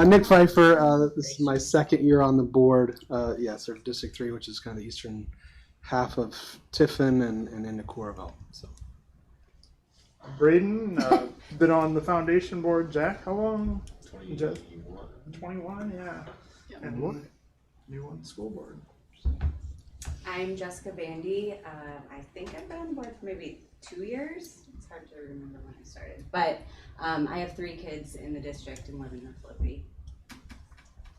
Nick Pfeiffer, this is my second year on the board. Sort of District 3, which is kind of the eastern half of Tiffin and into Coralville. So. Braden, been on the foundation board. Jack, how long? 21. 21, yeah. And new on the school board. I'm Jessica Bandy. I think I've been on the board for maybe 2 years. It's hard to remember when I started, but I have 3 kids in the district and live in North Liberty.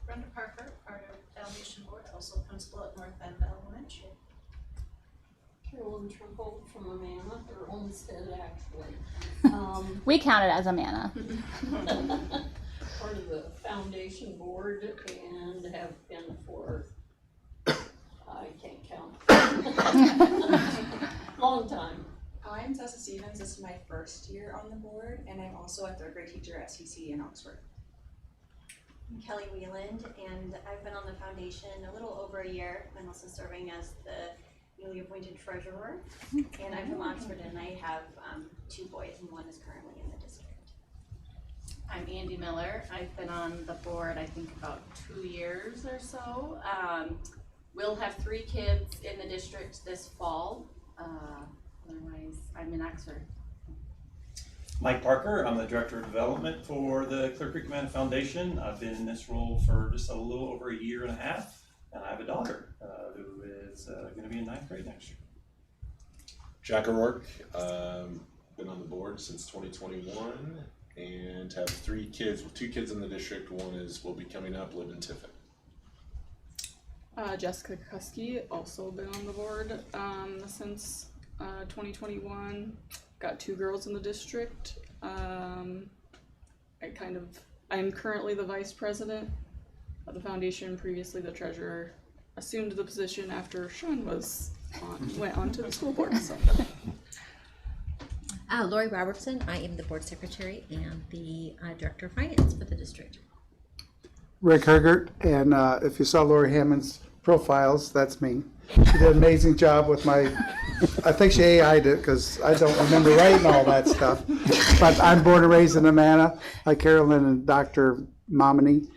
Brenda Parker, part of Foundation Board, also principal at North Bend Elementary. Carolyn Trimble from Amana, or Olmsted actually. We count it as Amana. Part of the foundation board and have been for, I can't count. Long time. I'm Tessa Stevens. This is my first year on the board, and I'm also a 3rd grade teacher at CCA in Oxford. I'm Kelly Wheeland, and I've been on the foundation a little over a year. I'm also serving as the newly appointed treasurer, and I'm from Oxford, and I have 2 boys, and one is currently in the district. I'm Andy Miller. I've been on the board, I think, about 2 years or so. We'll have 3 kids in the district this fall. Otherwise, I'm in Oxford. Mike Parker, I'm the Director of Development for the Clear Creek Amana Foundation. I've been in this role for just a little over 1.5 years, and I have a daughter who is going to be in 9th grade next year. Jack O'Rourke, been on the board since 2021 and have 3 kids, with 2 kids in the district. One will be coming up, live in Tiffin. Jessica Kuski, also been on the board since 2021. Got 2 girls in the district. I'm currently the vice president of the foundation, previously the treasurer. Assumed the position after Sean went on to the school board. So. Lori Robertson, I am the board secretary and the director of finance for the district. Rick Hergert, and if you saw Lori Hammond's profiles, that's me. She did an amazing job with I think she AI'd it because I don't remember writing all that stuff. But I'm born and raised in Amana. Carolyn and Dr. Momini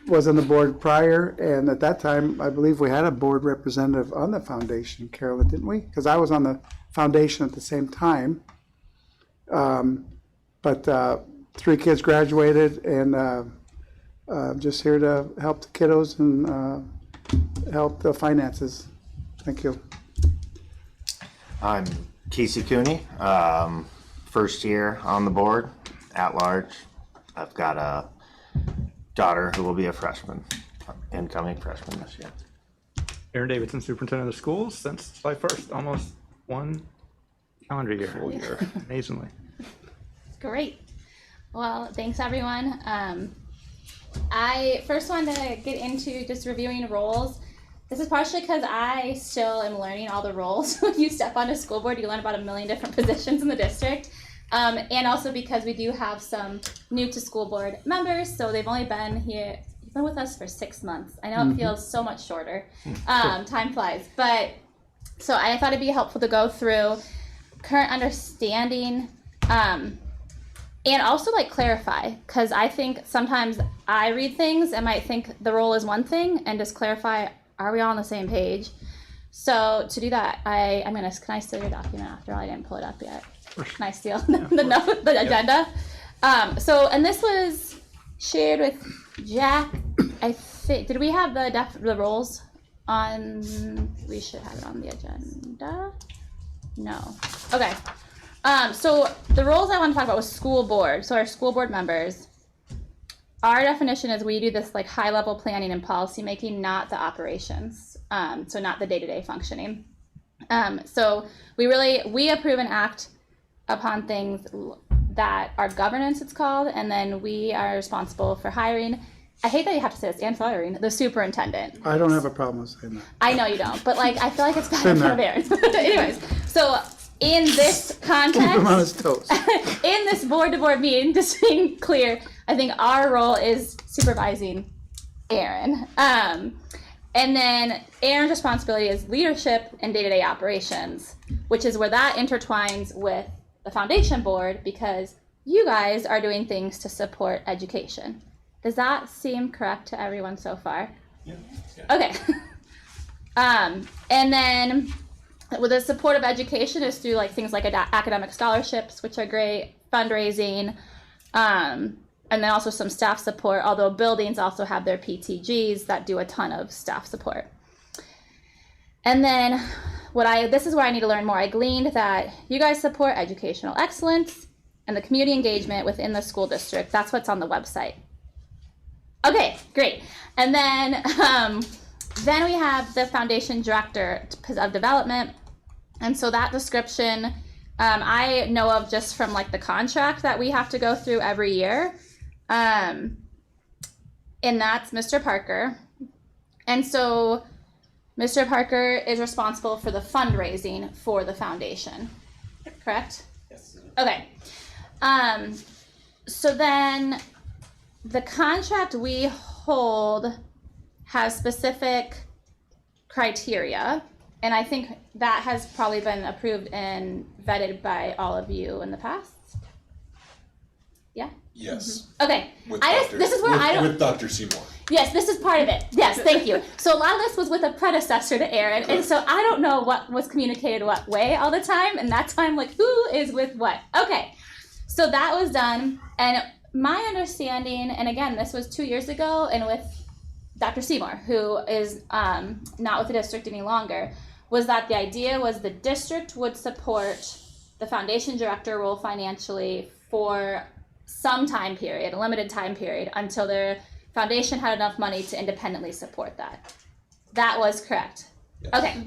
was on the board prior, and at that time, I believe we had a board representative on the foundation, Carolyn, didn't we? Because I was on the foundation at the same time. But 3 kids graduated, and just here to help the kiddos and help the finances. Thank you. I'm Casey Cooney, first year on the board, at large. I've got a daughter who will be a freshman, incoming freshman this year. Aaron Davidson, superintendent of schools since July 1st, almost 1 calendar year. Full year, amazingly. Great. Well, thanks everyone. I first wanted to get into just reviewing roles. This is partially because I still am learning all the roles. When you step on a school board, you learn about 1 million different positions in the district. And also because we do have some new to school board members, so they've only been here, been with us for 6 months. I know it feels so much shorter. Time flies. But so I thought it'd be helpful to go through current understanding, and also clarify, because I think sometimes I read things and might think the role is one thing, and just clarify, are we all on the same page? So to do that, can I steal your document after all? I didn't pull it up yet. Can I steal the agenda? And this was shared with Jack. I think, did we have the roles on? We should have it on the agenda. No. Okay. So the roles I want to talk about was school board. So our school board members, our definition is we do this high level planning and policy making, not the operations. So not the day-to-day functioning. So we approve and act upon things that are governance, it's called, and then we are responsible for hiring. I hate that you have to say this, and firing the superintendent. I don't have a problem with saying that. I know you don't, but I feel like it's bad in front of Aaron. Anyways, so in this context, keep him on his toes. In this board-to-board meeting, just being clear, I think our role is supervising Aaron. And then Aaron's responsibility is leadership and day-to-day operations, which is where that intertwines with the foundation board, because you guys are doing things to support education. Does that seem correct to everyone so far? Yeah. Okay. And then with the support of education is through like things like academic scholarships, which are great, fundraising, and then also some staff support, although buildings also have their PTGs that do a ton of staff support. And then this is where I need to learn more. I gleaned that you guys support educational excellence and the community engagement within the school district. That's what's on the website. Okay, great. And then we have the foundation director of development. And so that description, I know of just from like the contract that we have to go through every year. And that's Mr. Parker. And so Mr. Parker is responsible for the fundraising for the foundation, correct? Yes. Okay. So then the contract we hold has specific criteria, and I think that has probably been approved and vetted by all of you in the past. Yeah? Yes. Okay. With Dr. Seymour. Yes, this is part of it. Yes, thank you. So a lot of this was with a predecessor to Aaron, and so I don't know what was communicated what way all the time, and that's why I'm like, who is with what? Okay, so that was done, and my understanding, and again, this was 2 years ago, and with Dr. Seymour, who is not with the district any longer, was that the idea was the district would support the foundation director role financially for some time period, a limited time period, until their foundation had enough money to independently support that. That was correct. Yes. Okay.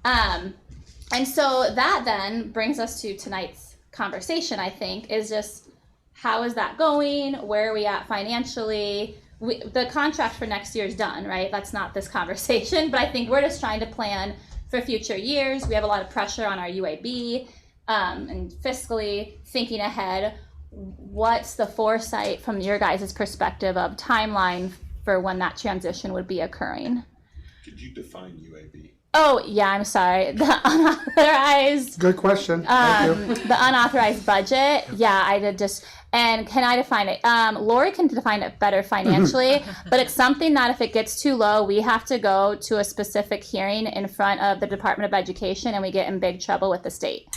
And so that then brings us to tonight's conversation, I think, is just how is that going? Where are we at financially? The contract for next year is done, right? That's not this conversation, but I think we're just trying to plan for future years. We have a lot of pressure on our UAB and fiscally thinking ahead. What's the foresight from your guys' perspective of timeline for when that transition would be occurring? Could you define UAB? Oh, yeah, I'm sorry. The unauthorized... Good question. Thank you. The unauthorized budget. Yeah, I did just... And can I define it? Lori can define it better financially, but it's something that if it gets too low, we have to go to a specific hearing in front of the Department of Education, and we get in big trouble with the state.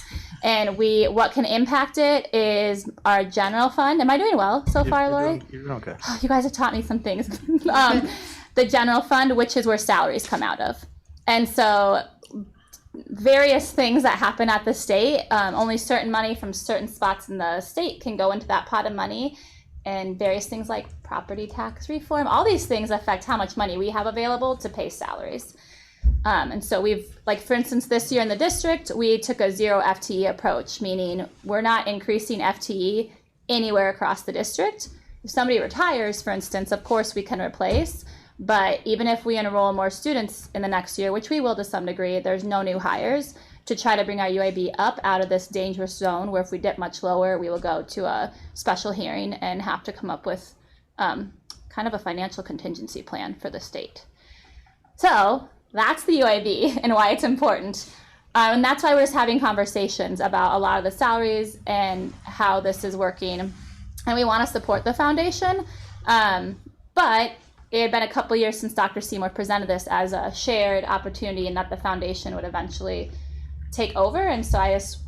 And what can impact it is our general fund. Am I doing well so far, Lori? You're doing okay. Oh, you guys have taught me some things. The general fund, which is where salaries come out of. And so various things that happen at the state, only certain money from certain spots in the state can go into that pot of money, and various things like property tax reform, all these things affect how much money we have available to pay salaries. And so we've, like for instance, this year in the district, we took a 0 FTE approach, meaning we're not increasing FTE anywhere across the district. If somebody retires, for instance, of course we can replace. But even if we enroll more students in the next year, which we will to some degree, there's no new hires to try to bring our UAB up out of this dangerous zone where if we dip much lower, we will go to a special hearing and have to come up with kind of a financial contingency plan for the state. So that's the UAB and why it's important. And that's why we're just having conversations about a lot of the salaries and how this is working. And we want to support the foundation, but it had been a couple years since Dr. Seymour presented this as a shared opportunity and that the foundation would eventually take over. And so I just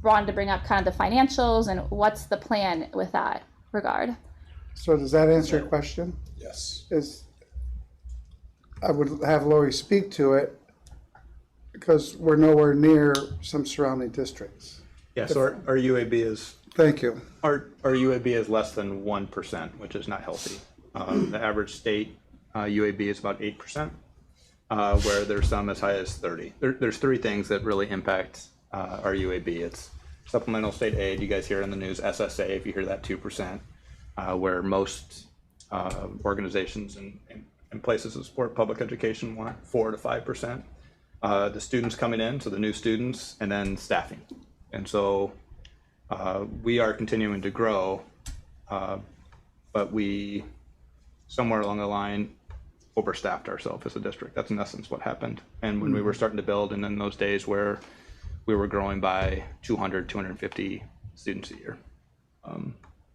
wanted to bring up kind of the financials and what's the plan with that regard. So does that answer your question? Yes. I would have Lori speak to it because we're nowhere near some surrounding districts. Yeah, so our UAB is... Thank you. Our UAB is less than 1%, which is not healthy. The average state UAB is about 8%, where there's some as high as 30. There's three things that really impact our UAB. It's supplemental state aid. You guys hear in the news SSA, if you hear that, 2%, where most organizations and places that support public education want 4 to 5%. The students coming in, so the new students, and then staffing. And so we are continuing to grow, but we somewhere along the line overstaffed ourselves as a district. That's in essence what happened. And when we were starting to build, and in those days where we were growing by 200, 250 students a year.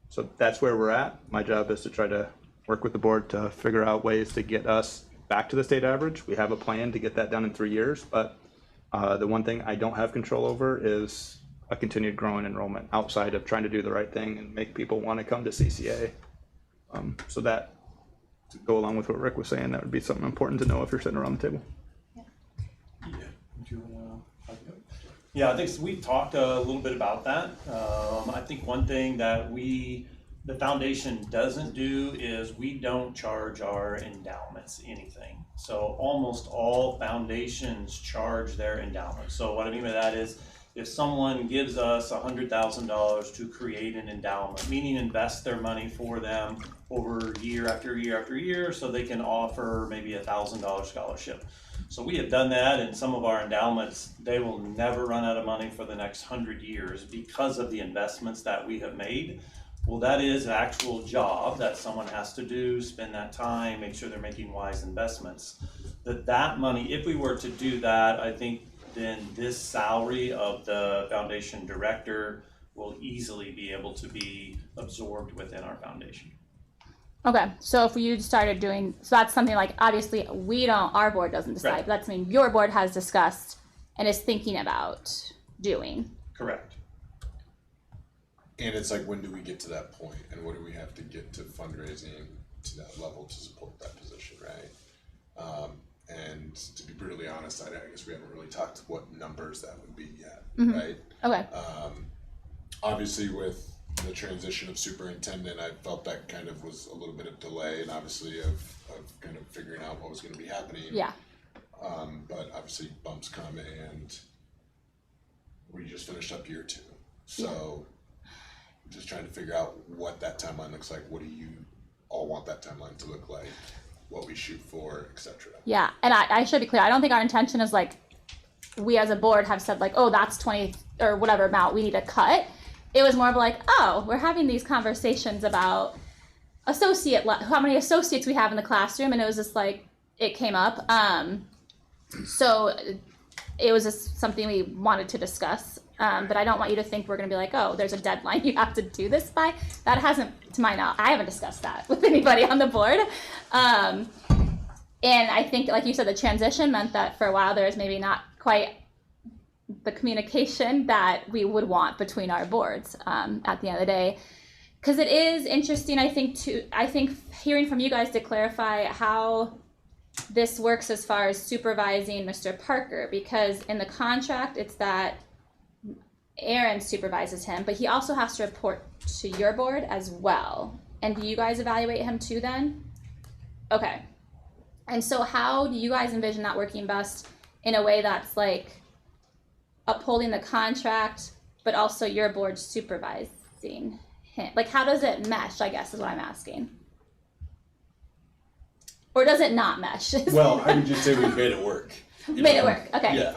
So that's where we're at. My job is to try to work with the board to figure out ways to get us back to the state average. We have a plan to get that done in 3 years, but the one thing I don't have control over is a continued growing enrollment outside of trying to do the right thing and make people want to come to CCA. So that, to go along with what Rick was saying, that would be something important to know if you're sitting around the table. Yeah, I think we've talked a little bit about that. I think one thing that the foundation doesn't do is we don't charge our endowments anything. So almost all foundations charge their endowments. So what I mean by that is if someone gives us $100,000 to create an endowment, meaning invest their money for them over year after year after year so they can offer maybe $1,000 scholarship. So we have done that, and some of our endowments, they will never run out of money for the next 100 years because of the investments that we have made. Well, that is an actual job that someone has to do, spend that time, make sure they're making wise investments. That money, if we were to do that, I think then this salary of the foundation director will easily be able to be absorbed within our foundation. Okay, so if you started doing, so that's something like, obviously our board doesn't decide, Right. but that's something your board has discussed and is thinking about doing. Correct. And it's like, when do we get to that point, and what do we have to get to fundraising to that level to support that position, right? And to be brutally honest, I guess we haven't really talked what numbers that would be yet, right? Okay. Obviously with the transition of superintendent, I felt that kind of was a little bit of delay, and obviously of kind of figuring out what was gonna be happening. Yeah. But obviously bumps come, and we just finished up year 2. So just trying to figure out what that timeline looks like. What do you all want that timeline to look like? What we shoot for, etc. Yeah, and I should be clear, I don't think our intention is like, we as a board have said like, oh, that's 20 or whatever amount we need to cut. It was more of like, oh, we're having these conversations about how many associates we have in the classroom, and it was just like, it came up. So it was just something we wanted to discuss. But I don't want you to think we're gonna be like, oh, there's a deadline you have to do this by. That hasn't, to my knowledge, I haven't discussed that with anybody on the board. And I think, like you said, the transition meant that for a while there was maybe not quite the communication that we would want between our boards at the end of the day. Because it is interesting, I think hearing from you guys to clarify how this works as far as supervising Mr. Parker, because in the contract it's that Aaron supervises him, but he also has to report to your board as well. And do you guys evaluate him too then? Okay. And so how do you guys envision that working best in a way that's like upholding the contract, but also your board supervising him? Like, how does it mesh, I guess, is what I'm asking. Or does it not mesh? Well, I would just say we made it work. Made it work, okay. Yeah.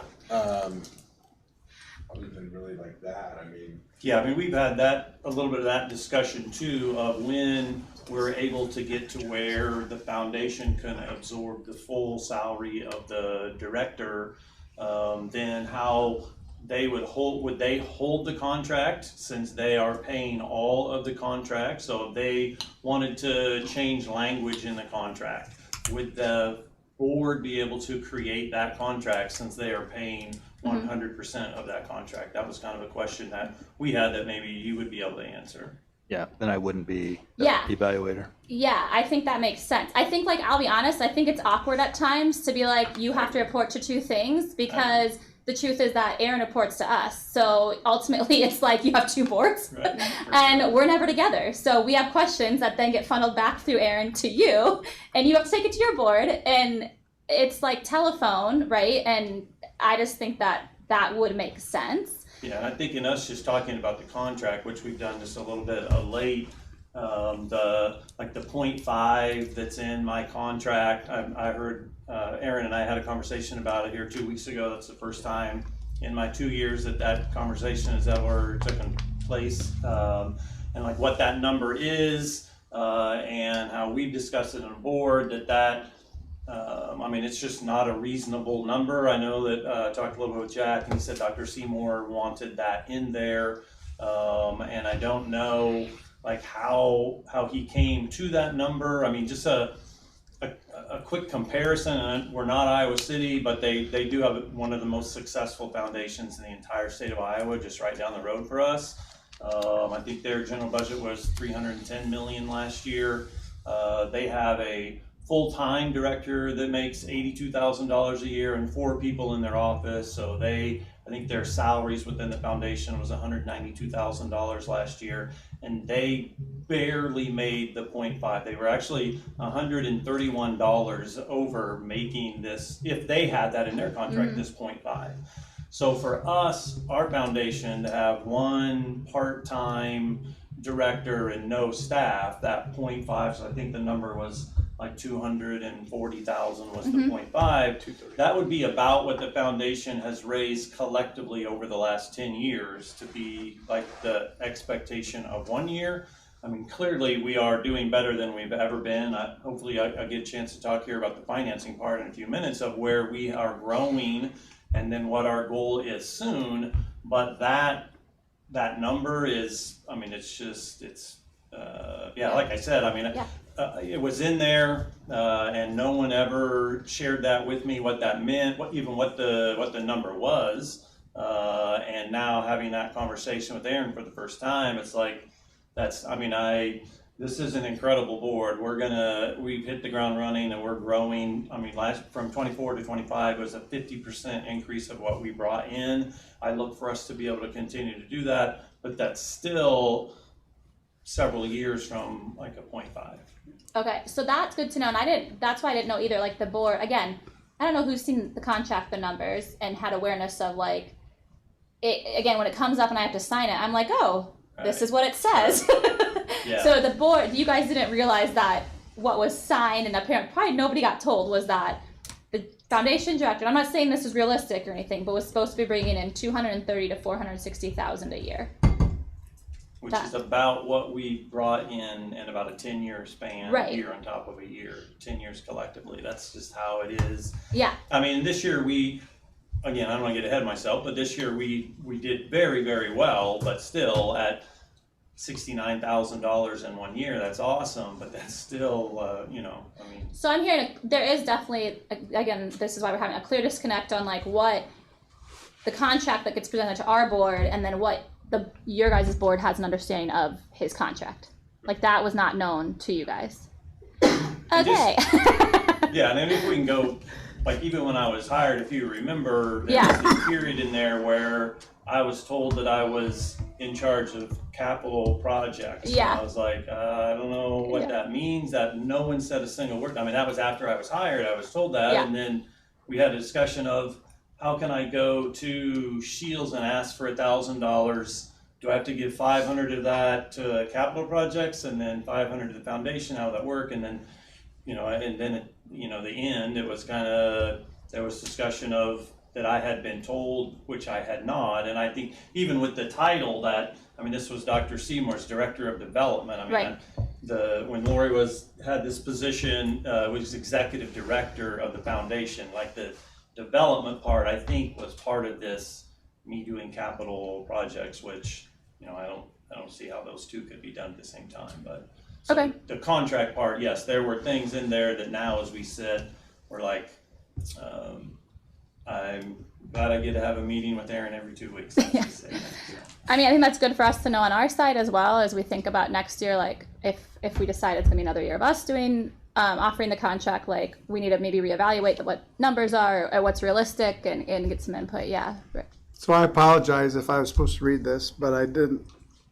Other than really like that, I mean. Yeah, I mean, we've had a little bit of that discussion too, of when we're able to get to where the foundation can absorb the full salary of the director, then how they would hold the contract, since they are paying all of the contract. So if they wanted to change language in the contract, would the board be able to create that contract since they are paying 100% of that contract? That was kind of a question that we had that maybe you would be able to answer. Yeah, then I wouldn't be the Yeah. evaluator. Yeah, I think that makes sense. I think, like, I'll be honest, I think it's awkward at times to be like, you have to report to two things, because the truth is that Aaron reports to us. So ultimately it's like you have two boards, Right. and we're never together. So we have questions that then get funneled back through Aaron to you, and you have to take it to your board, and it's like telephone, right? And I just think that would make sense. Yeah, and I think in us just talking about the contract, which we've done just a little bit late, the 0.5 that's in my contract, I heard Aaron and I had a conversation about it here 2 weeks ago. That's the first time in my 2 years that conversation has ever taken place, and like what that number is, and how we've discussed it on board, I mean, it's just not a reasonable number. I know that I talked a little bit with Jack, and he said Dr. Seymour wanted that in there. And I don't know like how he came to that number. I mean, just a quick comparison, and we're not Iowa City, but they do have one of the most successful foundations in the entire state of Iowa, just right down the road for us. I think their general budget was $310 million last year. They have a full-time director that makes $82,000 a year and 4 people in their office. So I think their salaries within the foundation was $192,000 last year, and they barely made the 0.5. They were actually $131 over making this, if they had that in their contract, this 0.5. So for us, our foundation, to have one part-time director and no staff, that 0.5, so I think the number was like 240,000 was the 0.5. That would be about what the foundation has raised collectively over the last 10 years to be like the expectation of 1 year. I mean, clearly we are doing better than we've ever been. Hopefully I get a chance to talk here about the financing part in a few minutes of where we are growing and then what our goal is soon. But that number is, I mean, it's like I said, I mean, it was in there, and no one ever shared that with me, what that meant, what the number was. And now having that conversation with Aaron for the first time, it's like, this is an incredible board. We've hit the ground running and we're growing. I mean, from 24 to 25 was a 50% increase of what we brought in. I look for us to be able to continue to do that, but that's still several years from like a 0.5. Okay, so that's good to know, and that's why I didn't know either, like the board, again, I don't know who's seen the contract, the numbers, and had awareness of like, it, again, when it comes up and I have to sign it, I'm like, oh, this is what it says. Yeah. So the board, you guys didn't realize that what was signed, and apparently probably nobody got told, was that the foundation director, I'm not saying this is realistic or anything, but was supposed to be bringing in $230,000 to $460,000 a year. Which is about what we brought in about a 10-year span, right. Year on top of a year, 10 years collectively. That's just how it is. Yeah. I mean, this year again, I don't want to get ahead of myself, but this year we did very, very well, but still at $69,000 in 1 year, that's awesome, but that's still, I mean. So I'm hearing there is definitely, again, this is why we're having a clear disconnect on like what the contract that gets presented to our board and then what your guys' board has an understanding of his contract. Like that was not known to you guys. Okay. Yeah, and then if we can go, like even when I was hired, if you remember, there was this period in there where I was told that I was in charge of capital projects. Yeah. And I was like, I don't know what that means. That no one said a single word. I mean, that was after I was hired. I was told that, and then we had a discussion of, how can I go to Shields and ask for $1,000? Do I have to give 500 of that to capital projects and then 500 to the foundation? How would that work? And then, the end, it was kind of, there was discussion of that I had been told, which I had not. And I think even with the title this was Dr. Seymour's Director of Development. I mean, when Lori had this position, was Executive Director of the foundation, like the development part, I think, was part of this, me doing capital projects, which, I don't see how those two could be done at the same time. But the contract part, yes, there were things in there that now, as we said, were like, I'm glad I get to have a meeting with Aaron every 2 weeks. I mean, I think that's good for us to know on our side as well, as we think about next year, like if we decide it's gonna be another year of us doing offering the contract, like we need to maybe reevaluate what numbers are or what's realistic and get some input. Yeah. So I apologize if I was supposed to read this, but I didn't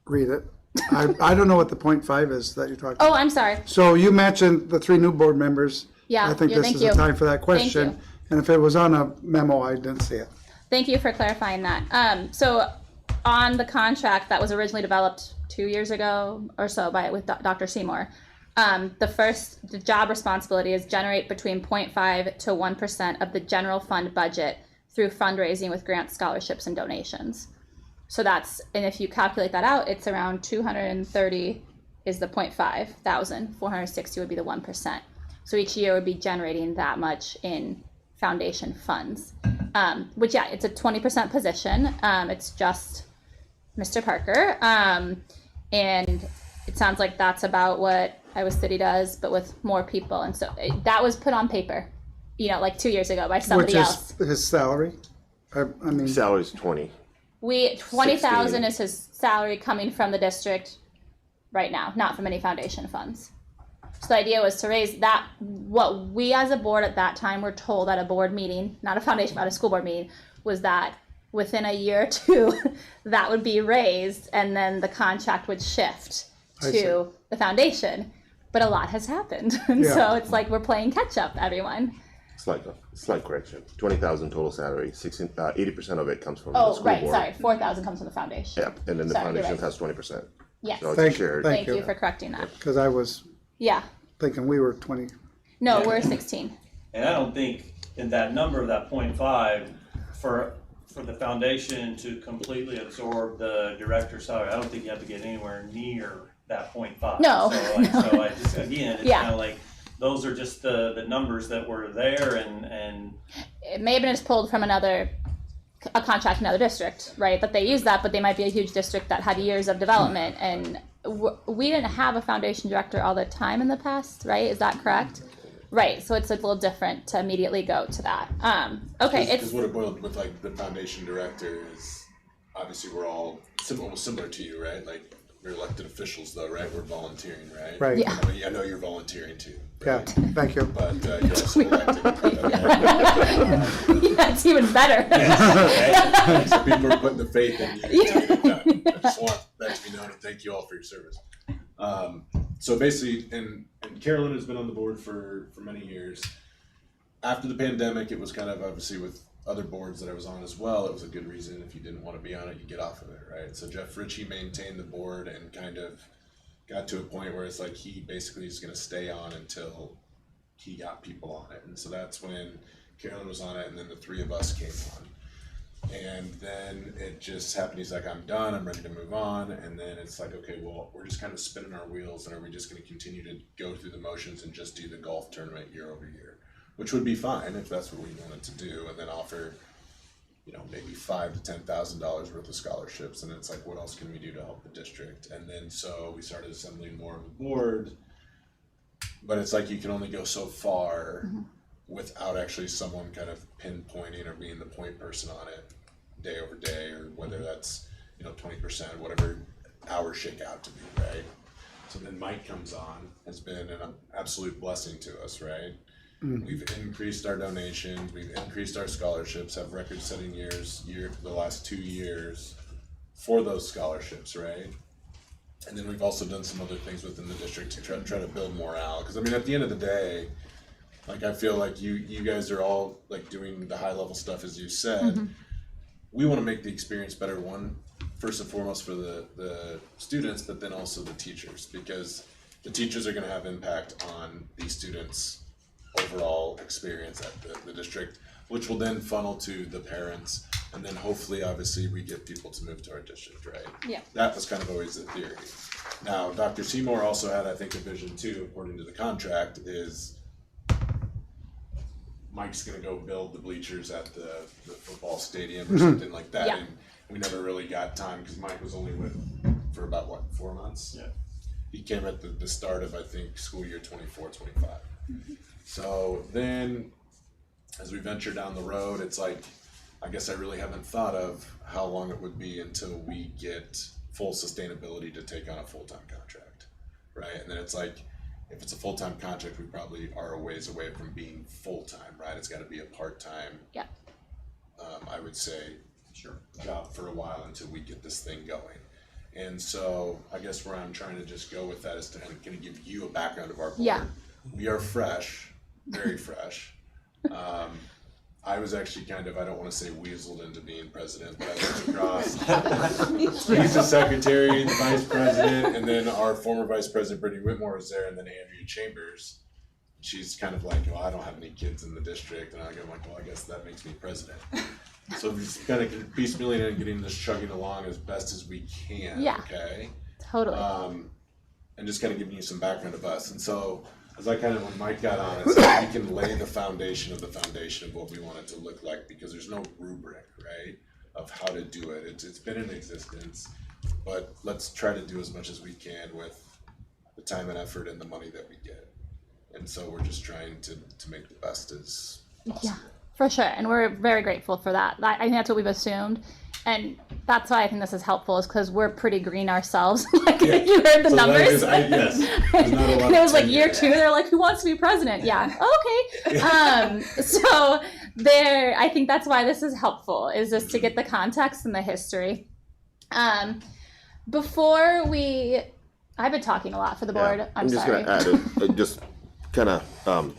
read it. I don't know what the 0.5 is that you're talking about. Oh, I'm sorry. So you mentioned the 3 new board members. Yeah. I think this is the time for that question. And if it was on a memo, I didn't see it. Thank you for clarifying that. So on the contract that was originally developed 2 years ago or so with Dr. Seymour, the job responsibility is generate between 0.5 to 1% of the general fund budget through fundraising with grants, scholarships, and donations. So and if you calculate that out, it's around 230 is the 0.5 thousand, 460 would be the 1%. So each year would be generating that much in foundation funds, which it's a 20% position. It's just Mr. Parker. And it sounds like that's about what Iowa City does, but with more people. And so that was put on paper, like 2 years ago by somebody else. Which is his salary? I mean, Salary's 20. 20,000 is his salary coming from the district right now, not from any foundation funds. So the idea was to raise that, what we as a board at that time were told at a board meeting, not a foundation, but a school board meeting, was that within a year or two, that would be raised and then the contract would shift to the foundation. But a lot has happened. And so it's like we're playing catch up, everyone. Slight correction. 20,000 total salary. 80% of it comes from the school board. Sorry, 4,000 comes from the foundation. Yeah, and then the foundation has 20%. Yes. So it's shared. Thank you for correcting that. because I was Yeah. thinking we were 20. No, we're 16. And I don't think in that number of that 0.5 for the foundation to completely absorb the director's salary, I don't think you have to get anywhere near that 0.5. No. So I just, again, it's Yeah. kind of like, those are just the numbers that were there and It may have been just pulled from a contract in another district, right? That they use that, but they might be a huge district that had years of development. And we didn't have a foundation director all the time in the past, right? Is that correct? Right. So it's a little different to immediately go to that. Okay. Because what it boiled with like the foundation director is obviously we're all almost similar to you, right? Like we're elected officials though, right? We're volunteering, right? Right. Yeah. I know you're volunteering too. Yeah, thank you. But you're also elected. Yeah, it's even better. Right? So people are putting the faith in you to get it done. I just want that to be known and thank you all for your service. So basically, and Carolyn has been on the board for many years. After the pandemic, it was kind of obviously with other boards that I was on as well, it was a good reason if you didn't want to be on it, you get off of it, right? So Jeff Ritchie maintained the board and kind of got to a point where it's like he basically is going to stay on until he got people on it. And so that's when Carolyn was on it and then the three of us came on. And then it just happened, he's like, I'm done, I'm ready to move on. And then it's like, okay, well, we're just kind of spinning our wheels and are we just going to continue to go through the motions and just do the golf tournament year over year? Which would be fine if that's what we wanted to do, and then offer, maybe $5,000 to $10,000 worth of scholarships. And it's like, what else can we do to help the district? And then so we started assembling more of the board, but it's like you can only go so far without actually someone kind of pinpointing or being the point person on it day over day, or whether that's 20%, whatever hours shake out to be, right? So then Mike comes on, has been an absolute blessing to us, right? We've increased our donations, we've increased our scholarships, have record-setting years the last 2 years for those scholarships, right? And then we've also done some other things within the district to try to build morale. Because I mean, at the end of the day, like I feel like you guys are all like doing the high-level stuff as you said. We want to make the experience better. One, first and foremost for the students, but then also the teachers, because the teachers are going to have impact on these students' overall experience at the district, which will then funnel to the parents, and then hopefully, obviously, we get people to move to our district, right? Yeah. That was kind of always the theory. Now, Dr. Seymour also had, I think, a vision too, according to the contract, is Mike's gonna go build the bleachers at the football stadium or something like that. Yeah. And we never really got time, because Mike was only with for about, 4 months? Yeah. He came at the start of, I think, school year 24-25. So then, as we venture down the road, it's like, I guess I really haven't thought of how long it would be until we get full sustainability to take on a full-time contract, right? And then it's like, if it's a full-time contract, we probably are a ways away from being full-time, right? It's gotta be a part-time. Yeah. I would say, job for a while until we get this thing going. And so I guess where I'm trying to just go with that is to kind of give you a background of our board. Yeah. We are fresh, very fresh. I was actually kind of, I don't want to say weaseled into being president, but I went across. He's the secretary, the vice president, and then our former vice president, Brittany Whitmore, was there, and then Andrea Chambers. She's kind of like, well, I don't have any kids in the district, and I'm like, well, I guess that makes me president. So we're just kind of piecemealing and getting this chugging along as best as we can, Yeah. okay? Totally. And just kind of giving you some background of us. And so, as I kind of, when Mike got on, it's like we can lay the foundation of what we want it to look like, because there's no rubric, right? of how to do it. It's been in existence, but let's try to do as much as we can with the time and effort and the money that we get. And so we're just trying to make the best as possible. Yeah, for sure. And we're very grateful for that. I think that's what we've assumed. And that's why I think this is helpful, is because we're pretty green ourselves. Like, Yeah. you heard the So numbers. yes, there's not a lot And it was of like tenure. year 2, they're like, who wants to be president? Yeah, okay. So I think that's why this is helpful, is just to get the context and the history. I've been talking a lot for the board. Yeah, I'm just sorry. gonna add just kind of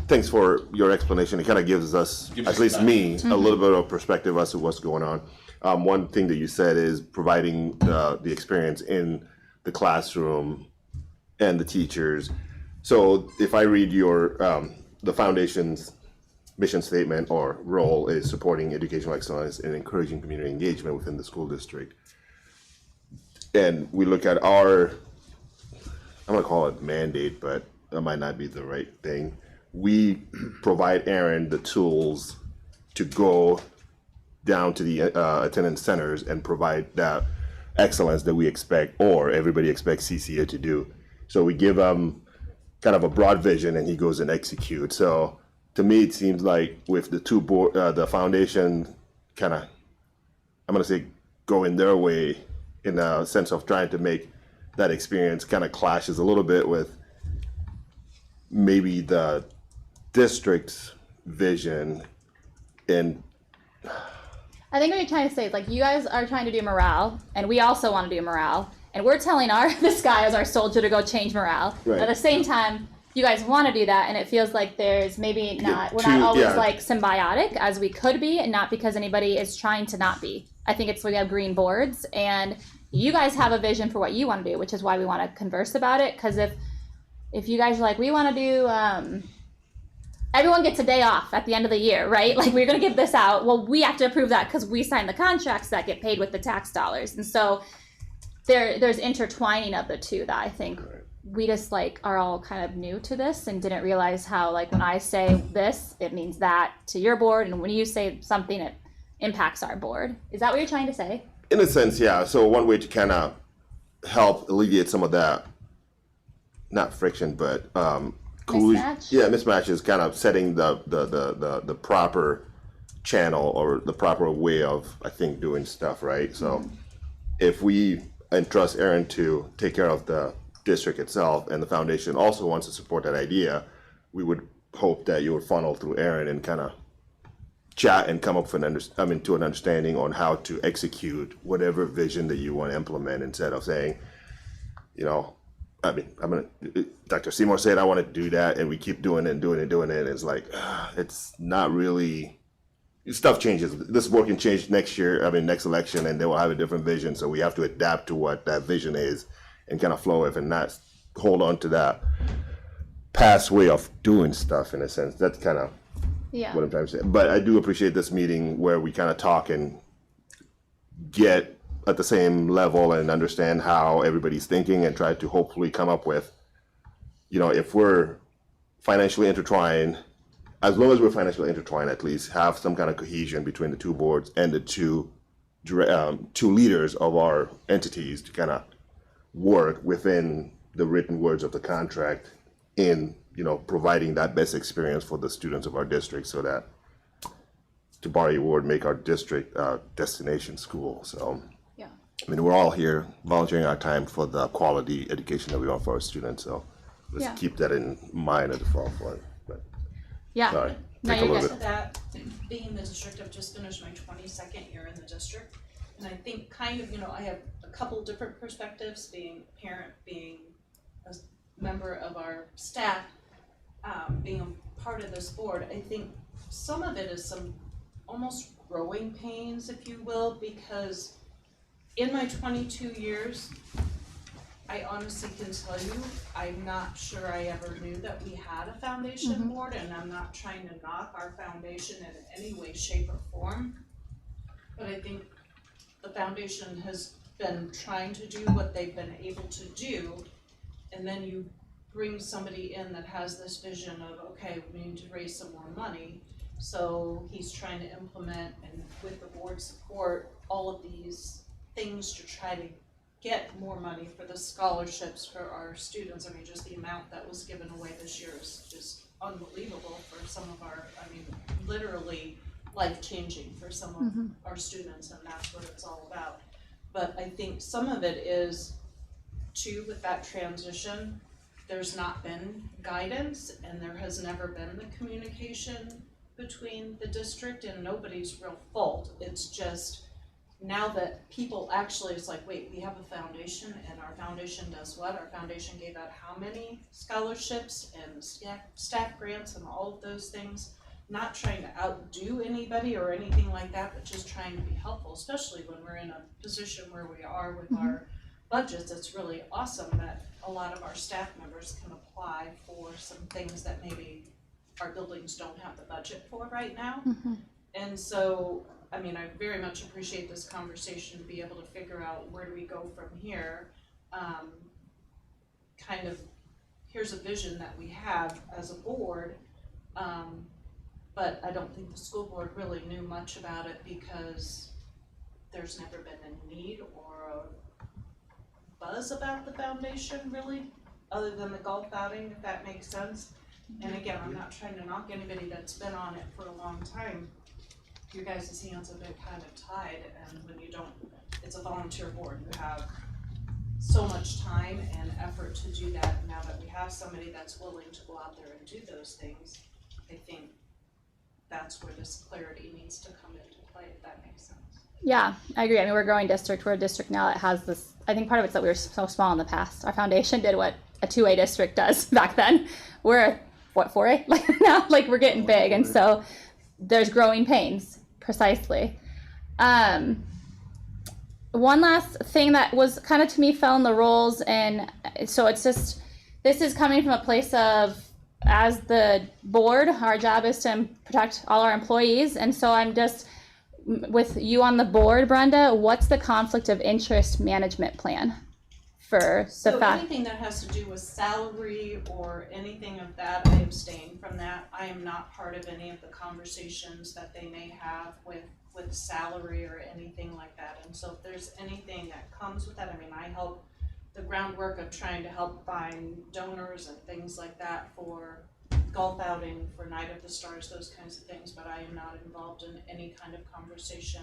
thanks for your explanation. It kind of gives us, at least me, a little bit of perspective as to what's going on. One thing that you said is providing the experience in the classroom and the teachers. So if I read your the foundation's mission statement or role is supporting educational excellence and encouraging community engagement within the school district. And we look at our, I'm gonna call it mandate, but that might not be the right thing. We provide Aaron the tools to go down to the attendance centers and provide that excellence that we expect, or everybody expects CCA to do. So we give him kind of a broad vision and he goes and executes. So to me, it seems like with the two board, the foundation kind of, I'm gonna say, going their way in a sense of trying to make that experience, kind of clashes a little bit with maybe the district's vision. And I think what you're trying to say is, like, you guys are trying to do morale, and we also want to do morale, and we're telling this guy as our soldier to go change morale. Right. At the same time, you guys want to do that, and it feels like there's maybe not, we're not two- always yeah. like symbiotic as we could be, and not because anybody is trying to not be. I think it's we have green boards, and you guys have a vision for what you want to do, which is why we want to converse about it. Because if you guys are like, we want to do, everyone gets a day off at the end of the year, right? Like, we're going to give this out. Well, we have to approve that because we signed the contracts that get paid with the tax dollars. And so there's intertwining of the two that I think we just like are all kind of new to this and didn't realize how, like, when I say this, it means that to your board. And when you say something, it impacts our board. Is that what you're trying to say? in a sense, yeah. So one way to kind of help alleviate some of that, not friction, but Mismatch? Yeah, mismatch is kind of setting the proper channel or the proper way of, I think, doing stuff, right? So if we entrust Aaron to take care of the district itself and the foundation also wants to support that idea, we would hope that you would funnel through Aaron and kind of chat and come up with to an understanding on how to execute whatever vision that you want to implement, instead of saying, you know, Dr. Seymour said I want to do that, and we keep doing it and doing it and doing it. It's like, it's not really, stuff changes. This board can change next year, next election, and they will have a different vision. So we have to adapt to what that vision is and kind of flow with, and not hold on to that past way of doing stuff, in a sense. That's kind of what I'm trying to say. But I do appreciate this meeting where we kind of talk and get at the same level and understand how everybody's thinking, and try to hopefully come up with, you know, if we're financially intertwined, as long as we're financially intertwined, at least have some kind of cohesion between the two boards and the two leaders of our entities to kind of work within the written words of the contract in, you know, providing that best experience for the students of our district, so that, to borrow your word, make our district a destination school. So we're all here volunteering our time for the quality education that we want for our students. So let's keep that in mind at the forefront. But sorry, No, take a you're little good. bit. That being in the district, I've just finished my 22nd year in the district, and I think kind of, you know, I have a couple different perspectives, being a parent, being a member of our staff, being a part of this board. I think some of it is some almost growing pains, if you will, because in my 22 years, I honestly can tell you, I'm not sure I ever knew that we had a foundation board, and I'm not trying to knock our foundation in any way, shape, or form. But I think the foundation has been trying to do what they've been able to do, and then you bring somebody in that has this vision of, okay, we need to raise some more money. So he's trying to implement, and with the board support, all of these things to try to get more money for the scholarships for our students. I mean, just the amount that was given away this year is just unbelievable for some of our, I mean, literally life-changing for some of our students, and that's what it's all about. But I think some of it is, too, with that transition, there's not been guidance, and there has never been the communication between the district, and nobody's real fault. It's just now that people actually, it's like, wait, we have a foundation, and our foundation does what? Our foundation gave out how many scholarships and staff grants and all of those things. Not trying to outdo anybody or anything like that, but just trying to be helpful, especially when we're in a position where we are with our budgets. It's really awesome that a lot of our staff members can apply for some things that maybe our buildings don't have the budget for right now. And so, I mean, I very much appreciate this conversation to be able to figure out where do we go from here. Kind of, here's a vision that we have as a board, but I don't think the school board really knew much about it because there's never been a need or a buzz about the foundation really, other than the golf outing, if that makes sense. And again, I'm not trying to knock anybody that's been on it for a long time. Your guys' hands have been kind of tied, and when you don't, it's a volunteer board. You have so much time and effort to do that. Now that we have somebody that's willing to go out there and do those things, I think that's where this clarity needs to come into play, if that makes sense. Yeah, I agree. I mean, we're a growing district. We're a district now that has this, I think part of it's that we were so small in the past. Our foundation did what a 2A district does back then. We're, what, 4A? Like now, like we're getting big. And so there's growing pains, precisely. One last thing that was kind of to me fell in the roles. And so it's just, this is coming from a place of, as the board, our job is to protect all our employees. And so I'm just, with you on the board, Brenda, what's the conflict of interest management plan for the fact? Anything that has to do with salary or anything of that, I abstain from that. I am not part of any of the conversations that they may have with salary or anything like that. And so if there's anything that comes with that, I mean, I help the groundwork of trying to help find donors and things like that for golf outing, for Night of the Stars, those kinds of things, but I am not involved in any kind of conversation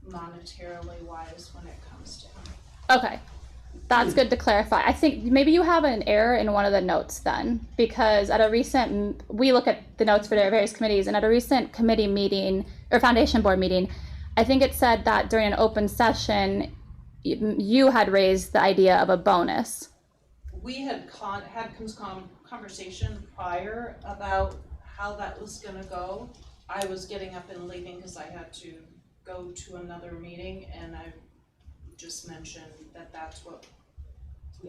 monetarily wise when it comes to him. Okay, that's good to clarify. I think maybe you have an error in one of the notes then, because at a recent, we look at the notes for various committees, and at a recent committee meeting or foundation board meeting, I think it said that during an open session, you had raised the idea of a bonus. We had conversation prior about how that was gonna go. I was getting up and leaving because I had to go to another meeting, and I just mentioned that that's what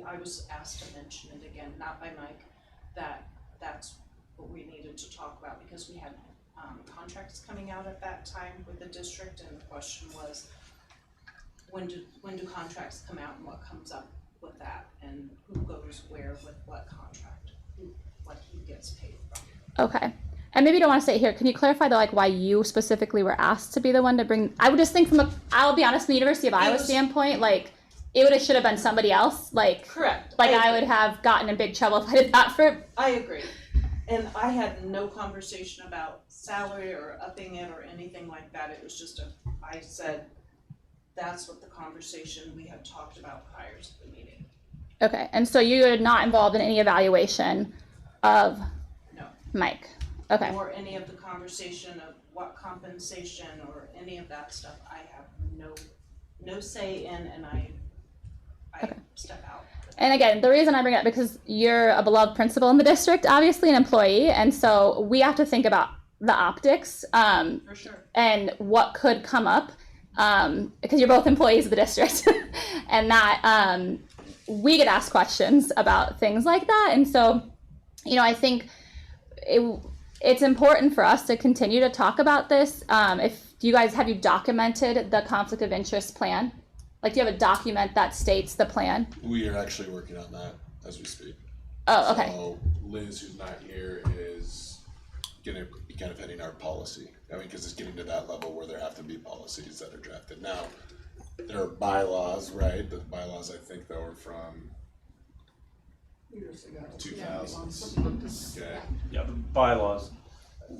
I was asked to mention it again, not by Mike, that's what we needed to talk about because we had contracts coming out at that time with the district, and the question was, when do contracts come out and what comes up with that, and who goes where with what contract, what he gets paid from. Okay. And maybe you don't want to say it here. Can you clarify though, like why you specifically were asked to be the one to bring? I would just think from I'll be honest, from the University of Iowa standpoint, like it should have been somebody else. Like correct. Like I would have gotten in big trouble if I did that for. I agree, and I had no conversation about salary or upping it or anything like that. It was just I said that's what the conversation we had talked about prior to the meeting. Okay, and so you are not involved in any evaluation of Mike. Okay. Or any of the conversation of what compensation or any of that stuff. I have no say in, and I step out. And again, the reason I bring it up because you're a beloved principal in the district, obviously an employee, and so we have to think about the optics for sure. And what could come up because you're both employees of the district, and that we get asked questions about things like that, and so I think it's important for us to continue to talk about this. If you guys have you documented the conflict of interest plan? Like, do you have a document that states the plan? We are actually working on that as we speak. Oh, okay. So Liz, who's not here, is gonna be kind of heading our policy. I mean, cause it's getting to that level where there have to be policies that are drafted. Now, there are bylaws, right? The bylaws, I think, though, are from Years ago. 2000s. Okay. Yeah, the bylaws.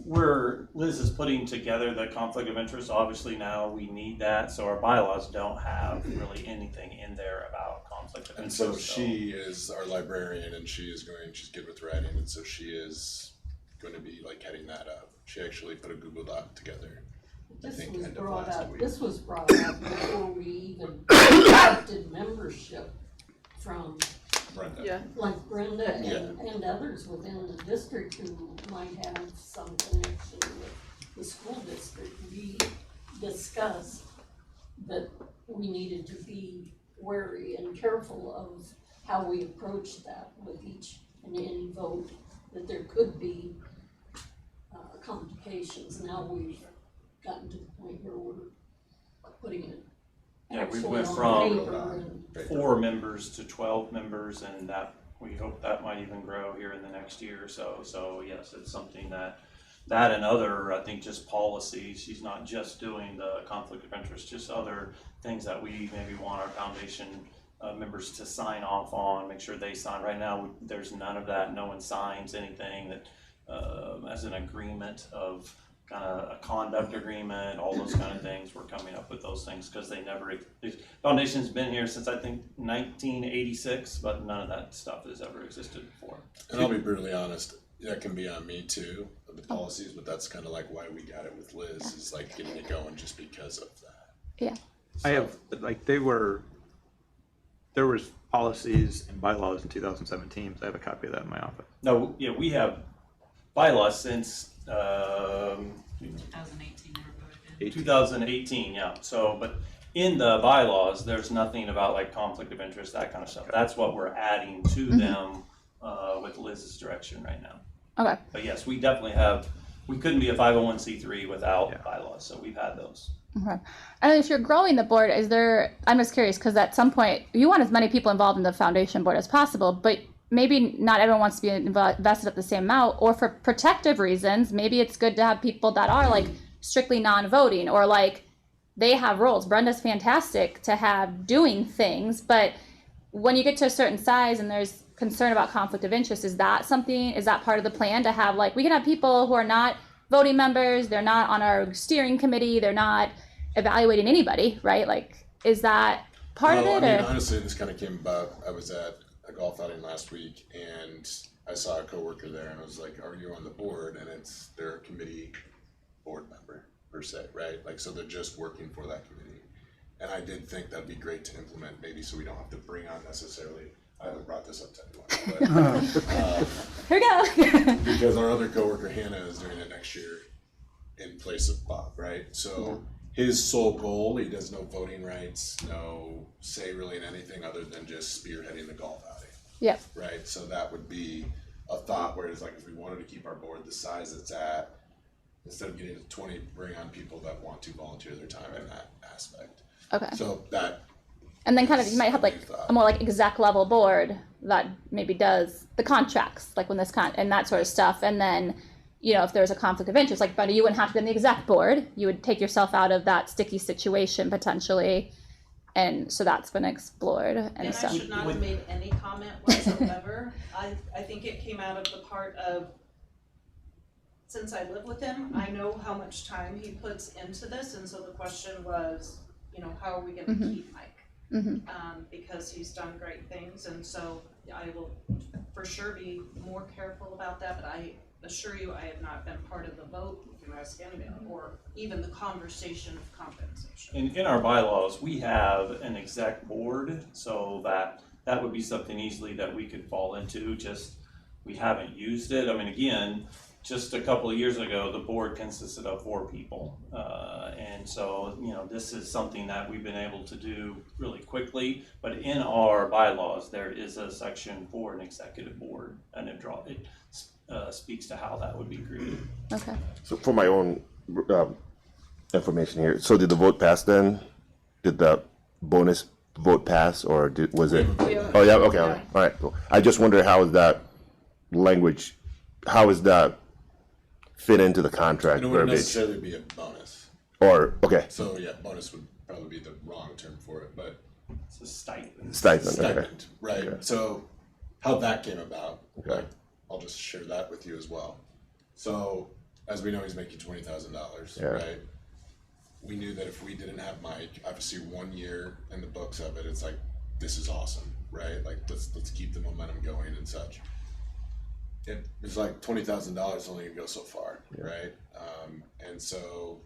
Liz is putting together the conflict of interest. Obviously now we need that, so our bylaws don't have really anything in there about conflict of And interest. so she is our librarian, and she's good with writing, and so she is going to be like heading that up. She actually put a Google Doc together. This think was end of brought last up, week. this was brought up before we even accepted membership from Brenda. Yeah. like Brenda and others within the district who might have some connection with the school district. We discussed that we needed to be wary and careful of how we approach that with each and any vote, that there could be complications. Now we've gotten to the point where we're putting it Yeah, we actually went on from paper and 4 members to 12 members, and that, we hope that might even grow here in the next year or so. So yes, it's something that and other, I think, just policies. She's not just doing the conflict of interest, just other things that we maybe want our foundation members to sign off on, make sure they sign. Right now, there's none of that. No one signs anything that as an agreement of kind of a conduct agreement, all those kind of things. We're coming up with those things because the foundation's been here since I think 1986, but none of that stuff has ever existed before. And I'll be brutally honest, that can be on me too, of the policies, but that's kind of like why we got it with Liz, is like getting it going just because of that. Yeah. I have, like, there was policies and bylaws in 2017, so I have a copy of that in my office. No, yeah, we have bylaws since 2018, yeah. So, but in the bylaws, there's nothing about like conflict of interest, that kind of stuff. That's what we're adding to them with Liz's direction right now. Okay. But yes, we definitely have. We couldn't be a 501c3 without bylaws, so we've had those. Okay. And if you're growing the board, I'm just curious, because at some point you want as many people involved in the foundation board as possible, but maybe not everyone wants to be invested at the same amount, or for protective reasons, maybe it's good to have people that are like strictly non-voting, or like they have roles. Brenda's fantastic to have doing things, but when you get to a certain size and there's concern about conflict of interest, is that part of the plan to have, like, we can have people who are not voting members, they're not on our steering committee, they're not evaluating anybody, right? Like, is that part of it? I mean, or? honestly, this kind of came about, I was at a golf outing last week and I saw a coworker there and I was like, are you on the board? And they're a committee board member per se, right? Like, so they're just working for that committee. And I did think that'd be great to implement, maybe, so we don't have to bring on necessarily, I haven't brought this up to anyone, but Here we go. because our other coworker Hannah is doing it next year in place of Bob, right? So his sole goal, he does no voting rights, no say really in anything other than just spearheading the golf outing. Yep. Right, so that would be a thought, where it's like, if we wanted to keep our board the size it's at, instead of getting to 20, bring on people that want to volunteer their time in that aspect. Okay. So that. And then kind of, you might have like a more like exec level board that maybe does the contracts, like when this and that sort of stuff. And then, you know, if there's a conflict of interest, like Brenda, you wouldn't have to be on the exec board. You would take yourself out of that sticky situation potentially. And so that's been explored. And so I should not have made any comment whatsoever. I think it came out of the part of, since I live with him, I know how much time he puts into this, and so the question was, you know, how are we gonna keep Mike? Because he's done great things, and so I will for sure be more careful about that, but I assure you I have not been part of the vote, you can ask anybody, or even the conversation of compensation. In our bylaws, we have an exec board, so that would be something easily that we could fall into, just we haven't used it. I mean, again, just a couple of years ago, the board consisted of 4 people. And so, you know, this is something that we've been able to do really quickly, but in our bylaws, there is a section for an executive board, and it speaks to how that would be created. Okay. So for my own information here, so did the vote pass then? Did the bonus vote pass, or was it? Oh yeah, okay, all right, cool. I just wonder how is that language, how is that fit into the contract And it wouldn't verbiage? necessarily be a bonus. Or, okay, So yeah, bonus would probably be the wrong term for it, but It's a stipend. stipend, okay. stipend, right? Okay. So how that came about, Okay. like, I'll just share that with you as well. So as we know, he's making $20,000, Yeah. right? We knew that if we didn't have Mike, obviously 1 year in the books of it, it's like, this is awesome, right? Like, let's keep the momentum going and such. It's like $20,000 only can go so far, right? And so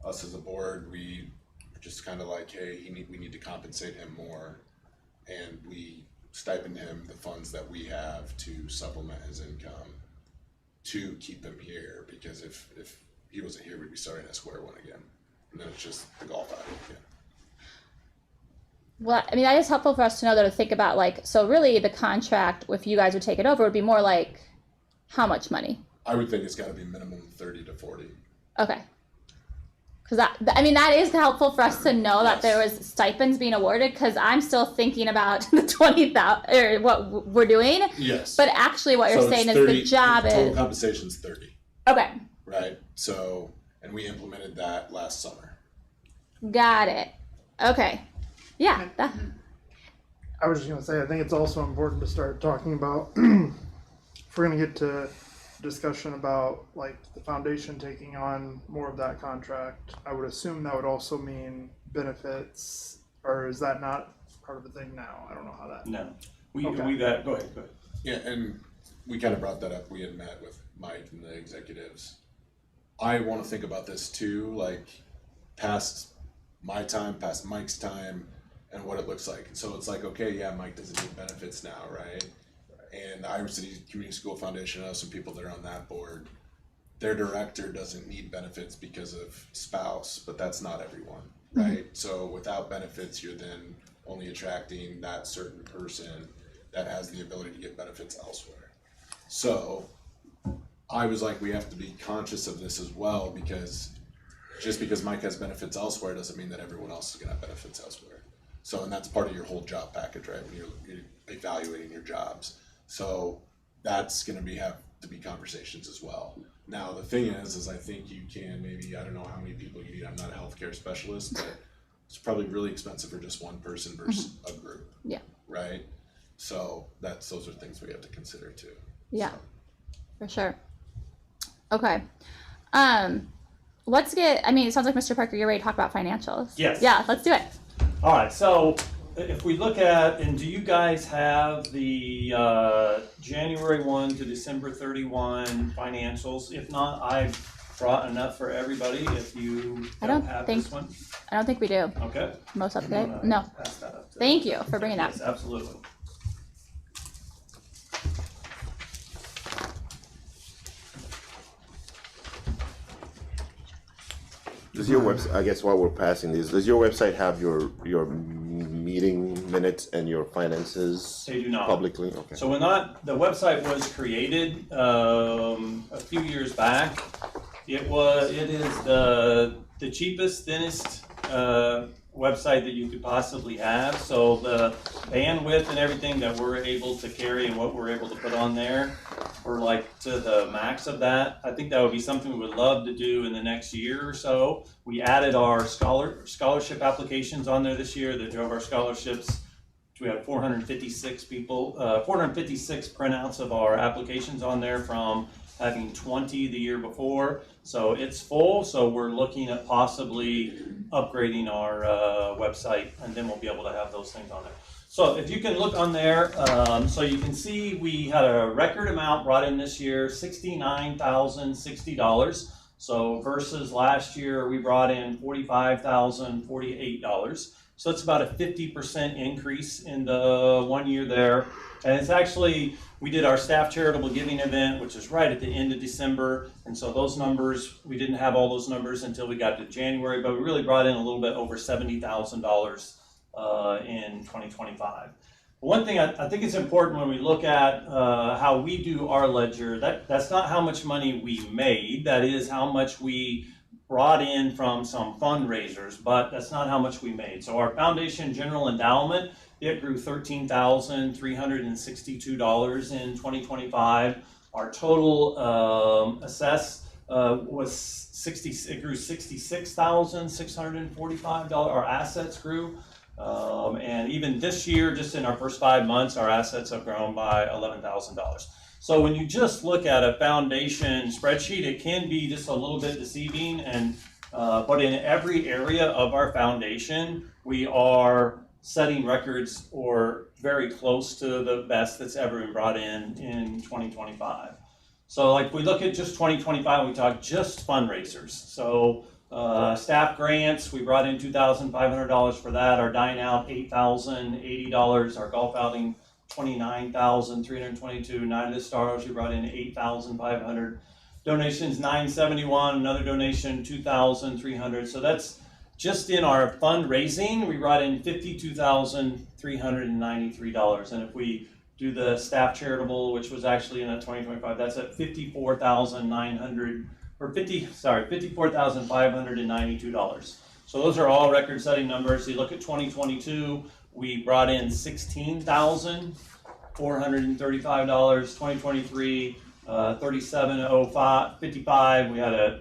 us as a board, we were just kind of like, hey, we need to compensate him more, and we stipend him the funds that we have to supplement his income to keep him here, because if he wasn't here, we'd be starting at square one again, and then it's just the golf out again. Well, I mean, that is helpful for us to know, though, to think about, like, so really the contract, if you guys would take it over, would be more like how much money? I would think it's got to be minimum 30 to 40. Okay. Because I mean, that is helpful for us to know that Yes. there was stipends being awarded, because I'm still thinking about the 20,000 or what we're doing. Yes. But actually, what So you're it's saying 30 is the job total is compensation's 30, okay. right? So, and we implemented that last summer. Got it. Okay. Yeah. That, I was just gonna say, I think it's also important to start talking about, if we're gonna get to discussion about like the foundation taking on more of that contract, I would assume that would also mean benefits, or is that not part of the thing now? I don't know how that. No, Okay. we got, go ahead. Yeah, and we kind of brought that up. We had met with Mike and the executives. I want to think about this too, like past my time, past Mike's time, and what it looks like. So it's like, okay, yeah, Mike doesn't need benefits now, right? And the Iowa City Community School Foundation, I know some people that are on that board. Their director doesn't need benefits because of spouse, but that's not everyone, right? So without benefits, you're then only attracting that certain person that has the ability to get benefits elsewhere. So I was like, we have to be conscious of this as well, because just because Mike has benefits elsewhere doesn't mean that everyone else is gonna have benefits elsewhere. So, and that's part of your whole job package, right? When you're evaluating your jobs. So that's gonna have to be conversations as well. Now, the thing is I think you can maybe, I don't know how many people you need, I'm not a healthcare specialist, but it's probably really expensive for just one person versus a group. Yeah. Right? So those are things we have to consider too. yeah. For sure. Okay. Let's get. I mean, it sounds like Mr. Parker, you're ready to talk about financials. Yes. Yeah. Let's do it. All right, so if we look at, and do you guys have the January 1 to December 31 financials? If not, I've brought enough for everybody if you I don't don't have think- this one. I don't think we do. Okay. Most up to I'm date. gonna No. pass that up to- Thank you for bringing that. Yes, absolutely. Does your website, I guess while we're passing these, does your website have your meeting minutes and your finances They do not. publicly? Okay. So the website was created a few years back. It is the cheapest, thinnest website that you could possibly have. So the bandwidth and everything that we're able to carry and what we're able to put on there, we're like to the max of that. I think that would be something we would love to do in the next year or so. We added our scholarship applications on there this year that drove our scholarships. We had 456 people, 456 printouts of our applications on there from having 20 the year before. So it's full, so we're looking at possibly upgrading our website, and then we'll be able to have those things on there. So if you can look on there, so you can see we had a record amount brought in this year, $69,060. So versus last year, we brought in $45,048. So it's about a 50% increase in the 1 year there. And it's actually, we did our staff charitable giving event, which is right at the end of December. And so those numbers, we didn't have all those numbers until we got to January, but we really brought in a little bit over $70,000 in 2025. One thing I think it's important when we look at how we do our ledger, that's not how much money we made, that is how much we brought in from some fundraisers, but that's not how much we made. So our foundation general endowment, it grew $13,362 in 2025. Our total assessed it grew $66,645. Our assets grew. And even this year, just in our first 5 months, our assets have grown by $11,000. So when you just look at a foundation spreadsheet, it can be just a little bit deceiving. And but in every area of our foundation, we are setting records or very close to the best that's ever been brought in 2025. So like if we look at just 2025, we talk just fundraisers. So staff grants, we brought in $2,500 for that. Our dine out, $8,080. Our golf outing, $29,322. Night of the Stars, we brought in $8,500. Donations, $971. Another donation, $2,300. So that's just in our fundraising. We brought in $52,393. And if we do the staff charitable, which was actually in 2025, that's at $54,592. So those are all record-setting numbers. You look at 2022, we brought in $16,435. 2023, $37,055. We had a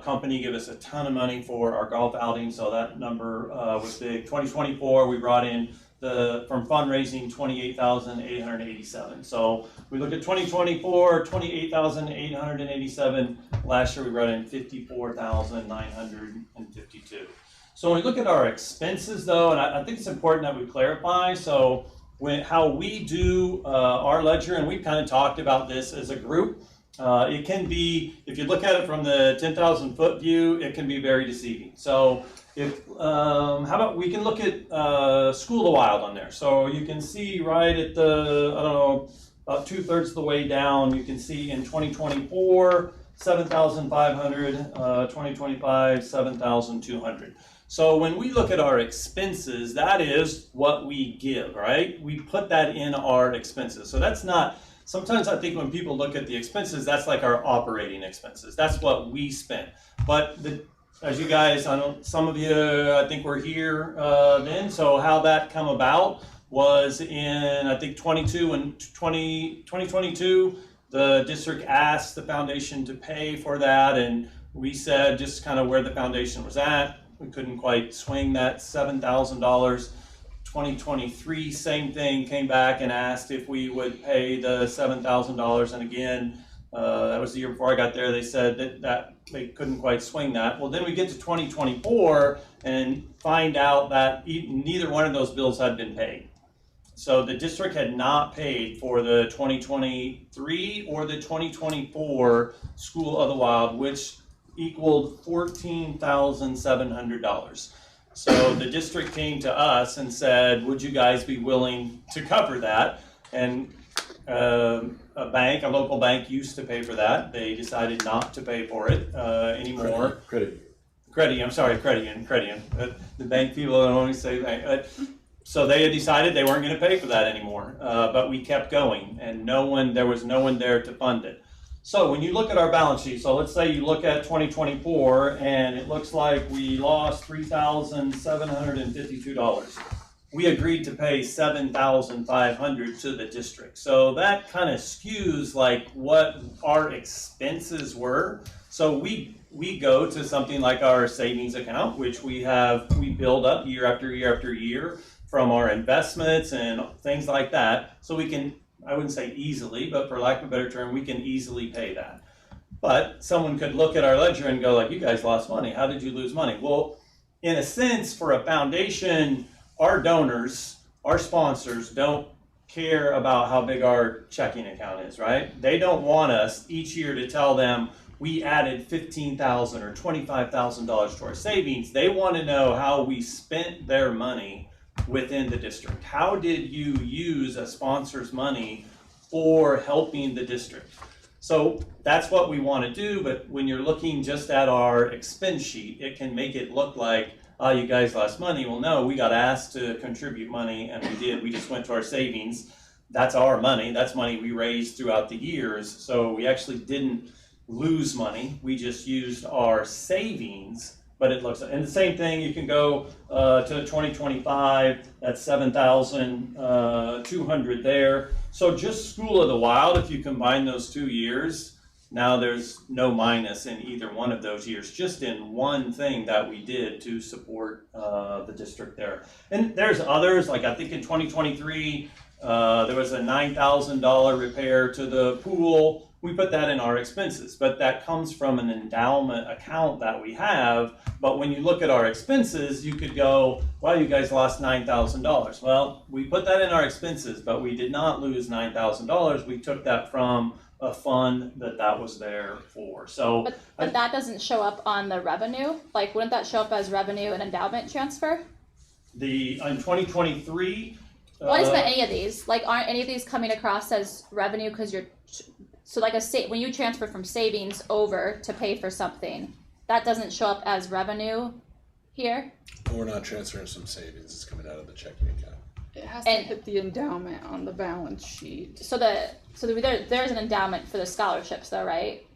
company give us a ton of money for our golf outing, so that number was big. 2024, we brought in from fundraising $28,887. So we look at 2024, $28,887. Last year we brought in $54,952. So when we look at our expenses, though, and I think it's important that we clarify. So how we do our ledger, and we've kind of talked about this as a group. It can be, if you look at it from the 10,000-foot view, it can be very deceiving. So how about we can look at School of Wild on there. So you can see right at the, I don't know, about 2/3 of the way down, you can see in 2024, $7,500, 2025, $7,200. So when we look at our expenses, that is what we give, right? We put that in our expenses. So that's not, sometimes I think when people look at the expenses, that's like our operating expenses. That's what we spent. But as you guys, I know some of you, I think were here then. So how that come about was in, I think 2022, the district asked the foundation to pay for that. And we said just kind of where the foundation was at. We couldn't quite swing that $7,000. 2023, same thing, came back and asked if we would pay the $7,000. And again, that was the year before I got there. They said that they couldn't quite swing that. Well, then we get to 2024 and find out that neither one of those bills had been paid. So the district had not paid for the 2023 or the 2024 School of the Wild, which equaled $14,700. So the district came to us and said, would you guys be willing to cover that? And a local bank used to pay for that. They decided not to pay for it anymore. Credian. The bank people don't always say bank. So they had decided they weren't going to pay for that anymore. But we kept going, and there was no one there to fund it. So when you look at our balance sheet, so let's say you look at 2024, and it looks like we lost $3,752. We agreed to pay $7,500 to the district. So that kind of skews like what our expenses were. So we go to something like our savings account, which we build up year after year after year from our investments and things like that. So we can, I wouldn't say easily, but for lack of a better term, we can easily pay that. But someone could look at our ledger and go like, you guys lost money. How did you lose money? Well, in a sense, for a foundation, our donors, our sponsors don't care about how big our checking account is, right? They don't want us each year to tell them we added $15,000 or $25,000 to our savings. They want to know how we spent their money within the district. How did you use a sponsor's money for helping the district? So that's what we want to do, but when you're looking just at our expense sheet, it can make it look like, oh, you guys lost money. Well, no, we got asked to contribute money, and we did. We just went to our savings. That's our money. That's money we raised throughout the years. So we actually didn't lose money. We just used our savings, but it looks, and the same thing, you can go to 2025, that's 7,200 there. So just School of the Wild, if you combine those 2 years, Now there's no minus in either one of those years, just in one thing that we did to support the district there. And there's others, like I think in 2023, there was a $9,000 repair to the pool. We put that in our expenses, but that comes from an endowment account that we have. But when you look at our expenses, you could go, wow, you guys lost $9,000. Well, we put that in our expenses, but we did not lose $9,000. We took that from a fund that was there for. So, but that doesn't show up on the revenue. Like, wouldn't that show up as revenue and endowment transfer? In 2023. Well, I just meant any of these. Like, aren't any of these coming across as revenue because you're so like when you transfer from savings over to pay for something, that doesn't show up as revenue here? We're not transferring some savings, it's coming out of the checking account. It has to hit the endowment on the balance sheet. So there's an endowment for the scholarships though, right?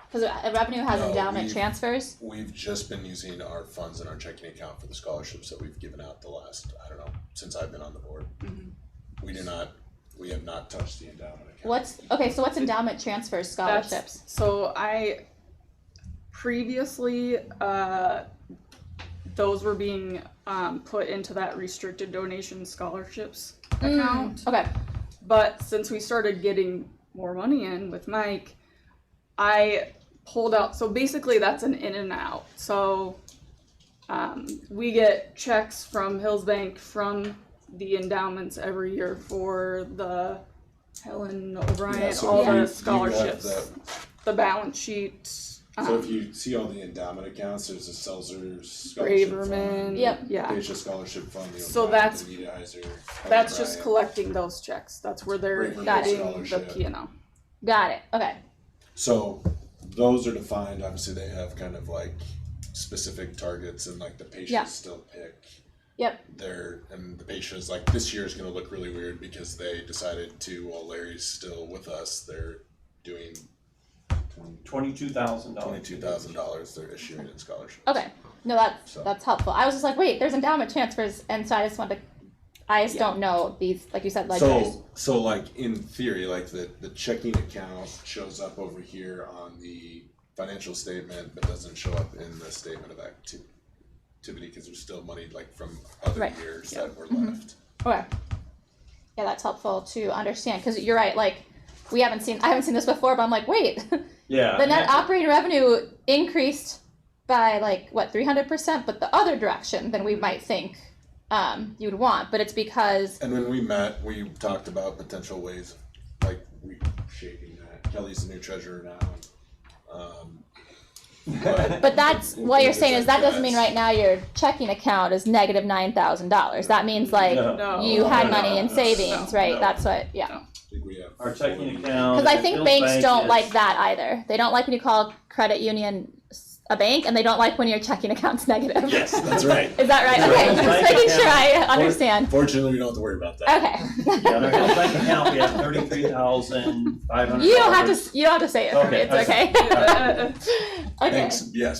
Because revenue has endowment transfers. We've just been using our funds in our checking account for the scholarships that we've given out the last, I don't know, since I've been on the board. We have not touched the endowment account. What's endowment transfers scholarships? So I previously, those were being put into that restricted donation scholarships account. Okay. But since we started getting more money in with Mike, I pulled out, so basically that's an in and out. So we get checks from Hills Bank from the endowments every year for the Helen O'Brien, all the scholarships, the balance sheet. So if you see all the endowment accounts, there's a Seltzer's scholarship fund, Acacia scholarship fund, the so O'Brien, the Anita Heiser, that's just collecting those checks. That's where they're getting the P&L. Got it. Okay. So those are defined. Obviously, they have kind of like specific targets, and like the patients still pick. Yep. And the patient is like, this year is going to look really weird because they decided to, while Larry's still with us, they're doing $22,000. They're issuing in scholarships. Okay. No, that's helpful. I was just like, wait, there's endowment transfers, and so I just don't know these, like you said, ledgers. So like in theory, like the checking account shows up over here on the financial statement, but doesn't show up in the statement of activity because there's still money like from other years that were left. Okay. Yeah, that's helpful to understand because you're right. Like I haven't seen this before, but I'm like, wait. Yeah. The net operating revenue increased by 300%, but the other direction than we might think you'd want. But it's because. And when we met, we talked about potential ways of reshaping that. Kelly's the new treasurer now. But that's what you're saying is that doesn't mean right now your checking account is negative $9,000. That means you had money in savings, right? That's what, Our checking account. Because I think banks don't like that either. They don't like when you call credit union a bank, and they don't like when your checking account's negative. Yes, that's right. Is that right? Okay, just making sure I understand. Fortunately, we don't have to worry about that. Okay. Yeah, on our Hills Bank account, we have $33,500. You don't have to say it for me. It's okay. Okay.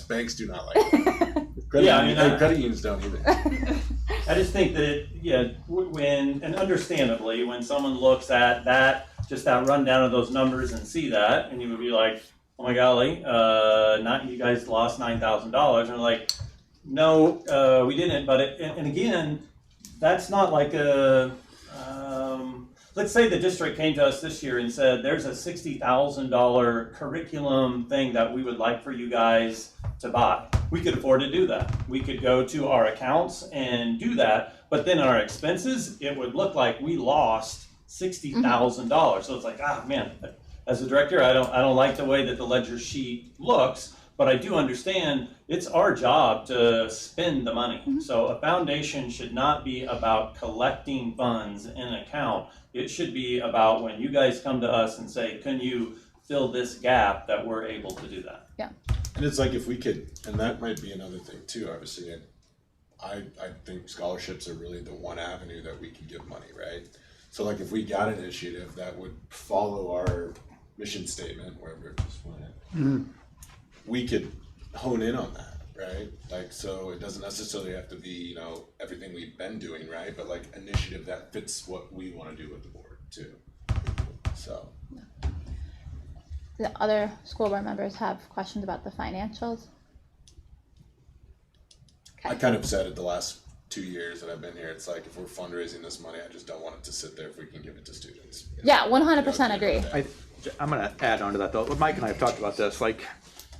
Banks do not like it. Credit unions don't either. I just think that and understandably, when someone looks at that rundown of those numbers and see that, and you would be like, oh my golly, not you guys lost $9,000, and they're like, no, we didn't. But and again, that's not like a. Let's say the district came to us this year and said, there's a $60,000 curriculum thing that we would like for you guys to buy. We could afford to do that. We could go to our accounts and do that, but then our expenses, it would look like we lost $60,000. So it's like, man, as a director, I don't like the way that the ledger sheet looks, but I do understand it's our job to spend the money. So a foundation should not be about collecting funds in an account. It should be about when you guys come to us and say, can you fill this gap, that we're able to do that. Yeah. And it's like if we could, and that might be another thing too, obviously, I think scholarships are really the one avenue that we can give money, right? So like if we got an initiative that would follow our mission statement, wherever it just went, we could hone in on that, right? Like, so it doesn't necessarily have to be, everything we've been doing, right? But like initiative that fits what we want to do with the board too. So. The other school board members have questions about the financials? I kind of said it the last 2 years that I've been here. It's like if we're fundraising this money, I just don't want it to sit there if we can give it to students. Yeah, 100% agree. I'm gonna add on to that though. Mike and I have talked about this. Like,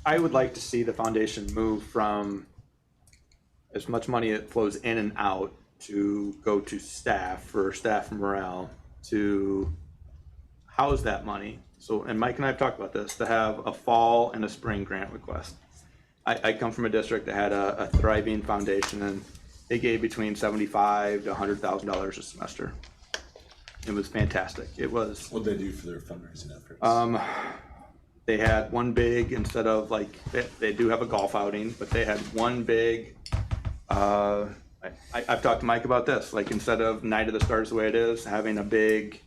I would like to see the foundation move from as much money that flows in and out to go to staff for staff morale to house that money. So, and Mike and I have talked about this, to have a fall and a spring grant request. I come from a district that had a thriving foundation, and they gave between $75,000 to $100,000 a semester. It was fantastic. It was. What'd they do for their fundraising efforts? They had one big, instead of like, they do have a golf outing, but they had one big, I've talked to Mike about this, like instead of Night of the Stars the way it is, having a big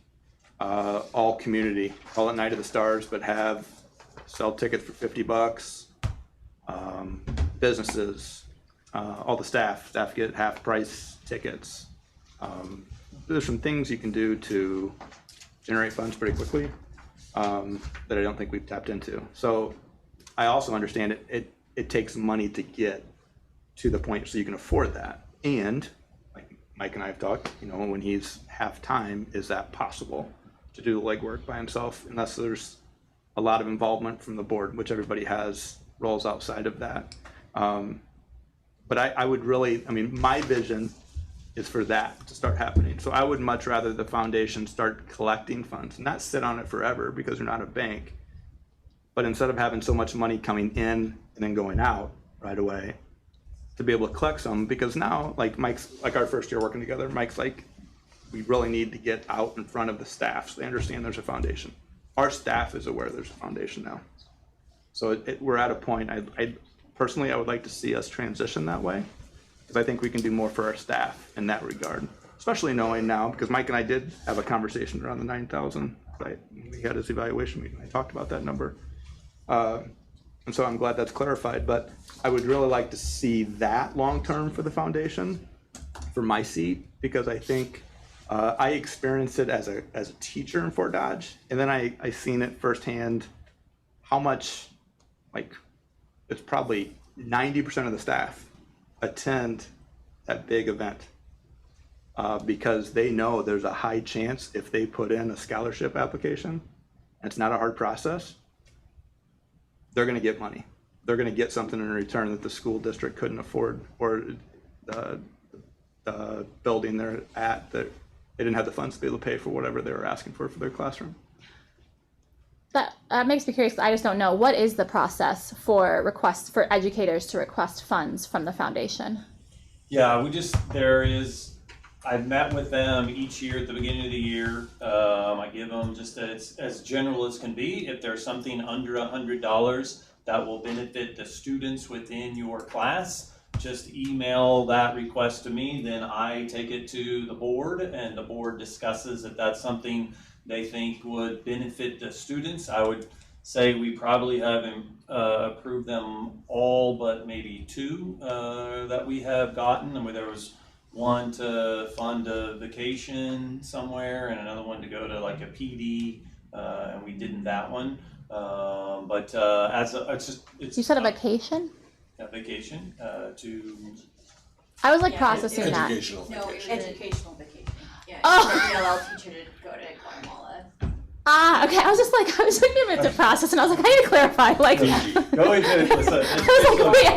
all community, call it Night of the Stars, but sell tickets for $50. Businesses, all the staff get half price tickets. There's some things you can do to generate funds pretty quickly that I don't think we've tapped into. So I also understand it takes money to get to the point so you can afford that. And like Mike and I have talked, when he's half time, is that possible to do the legwork by himself unless there's a lot of involvement from the board, which everybody has roles outside of that. But I would really, my vision is for that to start happening. So I would much rather the foundation start collecting funds, not sit on it forever because they're not a bank. But instead of having so much money coming in and then going out right away, to be able to collect some, because now, like Mike's, like our first year working together, Mike's like, we really need to get out in front of the staff so they understand there's a foundation. Our staff is aware there's a foundation now. So we're at a point, I personally would like to see us transition that way, because I think we can do more for our staff in that regard, especially knowing now, because Mike and I did have a conversation around the 9,000, right? We had his evaluation meeting, I talked about that number. And so I'm glad that's clarified, but I would really like to see that long-term for the foundation, for my seat, because I think I experienced it as a teacher in Fort Dodge, and then I seen it firsthand how much, like, it's probably 90% of the staff attend that big event because they know there's a high chance if they put in a scholarship application, and it's not a hard process, they're going to get money. They're going to get something in return that the school district couldn't afford, or the building they're at, that they didn't have the funds to be able to pay for whatever they were asking for their classroom. That makes me curious. I just don't know. What is the process for educators to request funds from the foundation? Yeah, I've met with them each year at the beginning of the year. I give them just as general as can be. If there's something under $100 that will benefit the students within your class, just email that request to me. Then I take it to the board, and the board discusses if that's something they think would benefit the students. I would say we probably have approved them all but maybe two that we have gotten. I mean, there was one to fund a vacation somewhere and another one to go to like a PD, and we didn't that one. You said a vacation? A vacation to. I was like processing that. Educational vacation. Yeah, Oh. ELL teacher to go to Guatemala. Okay. I was looking a bit to process, and I was like, I need to clarify. Like, Going to, I was like, wait,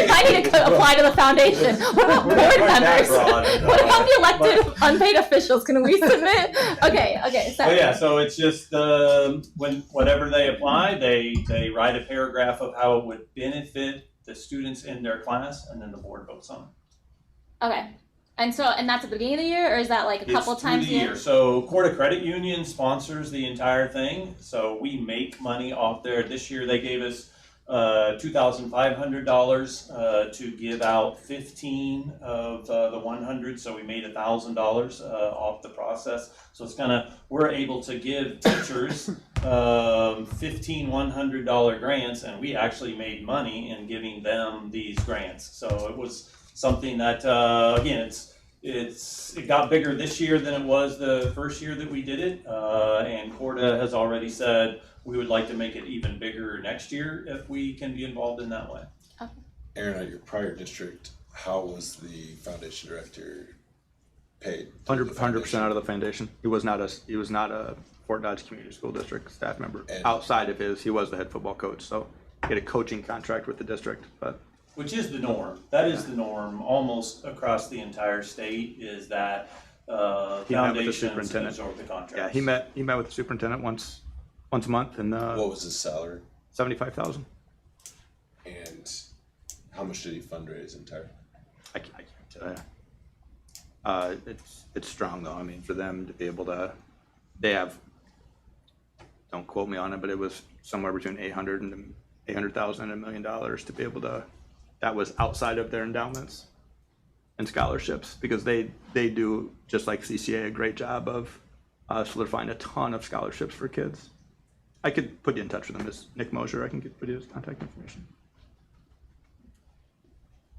I need to apply to the foundation. What about board members? What about the elected unpaid officials? Can we submit? Okay. So it's just whenever they apply, they write a paragraph of how it would benefit the students in their class, and then the board votes on it. Okay. And that's at the beginning of the year, or is that like a couple times a year? So Corda Credit Union sponsors the entire thing. So we make money off there. This year they gave us $2,500 to give out 15 of the 100. So we made $1,000 off the process. So it's we're able to give teachers 15 $100 grants, and we actually made money in giving them these grants. So it was something that again, it got bigger this year than it was the first year that we did it. And Corda has already said we would like to make it even bigger next year if we can be involved in that way. Aaron, at your prior district, how was the foundation director paid? 100% out of the foundation. He was not a Fort Dodge Community School District staff member. And outside of he was the head football coach, so he had a coaching contract with the district. But which is the norm. That is the norm almost across the entire state. Is that he met with the foundations superintendent. absorb the contracts? Yeah, he met with the superintendent once a month, and what was his salary? $75,000. And how much did he fundraise entirely? I can't tell you. It's strong though. I mean, for them to be able to, they have. Don't quote me on it, but it was somewhere between $800,000 and $1 million to be able to. That was outside of their endowments and scholarships, because they do, just like CCA, a great job of solidifying a ton of scholarships for kids. I could put you in touch with him. It's Nick Mosier. I can put you his contact information.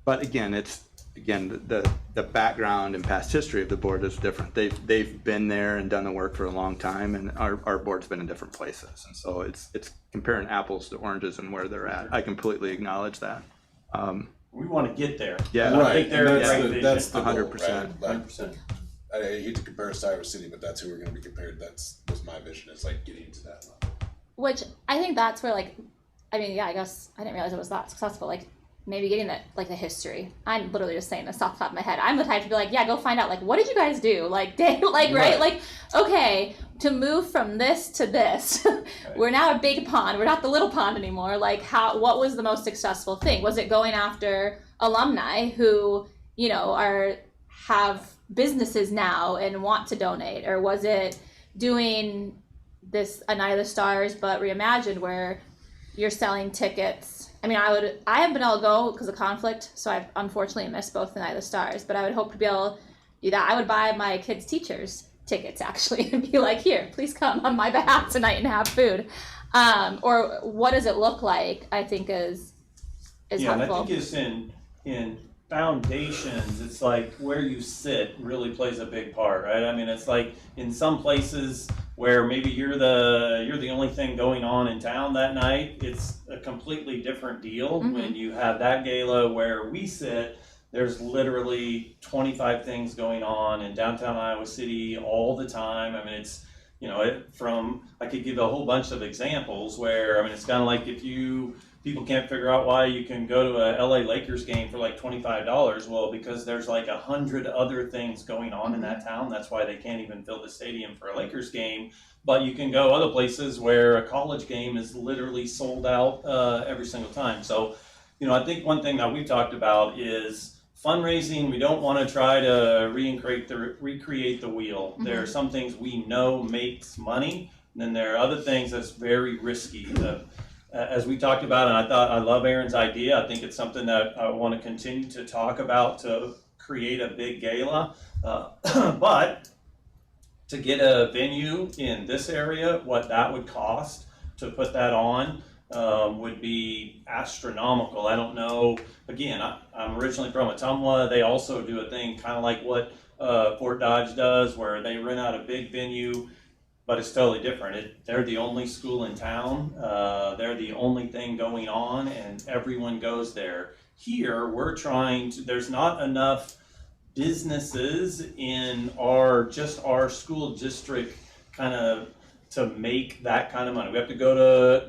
But again, the background and past history of the board is different. They've been there and done the work for a long time, and our board's been in different places, and so it's comparing apples to oranges and where they're at. I completely acknowledge that. We want to get there. Yeah, I think they're that's the 100%. goal, right? 100%. I hate to compare us to Iowa City, but that's who we're going to be compared. Was my vision, is like getting to that level. Which I think that's where, like, I mean, yeah, I guess I didn't realize it was that successful. Like, maybe getting that, like, the history. I'm literally just saying this off the top of my head. I'm the type to be like, yeah, go find out, like, what did you guys do? Like, right? Like, okay, to move from this to this, we're now a big pond. We're not the little pond anymore. Like, what was the most successful thing? Was it going after alumni who, you know, have businesses now and want to donate? Or was it doing this A Night of the Stars but reimagined, where you're selling tickets? I mean, I haven't been able to go because of conflict, so I've unfortunately missed both The Night of the Stars, but I would hope to be able to do that. I would buy my kids' teachers tickets, actually, and be like, here, please come on my behalf tonight and have food. Or what does it look like, I think is helpful. And I think it's in foundations, it's like where you sit really plays a big part, right? I mean, it's like in some places where maybe you're the only thing going on in town that night, it's a completely different deal. Mm-hmm. When you have that gala where we sit, there's literally 25 things going on in downtown Iowa City all the time. I mean, it's, you know, I could give a whole bunch of examples where, I mean, it's kind of like if people can't figure out why you can go to a LA Lakers game for like $25. Well, because there's like 100 other things going on in that town. That's why they can't even fill the stadium for a Lakers game. But you can go other places where a college game is literally sold out every single time. So, you know, I think one thing that we've talked about is fundraising. We don't want to try to recreate the wheel. Mm-hmm. There are some things we know makes money, and then there are other things that's very risky. As we talked about, and I love Aaron's idea. I think it's something that I want to continue to talk about to create a big gala. But to get a venue in this area, what that would cost to put that on would be astronomical. I don't know. Again, I'm originally from Ottumwa. They also do a thing kind of like what Fort Dodge does, where they rent out a big venue. But it's totally different. They're the only school in town. They're the only thing going on, and everyone goes there. Here, we're there's not enough businesses in our school district kind of to make that kind of money. We have to go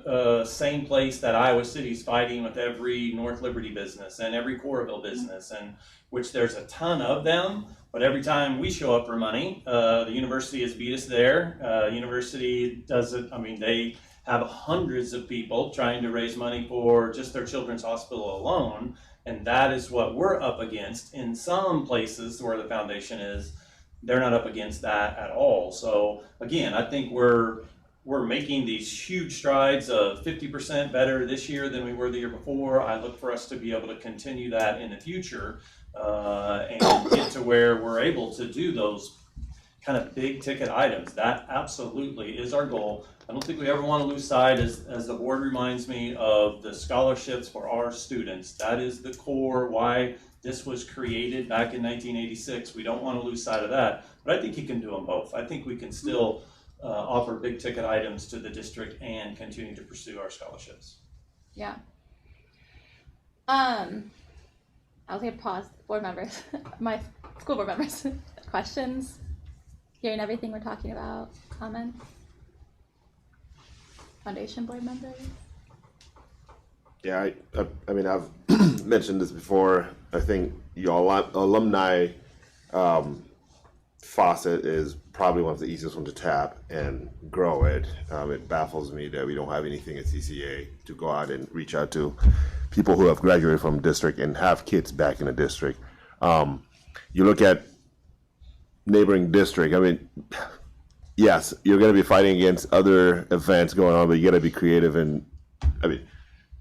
to same place that Iowa City's fighting with every North Liberty business and every Coralville business, and which there's a ton of them. But every time we show up for money, the university has beat us there. University does it. I mean, they have hundreds of people trying to raise money for just their children's hospital alone. And that is what we're up against. In some places where the foundation is, they're not up against that at all. So again, I think we're making these huge strides of 50% better this year than we were the year before. I look for us to be able to continue that in the future. And get to where we're able to do those kind of big ticket items. That absolutely is our goal. I don't think we ever want to lose sight, as the board reminds me, of the scholarships for our students. That is the core why This was created back in 1986. We don't want to lose sight of that, but I think you can do them both. I think we can still offer big ticket items to the district and continue to pursue our scholarships. Yeah. I'll take a pause. Board members, my school board members, questions? Hearing everything we're talking about, comments? Foundation board members? Yeah, I mean, I've mentioned this before. I think your alumni faucet is probably one of the easiest ones to tap and grow it. It baffles me that we don't have anything at CCA to go out and reach out to people who have graduated from district and have kids back in the district. You look at neighboring district, I mean, yes, you're going to be fighting against other events going on, but you got to be creative and, I mean,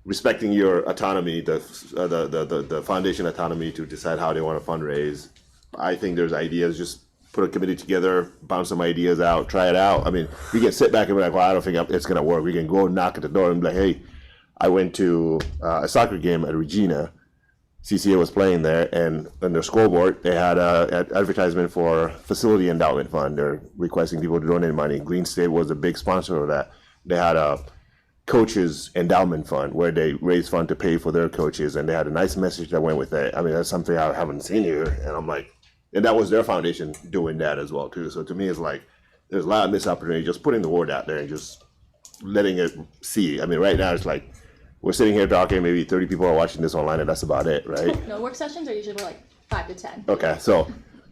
respecting your autonomy, the foundation autonomy to decide how they want to fundraise. I think there's ideas, just put a committee together, bounce some ideas out, try it out. I mean, we can sit back and be like, well, I don't think it's going to work. We can go knock at the door and be like, hey, I went to a soccer game at Regina. CCA was playing there, and on their scoreboard, they had an advertisement for facility endowment fund. They're requesting people to donate money. Green State was a big sponsor of that. They had a coaches endowment fund where they raise fund to pay for their coaches, and they had a nice message that went with it. I mean, that's something I haven't seen here, and I'm like, and that was their foundation doing that as well too. So to me, it's like there's a lot of missed opportunity just putting the word out there and just letting it see. I mean, right now it's like we're sitting here talking, maybe 30 people are watching this online, and that's about it, right? No, work sessions are usually more like 5 to 10. Okay, so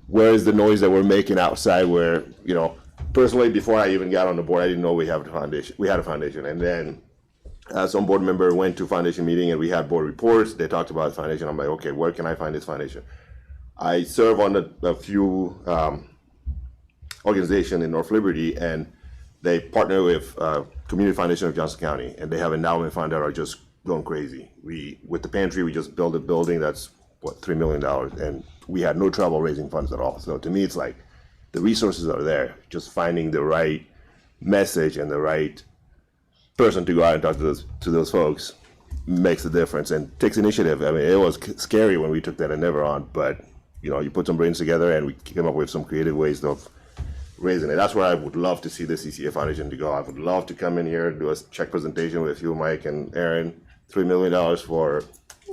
where is the noise that we're making outside where, you know, personally, before I even got on the board, I didn't know we have a foundation. We had a foundation, and then some board member went to foundation meeting, and we had board reports. They talked about the foundation. I'm like, okay, where can I find this foundation? I serve on a few organizations in North Liberty, and they partner with Community Foundation of Johnson County, and they have endowment fund that are just going crazy. With the pantry, we just built a building that's what, $3 million, and we had no trouble raising funds at all. So to me, it's like the resources are there. Just finding the right message and the right person to go out and talk to those folks makes a difference and takes initiative. I mean, it was scary when we took that endeavor on, but you know, you put some brains together and we came up with some creative ways of raising it. That's where I would love to see the CCA Foundation to go. I would love to come in here, do a check presentation with you, Mike and Aaron, $3 million for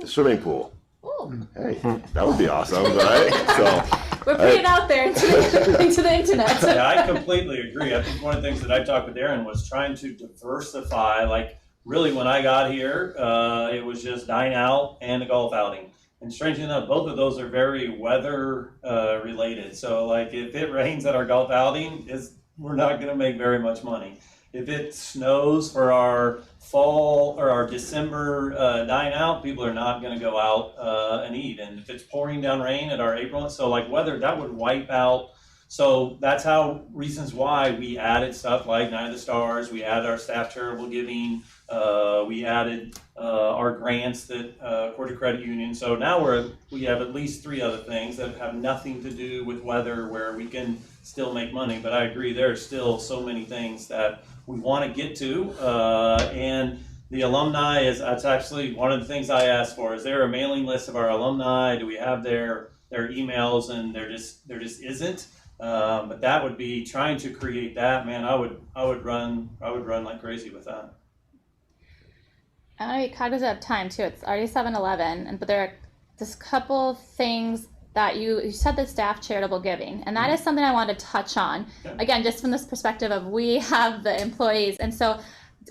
a swimming pool. Ooh. Hey, that would be awesome, right? So we're putting it out there into the internet. Yeah, I completely agree. I think one of the things that I talked with Aaron was trying to diversify. Like, really, when I got here, it was just dine out and a golf outing. And strangely enough, both of those are very weather related. So, like, if it rains at our golf outing, we're not going to make very much money. If it snows for our fall or our December dine out, people are not going to go out and eat. And if it's pouring down rain at our April, so like weather, that would wipe out. So that's how reasons why we added stuff like Night of the Stars. We added our staff charitable giving. We added our grants that Court of Credit Union. So now we have at least 3 other things that have nothing to do with weather where we can still make money. But I agree, there are still so many things that we want to get to. And the alumni that's actually one of the things I asked for. Is there a mailing list of our alumni? Do we have their emails? And there just isn't. But that would be trying to create that. Man, I would run like crazy with that. I'm gonna be cognizant of time too. It's already 7:11, but there are just a couple things that you said the staff charitable giving, and that is something I wanted to touch on. Okay. Again, just from this perspective of we have the employees, and so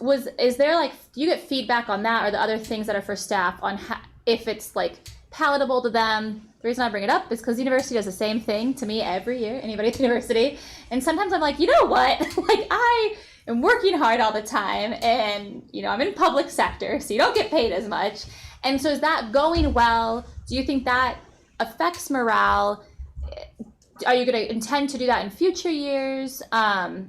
is there like, do you get feedback on that or the other things that are for staff on if it's like palatable to them? The reason I bring it up is because the university does the same thing to me every year, anybody at the university, and sometimes I'm like, you know what, like I am working hard all the time, and you know I'm in public sector, so you don't get paid as much, and so is that going well? Do you think that affects morale? Are you going to intend to do that in future years? Are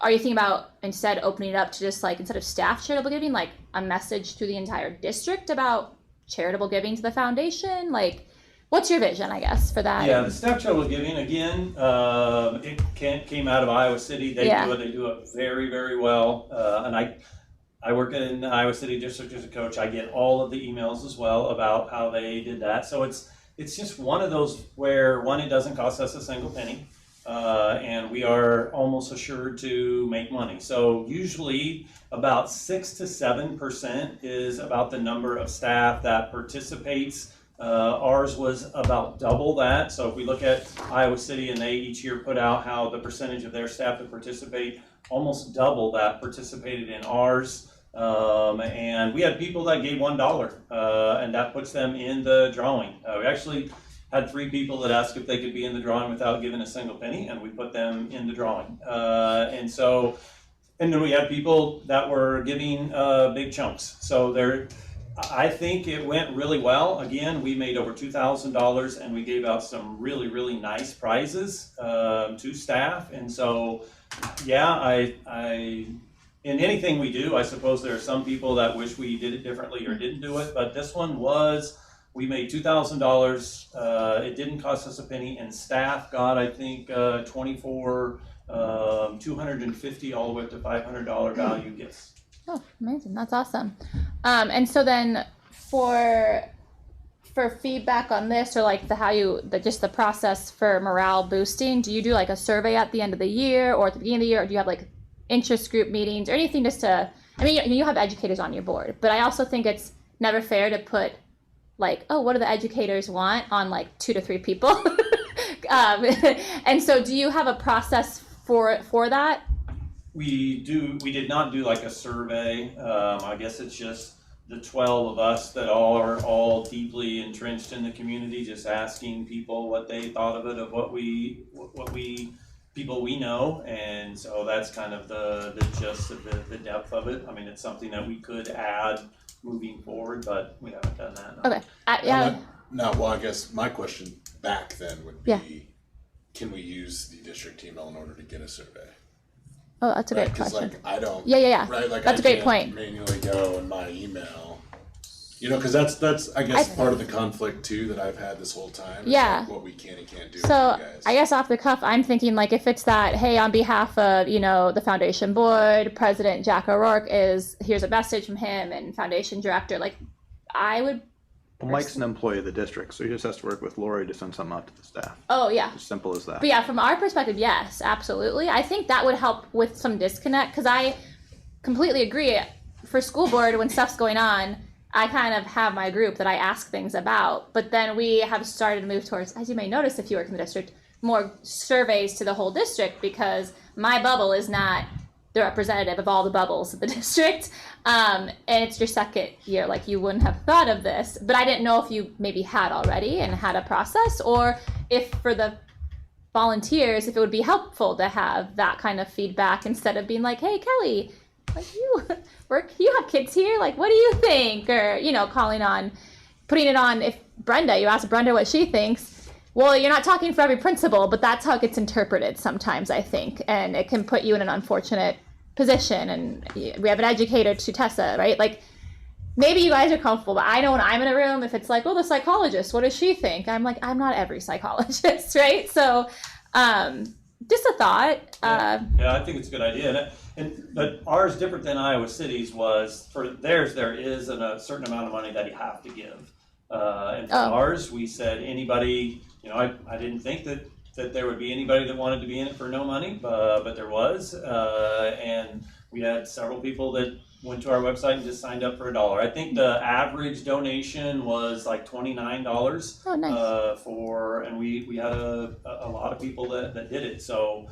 you thinking about instead opening it up to just like, instead of staff charitable giving, like a message to the entire district about charitable giving to the foundation? Like, what's your vision, I guess, for that? Yeah, the staff charitable giving, again, it came out of Iowa City. They do it very, very well. And I work in the Iowa City District as a coach. I get all of the emails as well about how they did that. So it's it's just one of those where, one, it doesn't cost us a single penny, and we are almost assured to make money. So usually about 6 to 7% is about the number of staff that participates. Ours was about double that. So if we look at Iowa City, and they each year put out how the percentage of their staff that participate, almost double that participated in ours. And we had people that gave $1, and that puts them in the drawing. We actually had 3 people that asked if they could be in the drawing without giving a single penny, and we put them in the drawing. And then we had people that were giving big chunks. So I think it went really well. Again, we made over $2,000, and we gave out some really, really nice prizes to staff. And so, yeah, in anything we do, I suppose there are some people that wish we did it differently or didn't do it, but this one we made $2,000. It didn't cost us a penny, and staff got, I think, 24, 250 all the way up to $500 value gifts. Oh, amazing. That's awesome. And so then for feedback on this, or like just the process for morale boosting, do you do like a survey at the end of the year or at the beginning of the year, or do you have like interest group meetings or anything just to, I mean, you have educators on your board, but I also think it's never fair to put like, oh, what do the educators want on like 2 to 3 people? And so do you have a process for that? We did not do like a survey. I guess it's just the 12 of us that are all deeply entrenched in the community, just asking people what they thought of it, of what people we know. And so that's kind of the gist of the depth of it. I mean, it's something that we could add moving forward, but we haven't done that. No. Okay. Yeah. Well, I guess my question back then would be, can we use the district email in order to get a survey? Oh, that's a great Because question. like I don't. Yeah. Right, like that's a great point. Manually go in my email. Because that's I guess part of the conflict too that I've had this whole time. Is like what we can and can't do. So with you guys. I guess off the cuff, I'm thinking like if it's that, hey, on behalf of the foundation board, President Jack O'Rourke here's a message from him, and foundation director, like I would. Well, Mike's an employee of the district, so he just has to work with Lori to send something out to the staff. Oh yeah. As simple as that. But yeah, from our perspective, yes, absolutely. I think that would help with some disconnect, because I completely agree. For school board, when stuff's going on, I kind of have my group that I ask things about, but then we have started to move towards, as you may notice if you work in the district, more surveys to the whole district, because my bubble is not the representative of all the bubbles of the district. And it's your second year, like you wouldn't have thought of this, but I didn't know if you maybe had already and had a process, or if for the volunteers, if it would be helpful to have that kind of feedback instead of being like, hey, Kelly, like you have kids here, like what do you think? Or putting it on, if you ask Brenda what she thinks, well, you're not talking for every principal, but that's how it gets interpreted sometimes, I think, and it can put you in an unfortunate position. And we have an educator to Tessa, right? Like maybe you guys are comfortable, but I know when I'm in a room, if it's like, oh, the psychologist, what does she think? I'm like, I'm not every psychologist, right? So just a thought. Yeah, I think it's a good idea. But ours, different than Iowa City's, was for theirs, there is a certain amount of money that you have to give. And for ours, we said anybody, I didn't think that there would be anybody that wanted to be in it for no money, but there was. And we had several people that went to our website and just signed up for $1. I think the average donation was like $29. Oh, nice. And we had a lot of people that did it. So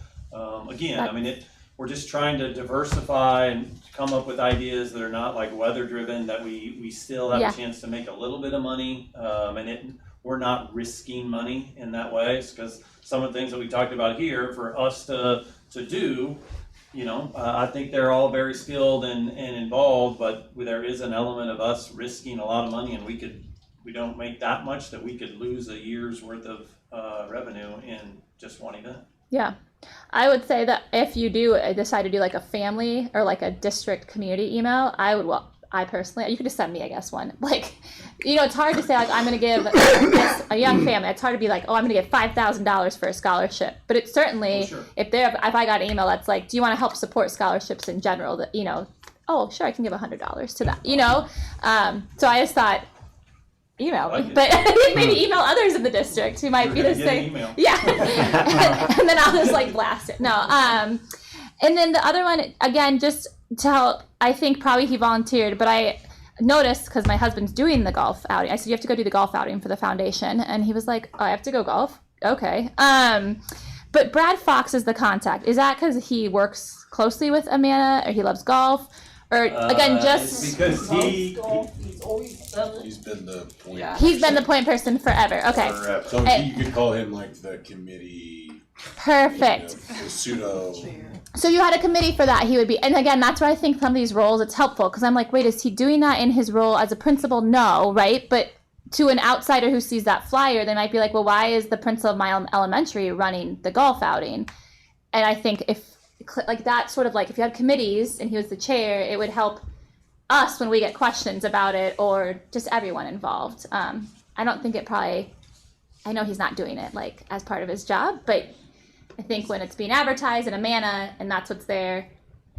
again, we're just trying to diversify and come up with ideas that are not like weather driven, that we still have a chance to make a little bit of money, and we're not risking money in that way, because some of the things that we talked about here for us to do, I think they're all very skilled and involved, but there is an element of us risking a lot of money, and we don't make that much that we could lose a year's worth of revenue in just one event. Yeah. I would say that if you do decide to do like a family or like a district community email, I personally, you could just send me, I guess, one. Like, it's hard to say like, I'm going to give a young family. It's hard to be like, oh, I'm going to give $5,000 for a scholarship. But it's certainly, if I got an email that's like, do you want to help support scholarships in general? That, oh, sure, I can give $100 to that, So I just thought, email me, Like it. but I think maybe email others in the district who might be You're the gonna get an same. email. Yeah. And then I'll just like blast it. No. And then the other one, again, just to help, I think probably he volunteered, but I noticed because my husband's doing the golf outing. I said, you have to go do the golf outing for the foundation. And he was like, oh, I have to go golf? Okay. But Brad Fox is the contact. Is that because he works closely with Amana or he loves golf? Or again, just it's because He's always done it. He's been the point. he's been the point person forever. Okay. Forever. So And- you could call him like the committee. Perfect. The pseudo. So you had a committee for that. He would be, and again, that's where I think some of these roles it's helpful because I'm like, wait, is he doing that in his role as a principal? No, right? But to an outsider who sees that flyer, they might be like, well, why is the principal of my elementary running the golf outing? And I think if like that sort of like if you had committees and he was the chair, it would help us when we get questions about it or just everyone involved. I don't think it probably. I know he's not doing it like as part of his job, but I think when it's being advertised in Amana and that's what's there,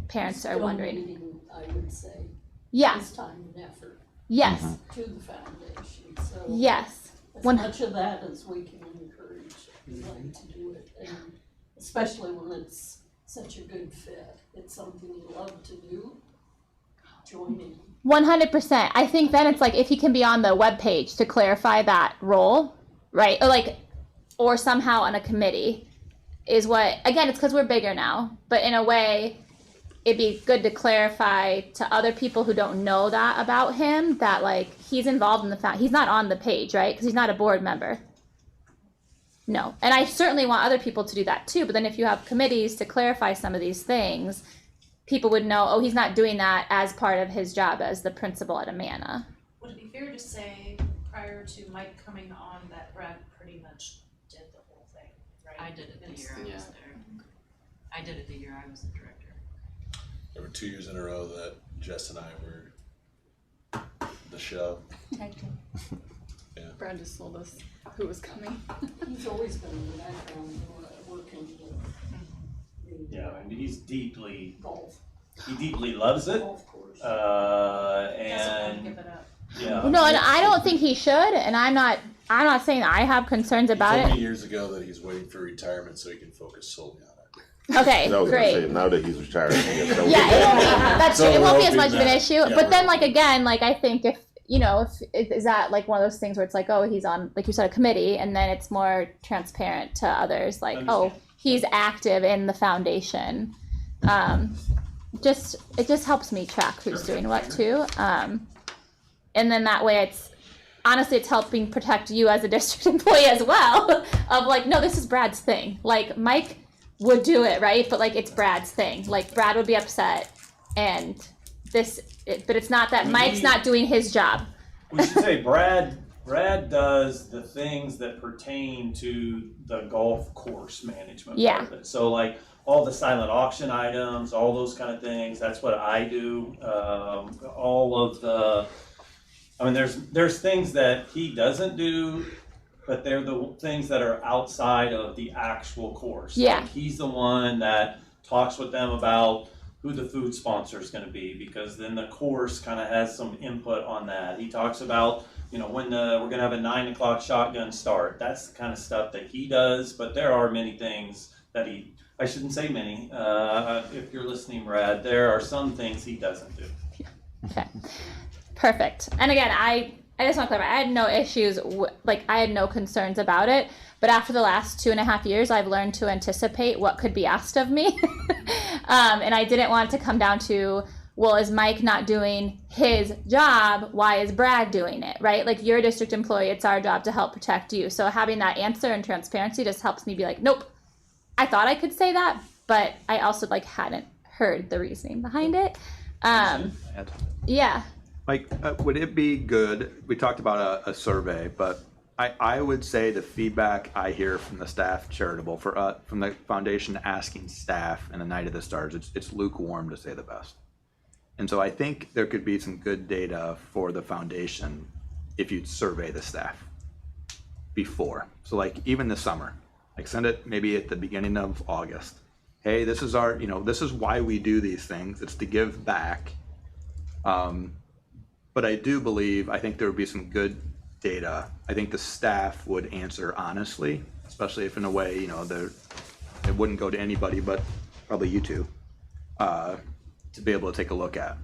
parents are wondering. Donating, I would say. Yeah. His time and effort. Yes. To the foundation, so. Yes. As One- much of that as we can encourage, we like to do it, and especially when it's such a good fit. It's something you love to do, join in. 100%. I think then it's like if he can be on the webpage to clarify that role, right? Or like, or somehow on a committee is what, again, it's because we're bigger now, but in a way, it'd be good to clarify to other people who don't know that about him that like he's involved in the he's not on the page, right? Because he's not a board member. No. And I certainly want other people to do that too. But then if you have committees to clarify some of these things, people would know, oh, he's not doing that as part of his job as the principal at Amana. Would it be fair to say prior to Mike coming on that Brad pretty much did the whole thing, right? I did it the year I was there. I did it the year I was the director. There were 2 years in a row that Jess and I were the show. Brad just told us who was coming. He's always been in the background, working with Yeah, and he's deeply, golf. he deeply loves it. Golf course. And Give it up. yeah. No, and I don't think he should, and I'm not saying I have concerns about He told me it. years ago that he's waiting for retirement so he can focus solely on it. Okay, I was gonna say, great. now that he's retired, I guess that would Yeah, it won't be, that's So true. It we're won't be as hoping much of an that- issue. yeah, But we're then, like again, like I think if is that like one of those things where it's like, oh, he's on, like you said, a committee, and then it's more transparent to others, like, oh, he's active in the foundation. It just helps me track who's doing what too. And then that way it's honestly it's helping protect you as a district employee as well of like, no, this is Brad's thing. Like Mike would do it, right? But like it's Brad's thing. Like Brad would be upset and but it's not that Mike's not doing his job. We should say Brad does the things that pertain to the golf course management part of it. So like all the silent auction items, all those kind of things, that's what I do. All of the, I mean, there's things that he doesn't do, but they're the things that are outside of the actual course. Yeah. Like he's the one that talks with them about who the food sponsor is going to be, because then the course kind of has some input on that. He talks about, when we're going to have a 9 o'clock shotgun start. That's the kind of stuff that he does, but there are many things that I shouldn't say many, if you're listening, Brad, there are some things he doesn't do. Okay. Perfect. And again, I just want to clarify, I had no issues, I had no concerns about it. But after the last 2.5 years, I've learned to anticipate what could be asked of me. And I didn't want it to come down to, well, is Mike not doing his job? Why is Brad doing it, right? Like, you're a district employee. It's our job to help protect you. So having that answer and transparency just helps me be like, nope, I thought I could say that, but I also hadn't heard the reasoning behind it. Yeah. Mike, would it be good, we talked about a survey, but I would say the feedback I hear from the staff charitable from the foundation asking staff in the Night of the Stars, it's lukewarm to say the best. And so I think there could be some good data for the foundation if you'd survey the staff before. So like even this summer, send it maybe at the beginning of August. Hey, this is our, this is why we do these things. It's to give back. But I do believe, I think there would be some good data, I think the staff would answer honestly, especially if in a way, it wouldn't go to anybody but probably you two, to be able to take a look at.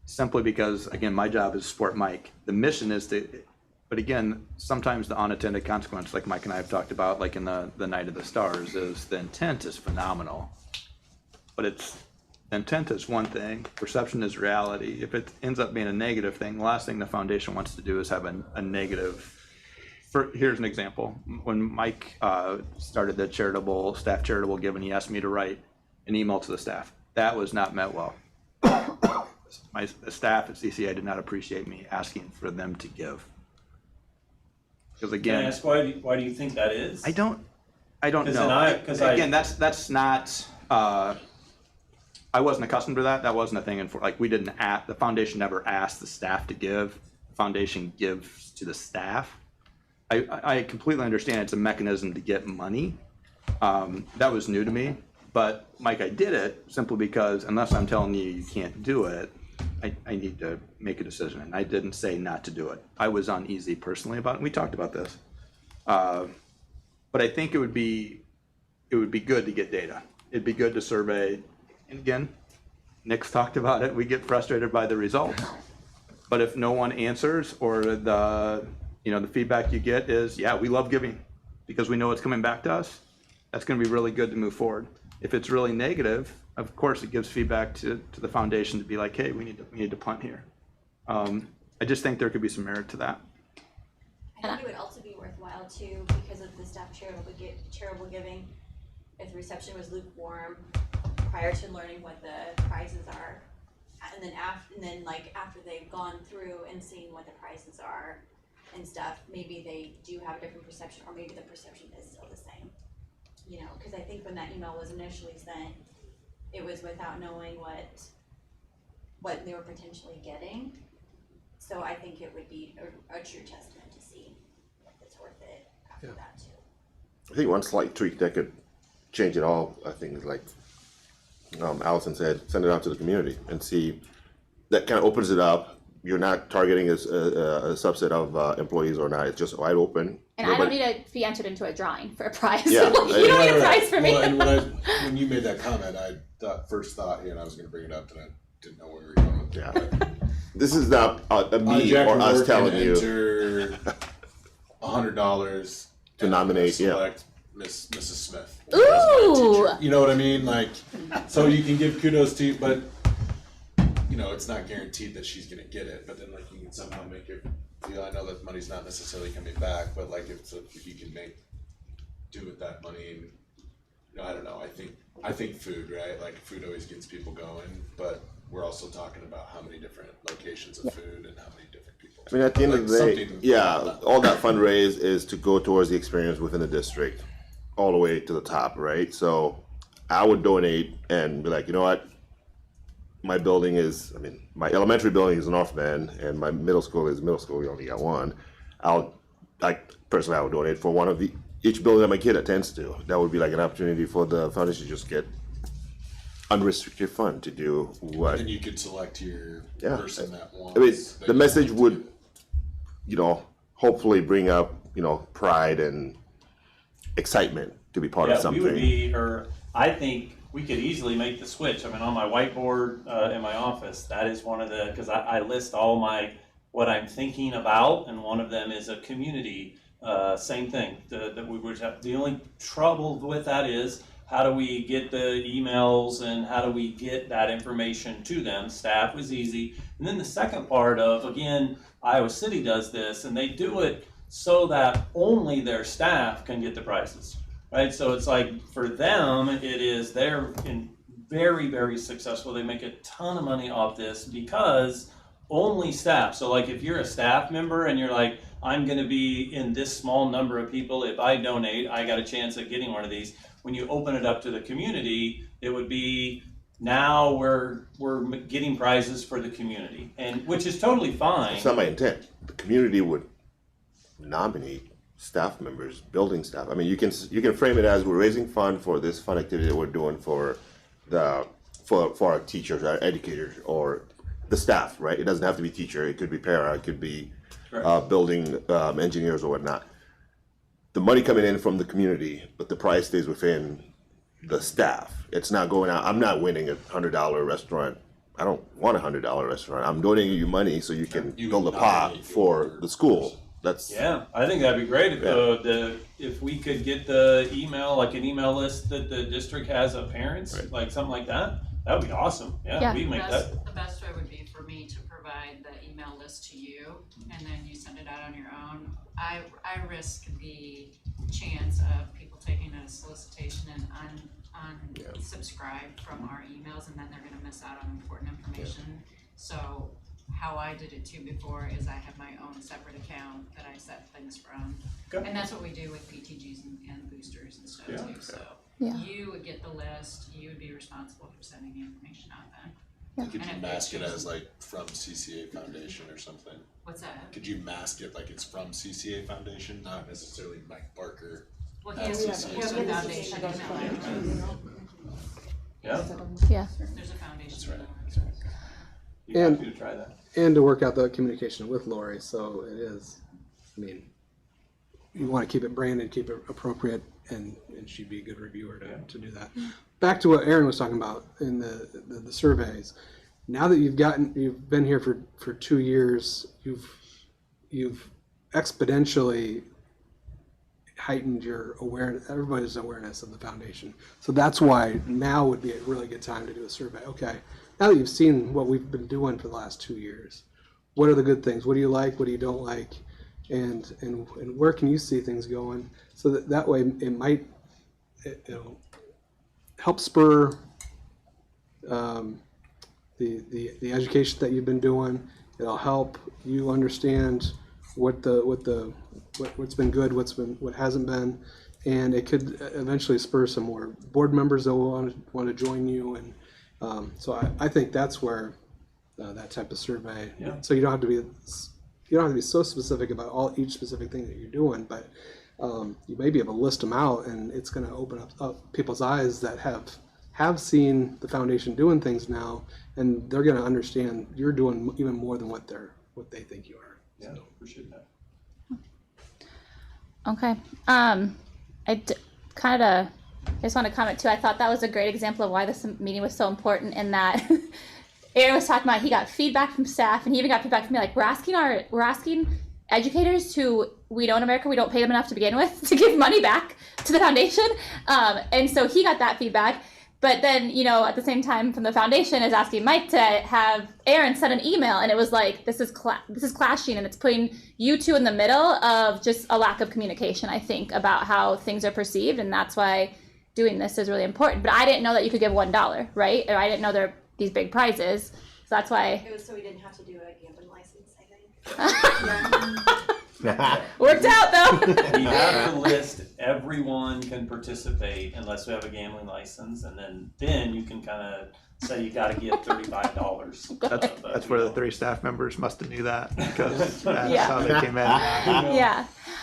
Simply because, again, my job is to support Mike. The mission is to, but again, sometimes the unintended consequence, like Mike and I have talked about, like in the Night of the Stars, is the intent is phenomenal. But the intent is one thing, perception is reality. If it ends up being a negative thing, the last thing the foundation wants to do is have a negative. Here's an example. When Mike started the staff charitable giving, he asked me to write an email to the staff. That was not met well. The staff at CCA did not appreciate me asking for them to give. Because again, Can I ask why do you think that is? I don't know. Again, that's not. I wasn't accustomed to that. That wasn't a thing. The foundation never asked the staff to give. The foundation gives to the staff. I completely understand it's a mechanism to get money. That was new to me. But Mike, I did it simply because unless I'm telling you can't do it, I need to make a decision. And I didn't say not to do it. I was uneasy personally about it. We talked about this. But I think it would be good to get data. It'd be good to survey. And again, Nick's talked about it. We get frustrated by the results. But if no one answers, or the feedback you get is, yeah, we love giving because we know it's coming back to us, that's going to be really good to move forward. If it's really negative, of course, it gives feedback to the foundation to be like, hey, we need to punt here. I just think there could be some merit to that. I think it would also be worthwhile too, because of the staff charitable giving, if the reception was lukewarm prior to learning what the prizes are, and then after they've gone through and seen what the prizes are and stuff, maybe they do have a different perception, or maybe the perception is still the same. Because I think when that email was initially sent, it was without knowing what they were potentially getting. So I think it would be a true testament to see if it's worth it after that too. I think one slight tweak that could change it all, I think, is like Allison said, send it out to the community and see. That kind of opens it up. You're not targeting a subset of employees or not. It's just wide open. And I don't need to be entered into a drawing for a prize. Yeah. You don't need a prize for me. Well, and when you made that comment, I first thought, and I was going to bring it up, and I didn't know where we were going with it. Yeah. This is not me or us telling you. Enter $100 to nominate. Select Mrs. Smith. Ooh. You know what I mean? So you can give kudos to, but it's not guaranteed that she's going to get it. But then, you can somehow make it feel. I know that money's not necessarily coming back, but if you can do with that money, and I don't know. I think food, right? Food always gets people going, but we're also talking about how many different locations of food and how many different people. I mean, at the end of the day, all that fundraise is to go towards the experience within the district, all the way to the top, right? So I would donate and be like, you know what? My building is, my elementary building is North Bend, and my middle school is middle school. We only got one. I would donate for one of each building that my kid attends to. That would be an opportunity for the foundation to just get unrestricted fund to do what. And you could select your person that wants. The message would, hopefully bring up, pride and excitement to be part of something. I think we could easily make the switch. On my whiteboard in my office, that is one of because I list all what I'm thinking about, and one of them is a community. Same thing. That we would have. The only trouble with that is, how do we get the emails and how do we get that information to them? Staff was easy. And then the second part of, again, Iowa City does this, and they do it so that only their staff can get the prizes, right? So it's for them, they're very, very successful. They make a ton of money off this because only staff. So if you're a staff member and you're I'm going to be in this small number of people, if I donate, I got a chance of getting one of these. When you open it up to the community, it would be, now we're getting prizes for the community, and which is totally fine. It's not my intent. The community would nominate staff members, building staff. You can frame it as, we're raising fund for this fun activity that we're doing for our teachers, our educators, or the staff, right? It doesn't have to be teacher. It could be para. It could be building engineers or whatnot. The money coming in from the community, but the price stays within the staff. It's not going out. I'm not winning $100 restaurant. I don't want $100 restaurant. I'm donating you money so you can build a pot for the school. That's I think that'd be great if we could get the email, like an email list that the district has of parents, like something like that. That would be awesome. Yeah. We make that. The best way would be for me to provide the email list to you, and then you send it out on your own. I risk the chance of people taking a solicitation and unsubscribe from our emails, and then they're going to miss out on important information. So how I did it too before is I have my own separate account that I set things from, and that's what we do with PTGs and boosters and stuff too. So you would get the list, you would be responsible for sending the information out then. Could you mask it as like from CCA Foundation or something? What's that? Could you mask it like it's from CCA Foundation, not necessarily Mike Parker? Well, he has a foundation email. Yeah. There's a foundation. That's right. You have to try that. And to work out the communication with Lori, so it is, I mean, you want to keep it branded, keep it appropriate, and she'd be a good reviewer to do that. Back to what Aaron was talking about in the surveys. Now that you've been here for 2 years, you've exponentially heightened your awareness, everybody's awareness of the foundation. So that's why now would be a really good time to do a survey. Okay, now that you've seen what we've been doing for the last 2 years, what are the good things? What do you like? What do you don't like? And where can you see things going? So that way it might help spur the education that you've been doing. It'll help you understand what's been good, what hasn't been, and it could eventually spur some more board members that will want to join you. And so I think that's where that type of survey. So you don't have to be so specific about each specific thing that you're doing, but you may be able to list them out, and it's going to open up people's eyes that have seen the foundation doing things now, and they're going to understand you're doing even more than what they think you are. Yeah, appreciate that. Okay. I just want to comment too. I thought that was a great example of why this meeting was so important, in that Aaron was talking about he got feedback from staff, and he even got feedback from me, like we're asking educators who we know in America we don't pay them enough to begin with to give money back to the foundation, and so he got that feedback. But then, at the same time, from the foundation is asking Mike to have Aaron send an email, and it was like, this is clashing, and it's putting you two in the middle of just a lack of communication, I think, about how things are perceived, and that's why doing this is really important. But I didn't know that you could give $1, right? Or I didn't know there are these big prizes, so that's why. It was so we didn't have to do a gambling license, I think. Worked out though. We have to list everyone can participate unless we have a gambling license, and then you can kind of say you got to give $35. That's where the 3 staff members must have knew that, because that's how they came in.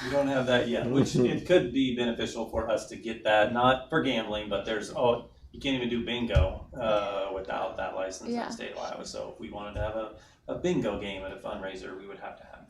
We don't have that yet, which it could be beneficial for us to get that, not for gambling, but you can't even do bingo without that license in the state of Iowa. So if we wanted to have a bingo game at a fundraiser, we would have to have that.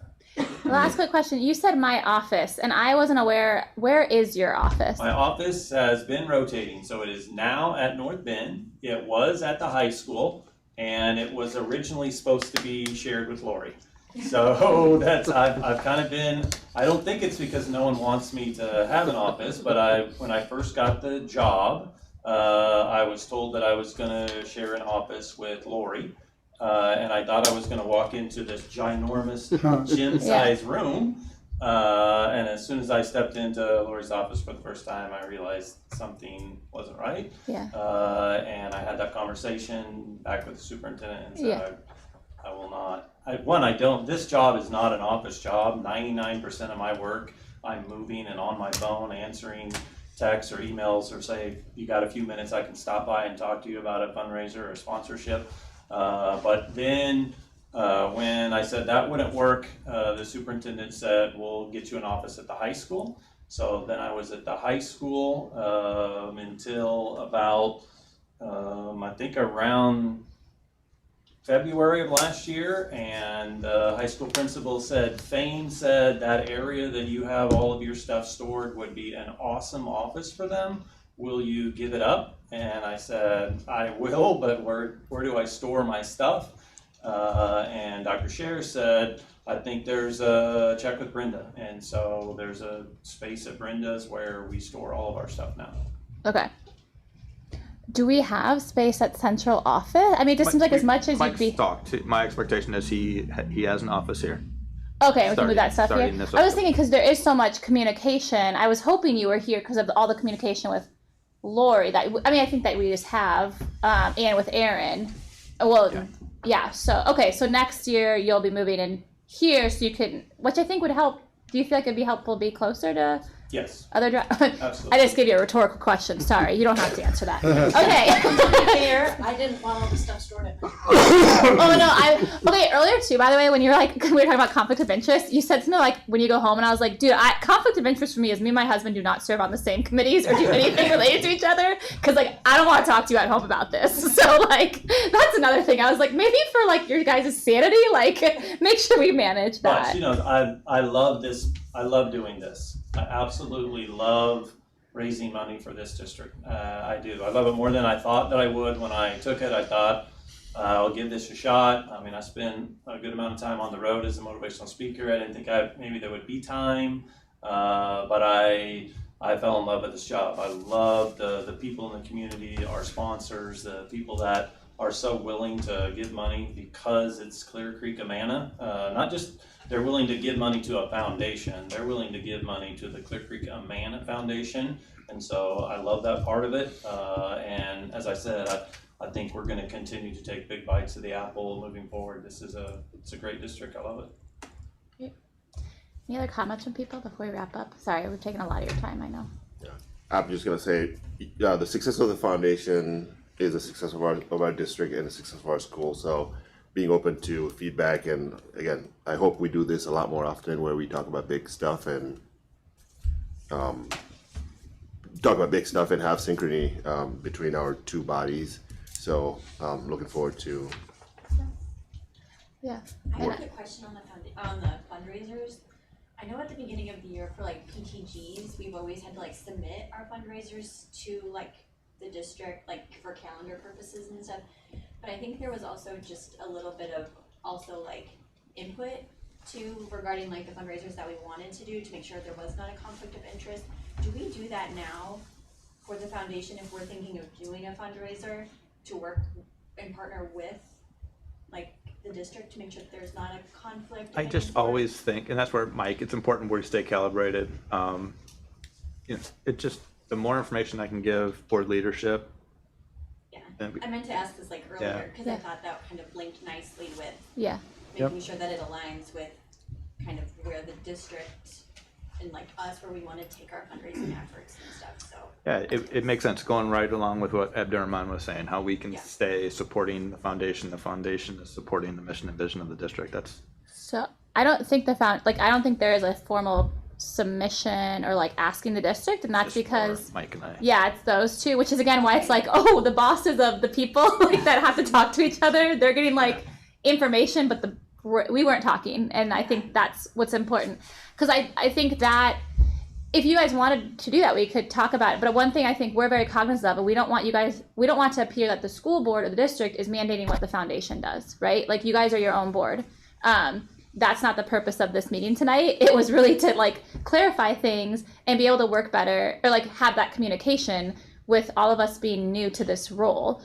Last quick question. You said my office, and I wasn't aware. Where is your office? My office has been rotating, so it is now at North Bend. It was at the high school, and it was originally supposed to be shared with Lori. So I've kind of been. I don't think it's because no one wants me to have an office, but when I first got the job, I was told that I was going to share an office with Lori. And I thought I was going to walk into this ginormous gym-sized room. And as soon as I stepped into Lori's office for the first time, I realized something wasn't right. And I had that conversation back with the superintendent and said, I will not. This job is not an office job. 99% of my work, I'm moving and on my phone answering texts or emails, or say, if you got a few minutes, I can stop by and talk to you about a fundraiser or sponsorship. But then when I said that wouldn't work, the superintendent said, we'll get you an office at the high school. So then I was at the high school until about, I think around February of last year, and the high school principal said, Fame said that area that you have all of your stuff stored would be an awesome office for them. Will you give it up? And I said, I will, but where do I store my stuff? And Dr. Scher said, I think there's a check with Brenda. And so there's a space at Brenda's where we store all of our stuff now. Okay. Do we have space at central office? I mean, it just seems like as much as you'd Mike's be. talked. My expectation is he has an office here. Okay, we can move that stuff here. starting this I was October. thinking because there is so much communication. I was hoping you were here because of all the communication with Lori. I think that we just have, and with Aaron. Well, yeah. So okay, so next year you'll be moving in here, so you can, which I think would help. Do you feel like it'd be helpful to be closer to? Yes. Other Absolutely. I just gave you a rhetorical question. Sorry, you don't have to answer that. Okay. Fair, I didn't want all the stuff stored at home. Oh no, okay, earlier too, by the way, when you were like, we were talking about conflict of interest, you said something like, when you go home, and I was like, dude, conflict of interest for me is me and my husband do not serve on the same committees or do anything related to each other, because like, I don't want to talk to you at home about this. So like, that's another thing. I was like, maybe for like your guys' sanity, like, make sure we manage that. But, you know, I love this. I love doing this. I absolutely love raising money for this district. I do. I love it more than I thought that I would when I took it. I thought I'll give this a shot. I mean, I spent a good amount of time on the road as a motivational speaker. I didn't think maybe there would be time, but I fell in love with this job. I love the people in the community, our sponsors, the people that are so willing to give money because it's Clear Creek Amana. Not just they're willing to give money to a foundation, they're willing to give money to the Clear Creek Amana Foundation. And so I love that part of it. And as I said, I think we're gonna continue to take big bites of the apple moving forward. It's a great district, I love it. Any other comments from people before we wrap up? Sorry, we've taken a lot of your time, I know. I'm just gonna say, the success of the foundation is a success of our district and a success of our school. So being open to feedback, and again, I hope we do this a lot more often where we talk about big stuff and have synchrony between our two bodies. So looking forward to. Yeah. I have a question on the fundraisers. I know at the beginning of the year for like PTGs, we've always had to like submit our fundraisers to like the district, like for calendar purposes and stuff. But I think there was also just a little bit of also like input too regarding like the fundraisers that we wanted to do to make sure there was not a conflict of interest. Do we do that now for the foundation if we're thinking of doing a fundraiser to work and partner with like the district to make sure that there's not a conflict? I just always think, and that's where Mike, it's important where you stay calibrated. It just, the more information I can give board leadership. Yeah, I meant to ask this like earlier because I thought that kind of linked nicely with making sure that it aligns with kind of where the district and like us, where we want to take our fundraising efforts and stuff. So Yeah, it makes sense going right along with what Abdurrahman was saying, how we can stay supporting the foundation is supporting the mission and vision of the district. That's So I don't think I don't think there is a formal submission or like asking the district, and that's because Mike and I. Yeah, it's those two, which is again why it's like, oh, the bosses of the people like that have to talk to each other, they're getting like information, but we weren't talking, and I think that's what's important, because I think that if you guys wanted to do that, we could talk about it. But one thing I think we're very cognizant of, and we don't want to appear that the school board or the district is mandating what the foundation does, right? Like you guys are your own board. That's not the purpose of this meeting tonight. It was really to like clarify things and be able to work better, or like have that communication with all of us being new to this role.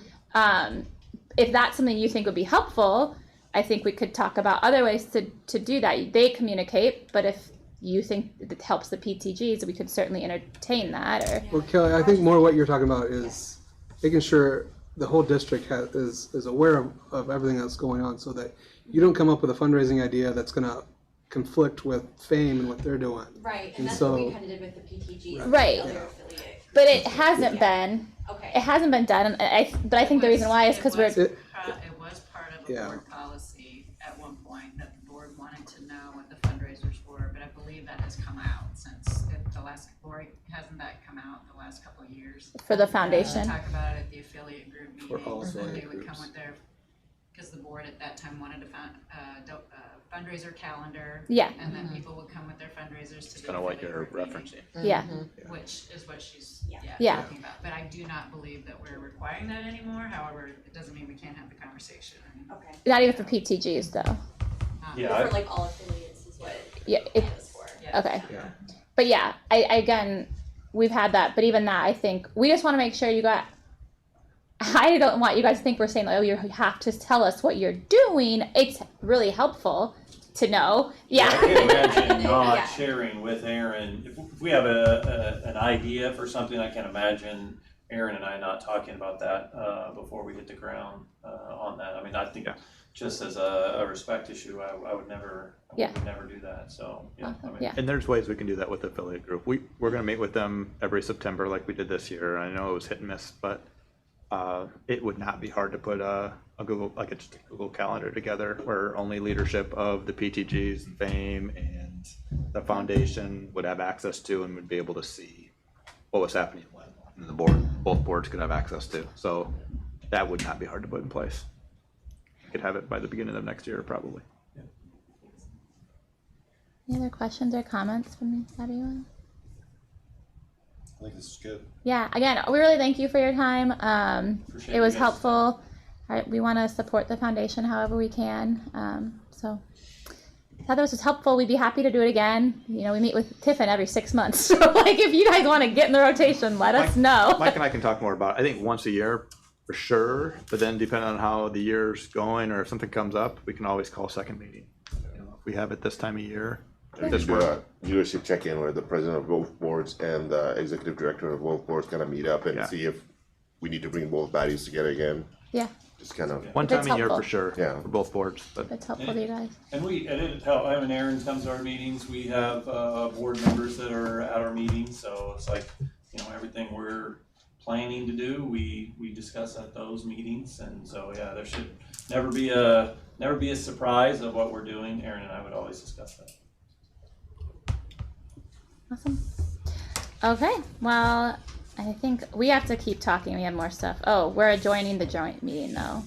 If that's something you think would be helpful, I think we could talk about other ways to do that. They communicate, but if you think it helps the PTGs, we could certainly entertain that. Or Well, Kelly, I think more what you're talking about is making sure the whole district is aware of everything that's going on, so that you don't come up with a fundraising idea that's going to conflict with Fame and what they're doing. Right, and that's what we kind of did with the PTG. Right. The other affiliate. But it hasn't been. Okay. It hasn't been done, but I think the reason why is because we're. It was part of a board policy at one point that the board wanted to know what the fundraisers were, but I believe that has come out since the last, Lori, hasn't that come out the last couple of years? For the foundation. Talk about it at the affiliate group For all meetings, and they affiliate would come groups. with their because the board at that time wanted a fundraiser calendar. Yeah. And then people would come with their fundraisers to It's kind of like you're referencing. Yeah. Which is what she's Yeah. talking about. But I do not believe that we're requiring that anymore. However, it doesn't mean we can't have the conversation. Okay. Not even for PTGs though. Yeah, For like all affiliates is what Yeah. it was for. Okay. But yeah, I again, we've had that, but even that, I think we just want to make sure you got. I don't want you guys to think we're saying like, oh, you have to tell us what you're doing. It's really helpful to know. Yeah. I can imagine not sharing with Aaron. If we have an idea for something, I can imagine Aaron and I not talking about that before we hit the ground on that. I mean, I think just as a respect issue, I would never do that. So I mean, And there's ways we can do that with the affiliate group. We're going to meet with them every September like we did this year. I know it was hit and miss, but it would not be hard to put a Google, just a Google Calendar together where only leadership of the PTGs, FAME, and the foundation would have access to and would be able to see what was happening when. And both boards could have access to. So that would not be hard to put in place. You could have it by the beginning of next year, probably. Any other questions or comments from everyone? I think this is good. Yeah, again, we really thank you for your time. Appreciate It was you guys. helpful. We want to support the foundation however we can. So I thought this was helpful. We'd be happy to do it again. You know, we meet with Tiffin every 6 months. So like if you guys want to get in the rotation, let us know. Mike and I can talk more about it. I think once a year for sure, but then depending on how the year's going or if something comes up, we can always call a second meeting. You know, if we have it this time of year. Just do a leadership check-in where the president of both boards and the executive director of both boards kind of meet up and see if we need to bring both bodies together again. Yeah. Just kind of. One time a year helpful. for sure. Yeah. For both boards. But It's helpful to you guys. And it help. I mean, Aaron comes to our meetings. We have board members that are at our meetings, so it's like everything we're planning to do, we discuss at those meetings, and so there should never be a surprise of what we're doing. Aaron and I would always discuss that. Awesome. Okay, well, I think we have to keep talking. We have more stuff. Oh, we're adjoining the joint meeting though.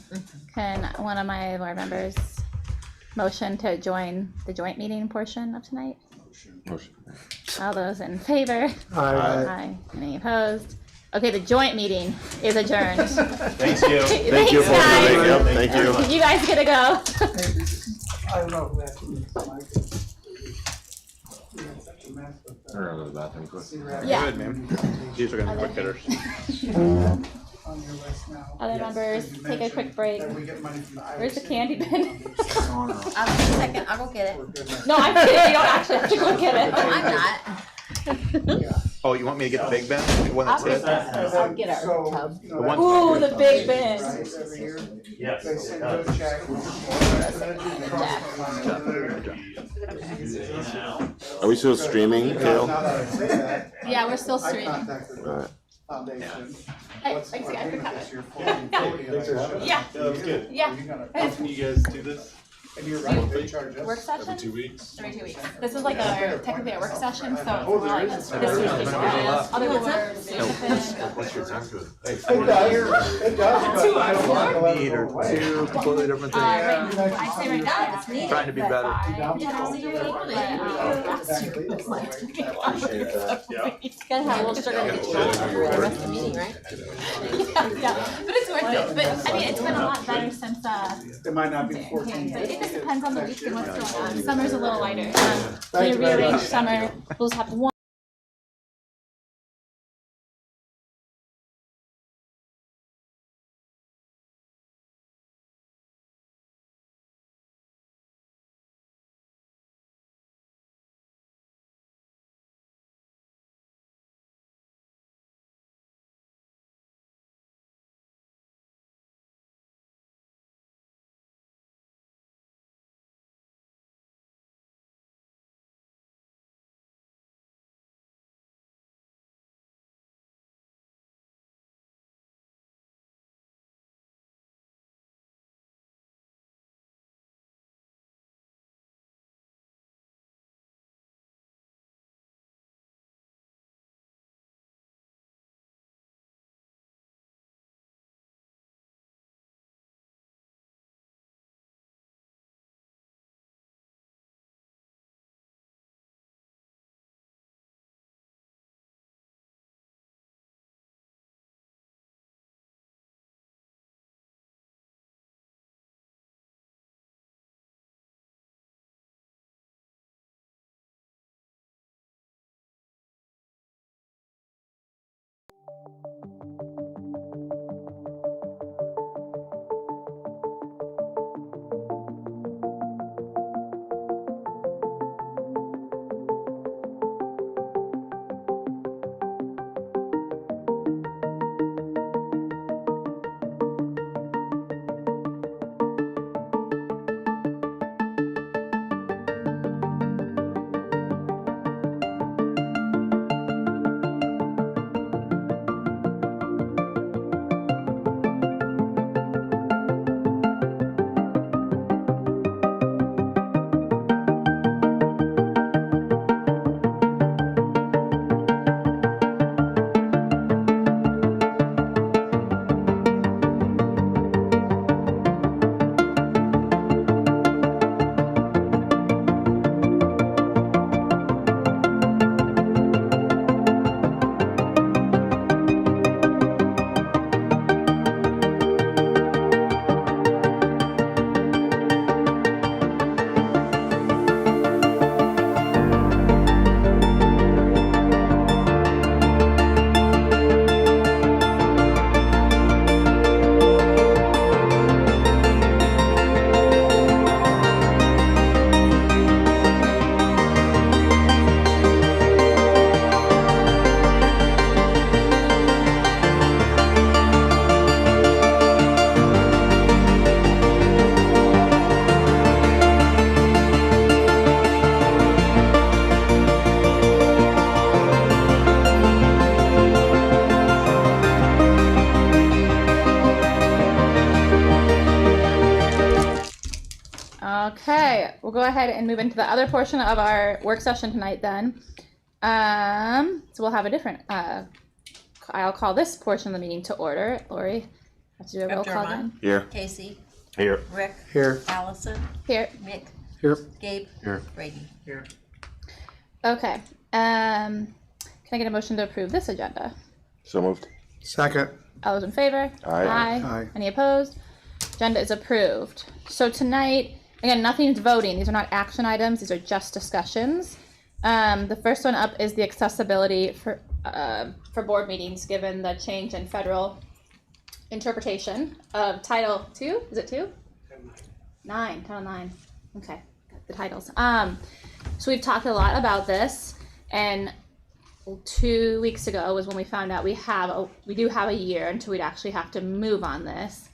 Can one of my board members motion to join the joint meeting portion of tonight? Motion. All those in favor? Aye. Any opposed? Okay, the joint meeting is adjourned. Thank you. Thank you, Thanks, guys. Thank you. You guys get to go. I don't know if we have to use the mic. Around to the bathroom quick. Yeah. Good, man. These are going to be quick hitters. On your list now. Other members, You take a mentioned quick break. that we get money from the Where's the IRC. candy bin? I'll be a second, I'll go get it. No, I'm kidding. You don't actually have to go get it. I'm not. Oh, you want me to get the big bin? The one that's hit? I'll get our So, tub. you know, The one- Ooh, the big bin. right, every year, Yes. they send you a check. Are we still streaming, Now Kale? that I say that, Yeah, we're still I streaming. contacted the foundation. Hey, What's thanks, our guys, for payment coming. this year, 1440, and I said, Yeah. That was good. Yeah. Are you gonna- How often do you guys do this? And you're right, they charge us. Work session? Every 2 weeks? Every 2 weeks. This is like technically a work session, so it's Oh, more there like is. this week. Other boards, What's your time code? It does, but I don't want to let it Need go or away. two completely different things. I'd say right now it's needed. Trying to be better. Appreciate that. Yeah. Gotta have a little sugar to get you going for the rest of the meeting, right? Yeah, but it's worth it. But I mean, it's been a lot better since It might not be 14. But it just depends on the week and what's going on. Summer's a little lighter. We Thank you very rearranged much. summer. We'll just have one. Okay, we'll go ahead and move into the other portion of our work session tonight then. So we'll have a different, I'll call this portion of the meeting to order. Lori, have to do a roll call again. Here. Casey. Here. Rick. Here. Allison. Here. Mick. Here. Gabe. Here. Brady. Here. Okay, can I get a motion to approve this agenda? So moved. Second. All those in favor? Aye. Aye. Any opposed? Agenda is approved. So tonight, again, nothing's voting. These are not action items. These are just discussions. The first one up is the accessibility for board meetings, given the change in federal interpretation of Title 2. Is it 2? 9. Title 9. Okay, got the titles. So we've talked a lot about this, and 2 weeks ago was when we found out we do have a year until we'd actually have to move on this.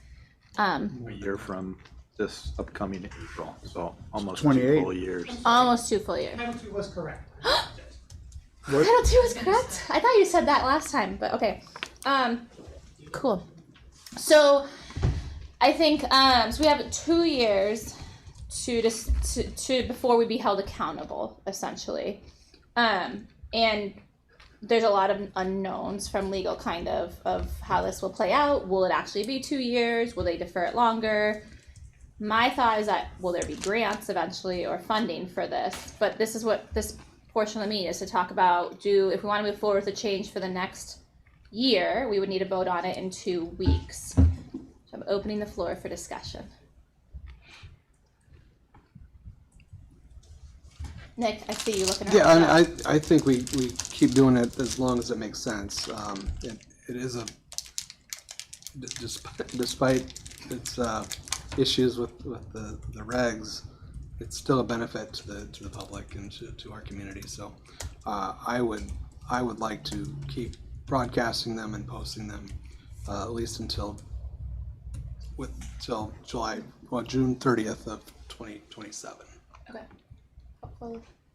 A year from this upcoming April, so almost 28. 2 full years. Almost 2 full years. Title 2 was correct. Title 2 is correct? I thought you said that last time, but okay. Cool. So I think so we have 2 years to before we be held accountable, essentially. And there's a lot of unknowns from legal kind of how this will play out. Will it actually be 2 years? Will they defer it longer? My thought is that will there be grants eventually or funding for this? But this is what this portion of me is to talk about. If we want to move forward with a change for the next year, we would need to vote on it in 2 weeks. So I'm opening the floor for discussion. Nick, I see you looking around. Yeah, I think we keep doing it as long as it makes sense. It is despite its issues with the regs, it's still a benefit to the public and to our community. So I would like to keep broadcasting them and posting them at least until June 30th of 2027. Okay.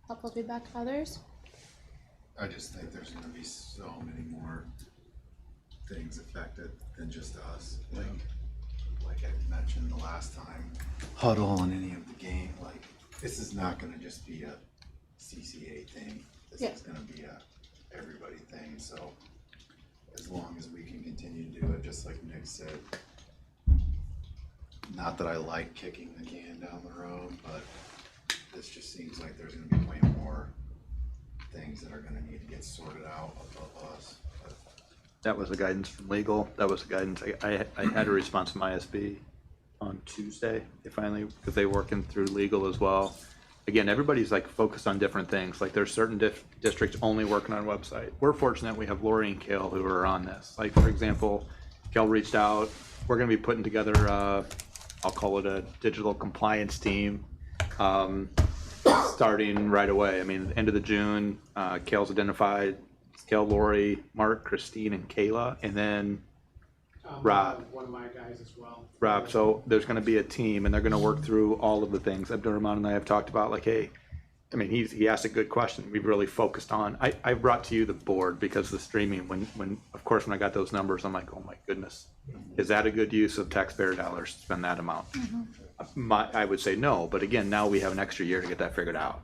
Helpful feedback to others? I just think there's gonna be so many more things affected than just us. Like I mentioned the last time, huddle and any of the game, like this is not gonna just be a CCA thing. This is gonna be a everybody thing. So as long as we can continue to do it, just like Nick said, not that I like kicking the can down the road, but this just seems like there's gonna be way more things that are gonna need to get sorted out above us. But That was the guidance from legal. That was the guidance. I had a response from ISB on Tuesday. They finally, because they working through legal as well. again, everybody's like focused on different things. Like there's certain districts only working on website. We're fortunate we have Lori and Kale who are on this. Like for example, Kale reached out. We're going to be putting together, I'll call it a digital compliance team, starting right away. I mean, end of the June, Kale's identified Kale, Lori, Mark, Christine, and Kayla, and then Rob. One of my guys as well. Rob, so there's going to be a team, and they're going to work through all of the things Abdurrahman and I have talked about. Like, hey, I mean, he asked a good question. We've really focused on. I brought to you the board because the streaming. When of course when I got those numbers, I'm like, oh my goodness, is that a good use of taxpayer dollars to spend that amount? I would say no, but again, now we have an extra year to get that figured out.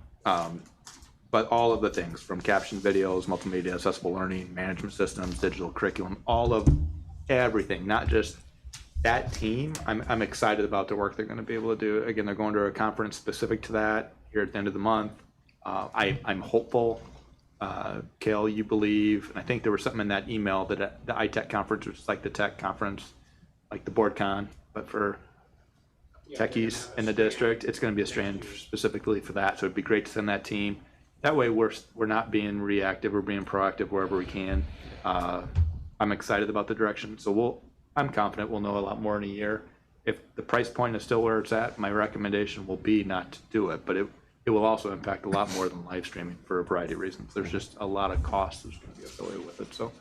But all of the things from caption videos, multimedia, accessible learning, management systems, digital curriculum, all of everything, not just that team. I'm excited about the work they're going to be able to do. Again, they're going to a conference specific to that here at the end of the month. I'm hopeful. Kale, you believe, and I think there was something in that email that the iTech conference, which is like the tech conference, like the board con, but for techies in the district, it's going to be a strand specifically for that. So it'd be great to send that team. That way we're not being reactive, we're being proactive wherever we can. I'm excited about the direction. So I'm confident we'll know a lot more in a year. If the price point is still where it's at, my recommendation will be not to do it, but it will also impact a lot more than live streaming for a variety of reasons. There's just a lot of costs that's going to be affiliated with it. So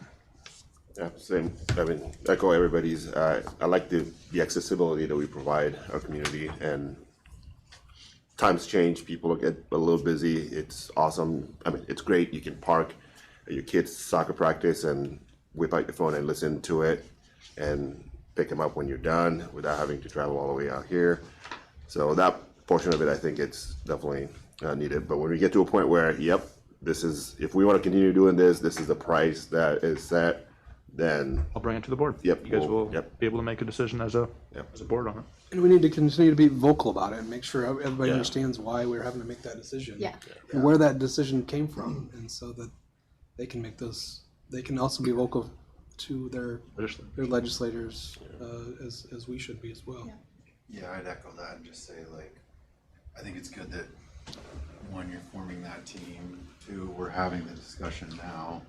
Yeah, same. I mean, echo everybody's. I like the accessibility that we provide our community, and times change. People get a little busy. It's awesome. I mean, it's great. You can park at your kids' soccer practice and whip out your phone and listen to it, and pick them up when you're done without having to travel all the way out here. So that portion of it, I think it's definitely needed. But when we get to a point where, yep, this is, if we want to continue doing this, this is the price that is set, then I'll bring it to the board. Yep, You guys will be able to make a decision as a board on it. And we need to continue to be vocal about it and make sure everybody Yeah. understands why we're having to make that decision. Yeah. And where that decision came from, and so that they can make those, they can also be vocal to their legislators, as we should be as well. Yeah, I'd echo that and just say, like, I think it's good that, one, you're forming that team, two, we're having the discussion now.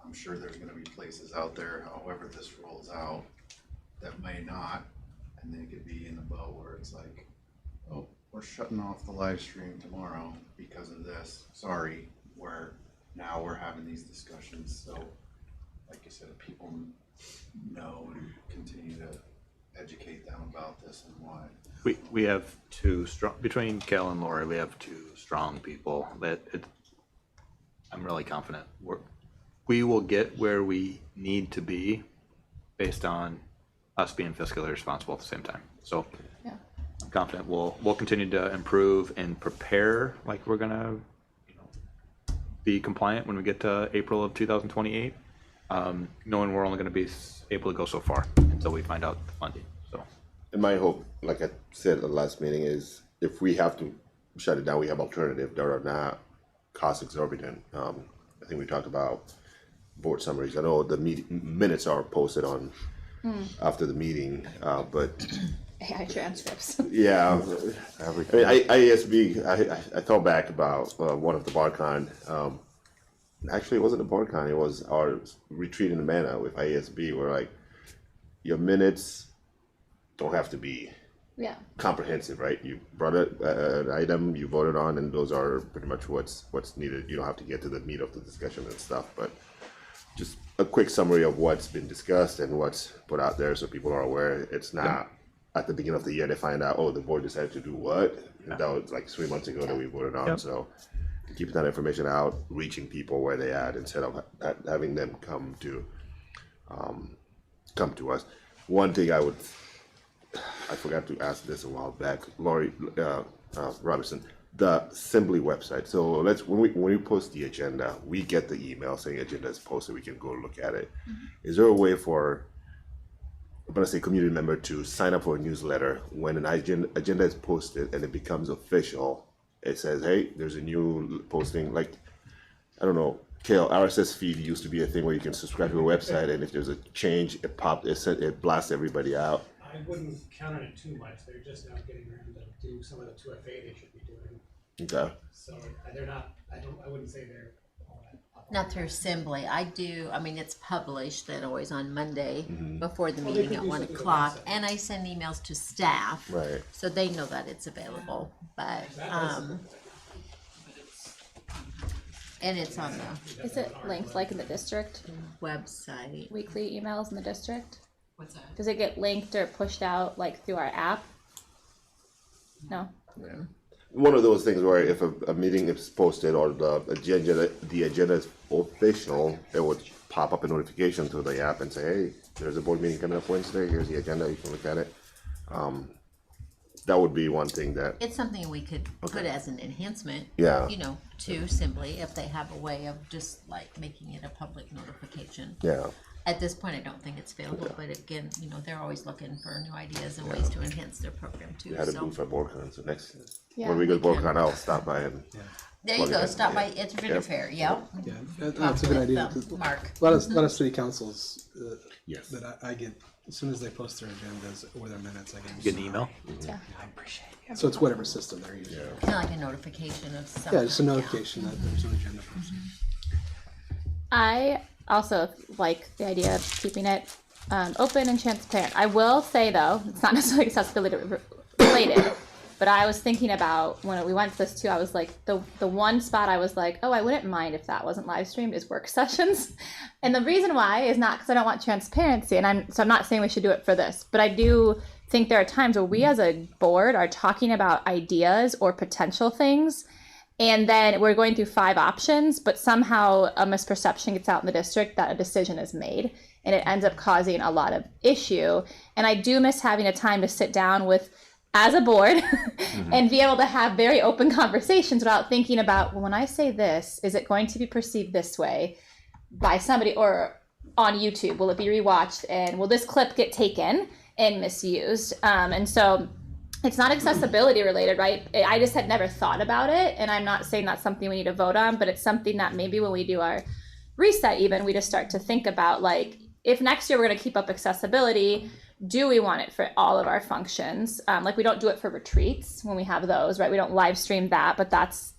I'm sure there's gonna be places out there, however this rolls out, that may not, and they could be in the boat where it's like, oh, we're shutting off the live stream tomorrow because of this, sorry, where now we're having these discussions, so, like you said, people know and continue to educate them about this and why. We have two strong, between Kel and Lori, we have two strong people that I'm really confident we will get where we need to be based on us being fiscally responsible at the same time. So yeah. I'm confident we'll continue to improve and prepare like we're gonna be compliant when we get to April of 2028, knowing we're only gonna be able to go so far until we find out the funding. So. And my hope, like I said at the last meeting, is if we have to shut it down, we have alternatives that are not cost exorbitant. I think we talked about board summaries. I know the minutes are posted on after the meeting, but AI transcripts. yeah, I mean, IASB. I thought back about one of the BardCon. Actually, it wasn't a BardCon. It was our retreat in Amana with IASB. Where like your minutes don't have to be comprehensive, right? You brought an item, you voted on, and those are pretty much what's needed. You don't have to get to the meat of the discussion and stuff, but just a quick summary of what's been discussed and what's put out there, so people are aware. It's not at the beginning of the year they find out, oh, the board decided to do what. That was like 3 months ago that we voted on. So keeping that information out, reaching people where they at, instead of having them come to us. One thing I forgot to ask this a while back, Lori Robertson, the Assembly website. So when we post the agenda, we get the email saying agenda is posted. We can go look at it. Is there a way for, I'm gonna say, community member to sign up for a newsletter when an agenda is posted and it becomes official? It says, hey, there's a new posting. Like, I don't know, Kale, RSS feed used to be a thing where you can subscribe to a website, and if there's a change, it blasts everybody out. I wouldn't count on it too much. They're just now getting around to do some of the 2FA they should be doing. Okay. So they're not, I wouldn't say they're all that. Not through Assembly. I mean, it's published that always on Monday Mhm. before the Well, they meeting could at do 1 something o'clock. about And I send emails to staff. Right. So they know that it's available, but, and it's on the Is it linked like in the district? website. Weekly emails in the district? What's that? Does it get linked or pushed out like through our app? No. One of those things where if a meeting is posted or the agenda is official, it would pop up a notification through the app and say, hey, there's a board meeting coming up Wednesday, here's the agenda, you can look at it. That would be one thing that, It's something we could put as an enhancement. Yeah. You know, to Assembly if they have a way of just like making it a public notification. yeah. At this point, I don't think it's available, but again, you know, they're always looking for new ideas and ways to enhance their program too, We had a so. booth at BoardCon, so next, Yeah, when we go to we can. BoardCon, I'll stop by and. There you plug go, it in. stop by, Yeah. it's Ritter Fair, yep. Yeah, Talk that's a good with, idea. um, 'Cause Mark. A lot of city councils, Yes. that I get, as soon as they post their agendas or their minutes, I Get an email? Yeah. I appreciate it. So it's whatever system they're using. Kinda like a notification of something. Yeah, just a notification that there's an agenda posted. I also like the idea of keeping it open and transparent. I will say though, it's not necessarily accessibility related, but I was thinking about when we went to this too, I was like, the one spot I was like, oh, I wouldn't mind if that wasn't live streamed is work sessions. And the reason why is not because I don't want transparency, and I'm not saying we should do it for this, but I do think there are times where we as a board are talking about ideas or potential things, and then we're going through 5 options, but somehow a misperception gets out in the district that a decision is made, and it ends up causing a lot of issue. And I do miss having a time to sit down with, as a board, and be able to have very open conversations without thinking about, well, when I say this, is it going to be perceived this way by somebody, or on YouTube, will it be rewatched, and will this clip get taken and misused? And so it's not accessibility related, right? I just had never thought about it, and I'm not saying that's something we need to vote on, but it's something that maybe when we do our reset even, we just start to think about, like, if next year we're going to keep up accessibility, do we want it for all of our functions? Like, we don't do it for retreats when we have those, right? We don't live stream that, but that's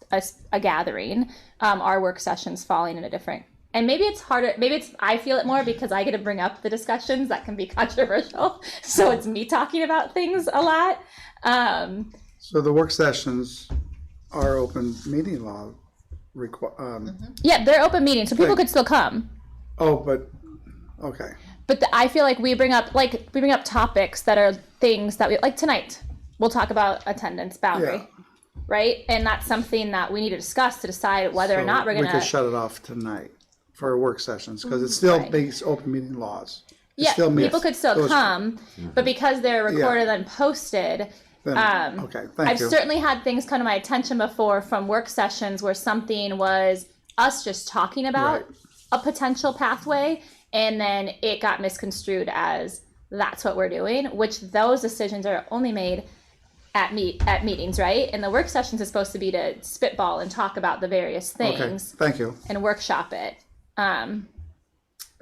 a gathering. Our work sessions falling in a different, and maybe it's harder, maybe it's, I feel it more because I get to bring up the discussions that can be controversial. So it's me talking about things a lot. So the work sessions are open meeting law Yeah, they're open meetings, so people Okay. could still come. Oh, but, okay. But I feel like we bring up topics that are things that we, like tonight, we'll talk about attendance boundary, Yeah. right? And that's something that we need to discuss to decide whether or So not we're We gonna. could shut it off tonight for work sessions, because it still Right. meets open meeting laws. It Yeah, still meets people could still those- come, but because they're recorded and posted, Then- okay, thank I've you. certainly had things come to my attention before from work sessions where something was us just talking about a potential pathway, and then it got misconstrued as that's what we're doing, which those decisions are only made at meetings, right? And the work sessions is supposed to be to spitball and talk about the various things. Okay, thank you. And workshop it.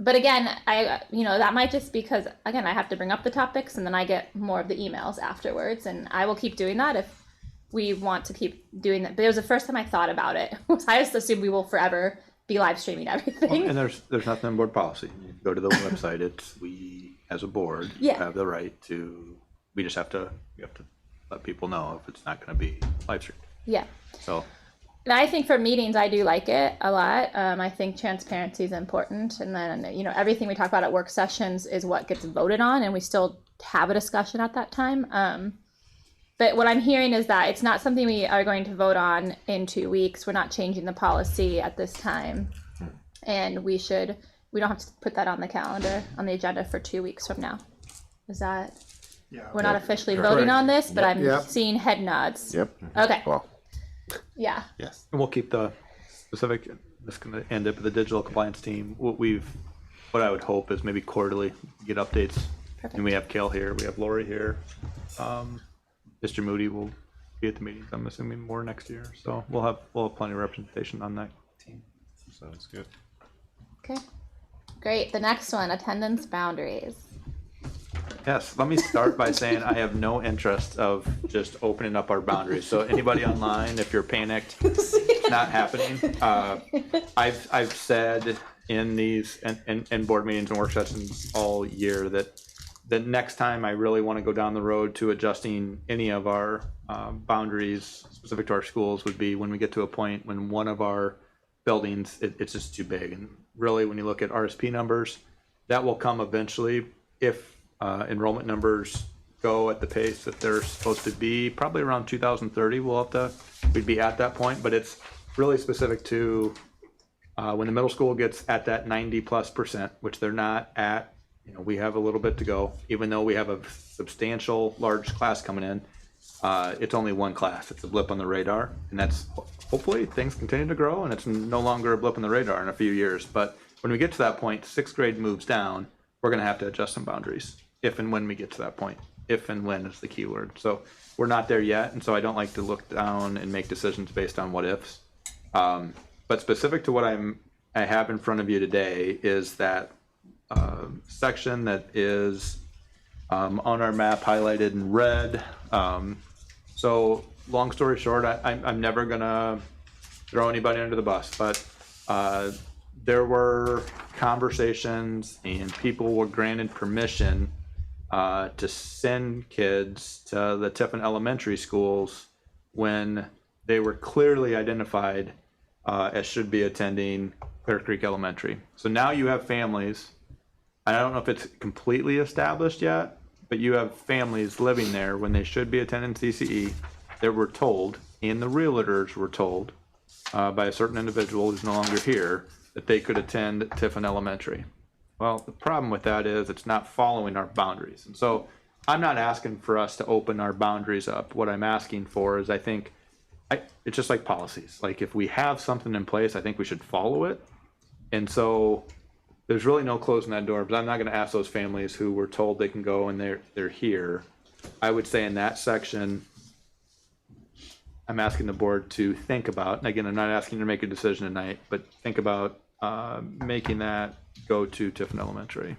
But again, that might just be because, again, I have to bring up the topics and then I get more of the emails afterwards, and I will keep doing that if we want to keep doing that. But it was the first time I thought about it. I just assume we will forever be live streaming everything. And there's nothing in board policy. You go to the website, it's, we, as a board, Yeah. have the right to, we have to let people know if it's not gonna be live streamed. Yeah. So, And I think for meetings, I do like it a lot. I think transparency is important. And then, everything we talk about at work sessions is what gets voted on, and we still have a discussion at that time. But what I'm hearing is that it's not something we are going to vote on in 2 weeks. We're not changing the policy at this time. And we don't have to put that on the calendar, on the agenda for 2 weeks from now. Is that, we're not officially voting on this, but I'm seeing head nods. Yep. Okay. Well, Yeah. yes. and we'll keep the specific, this is gonna end up with the digital compliance team. What I would hope is maybe quarterly, get updates. Perfect. And we have Kale here, we have Lori here. Mr. Moody will be at the meetings, I'm assuming more next year. So we'll have plenty of representation on that team. Sounds good. Okay. Great. The next one, attendance boundaries. Yes, let me start by saying I have no interest of just opening up our boundaries. So anybody online, if you're panicked, it's not happening. I've said in these and board meetings and work sessions all year that the next time I really want to go down the road to adjusting any of our boundaries specific to our schools would be when we get to a point when one of our buildings, it's just too big. And really, when you look at RSP numbers, that will come eventually if enrollment numbers go at the pace that they're supposed to be. Probably around 2030, we'd be at that point. But it's really specific to when the middle school gets at that 90+%, which they're not at. You know, we have a little bit to go, even though we have a substantial large class coming in. It's only one class. It's a blip on the radar, and that's hopefully things continue to grow and it's no longer a blip on the radar in a few years. But when we get to that point, 6th grade moves down, we're going to have to adjust some boundaries if and when we get to that point. If and when is the key word. So we're not there yet, and so I don't like to look down and make decisions based on what ifs. But specific to what I have in front of you today is that section that is on our map highlighted in red. So long story short, I'm never gonna throw anybody under the bus, but there were conversations and people were granted permission to send kids to the Tiffin elementary schools when they were clearly identified as should be attending Clear Creek Elementary. So now you have families, and I don't know if it's completely established yet, but you have families living there when they should be attending CCE that were told, and the realtors were told by a certain individual who's no longer here, that they could attend Tiffin Elementary. Well, the problem with that is it's not following our boundaries. And so I'm not asking for us to open our boundaries up. What I'm asking for is it's just like policies. Like if we have something in place, I think we should follow it. And so there's really no closing that door, but I'm not going to ask those families who were told they can go and they're here. I would say in that section, I'm asking the board to think about, and again, I'm not asking you to make a decision tonight, but think about making that go to Tiffin Elementary.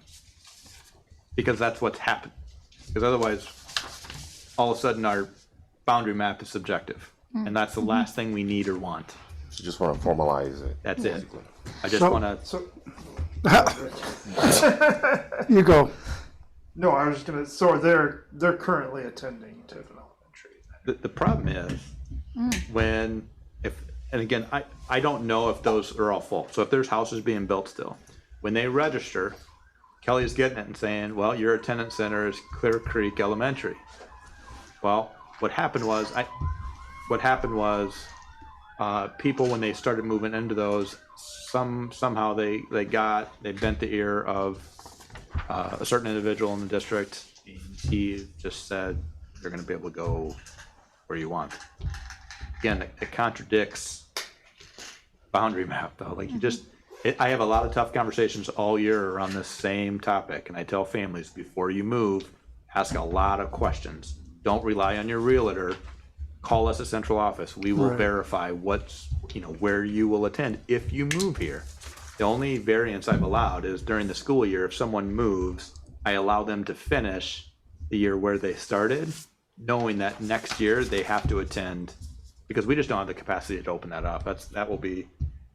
Because that's what's happened. Because otherwise, all of a sudden our boundary map is subjective. And that's the last thing we need or want. You just want to formalize it. That's it. I just want to. You go. No, I was just gonna. So they're currently attending Tiffin Elementary. The problem is and again, I don't know if those are all full. So if there's houses being built still, when they register, Kelly's getting it and saying, well, your attendance center is Clear Creek Elementary. Well, what happened was people, when they started moving into those, somehow they bent the ear of a certain individual in the district, and he just said you're going to be able to go where you want. Again, it contradicts boundary map though. Like I have a lot of tough conversations all year around this same topic, and I tell families before you move, ask a lot of questions. Don't rely on your realtor. Call us at central office. We will verify where you will attend if you move here. The only variance I've allowed is during the school year, if someone moves, I allow them to finish the year where they started, knowing that next year they have to attend, because we just don't have the capacity to open that up. We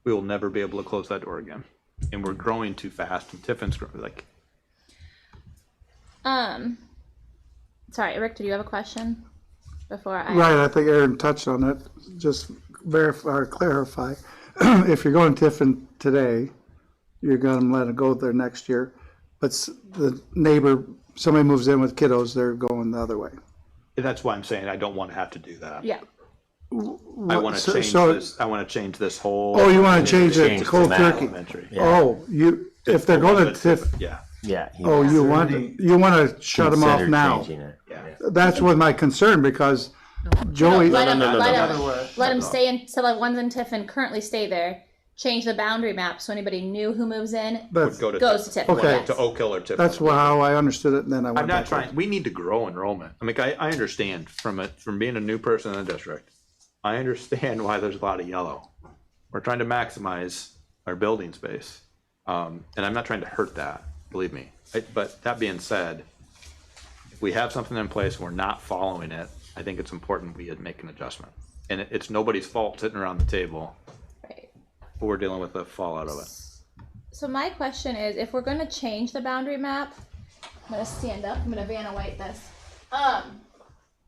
will never be able to close that door again. And we're growing too fast, and Tiffin's growing Sorry, Rick, did you have a question? Before Right, I think Aaron touched on it. Just verify or clarify. If you're going to Tiffin today, you're going to let it go there next year. But the neighbor, somebody moves in with kiddos, they're going the other way. That's why I'm saying I don't want to have to do that. Yeah. I want to change this. I want to change this whole. Oh, you want to change it cold turkey? Yeah. Oh, if they're going to Tiffin. Yeah. Yeah. Oh, you want to shut them off now. Yeah. That's what my concern, because Joey. Let them stay until the ones in Tiffin currently stay there. Change the boundary map so anybody new who moves in goes to Tiffin. Okay. To Oak Hill or Tiffin. That's how I understood it, and then I went I'm not backwards. trying. We need to grow enrollment. I mean, I understand from being a new person in the district. I understand why there's a lot of yellow. We're trying to maximize our building space, and I'm not trying to hurt that. Believe me. But that being said, if we have something in place and we're not following it, I think it's important we make an adjustment. And it's nobody's fault sitting around the table. Right. But we're dealing with the fallout of it. So my question is, if we're gonna change the boundary map, I'm gonna stand up, I'm gonna Vanna White this.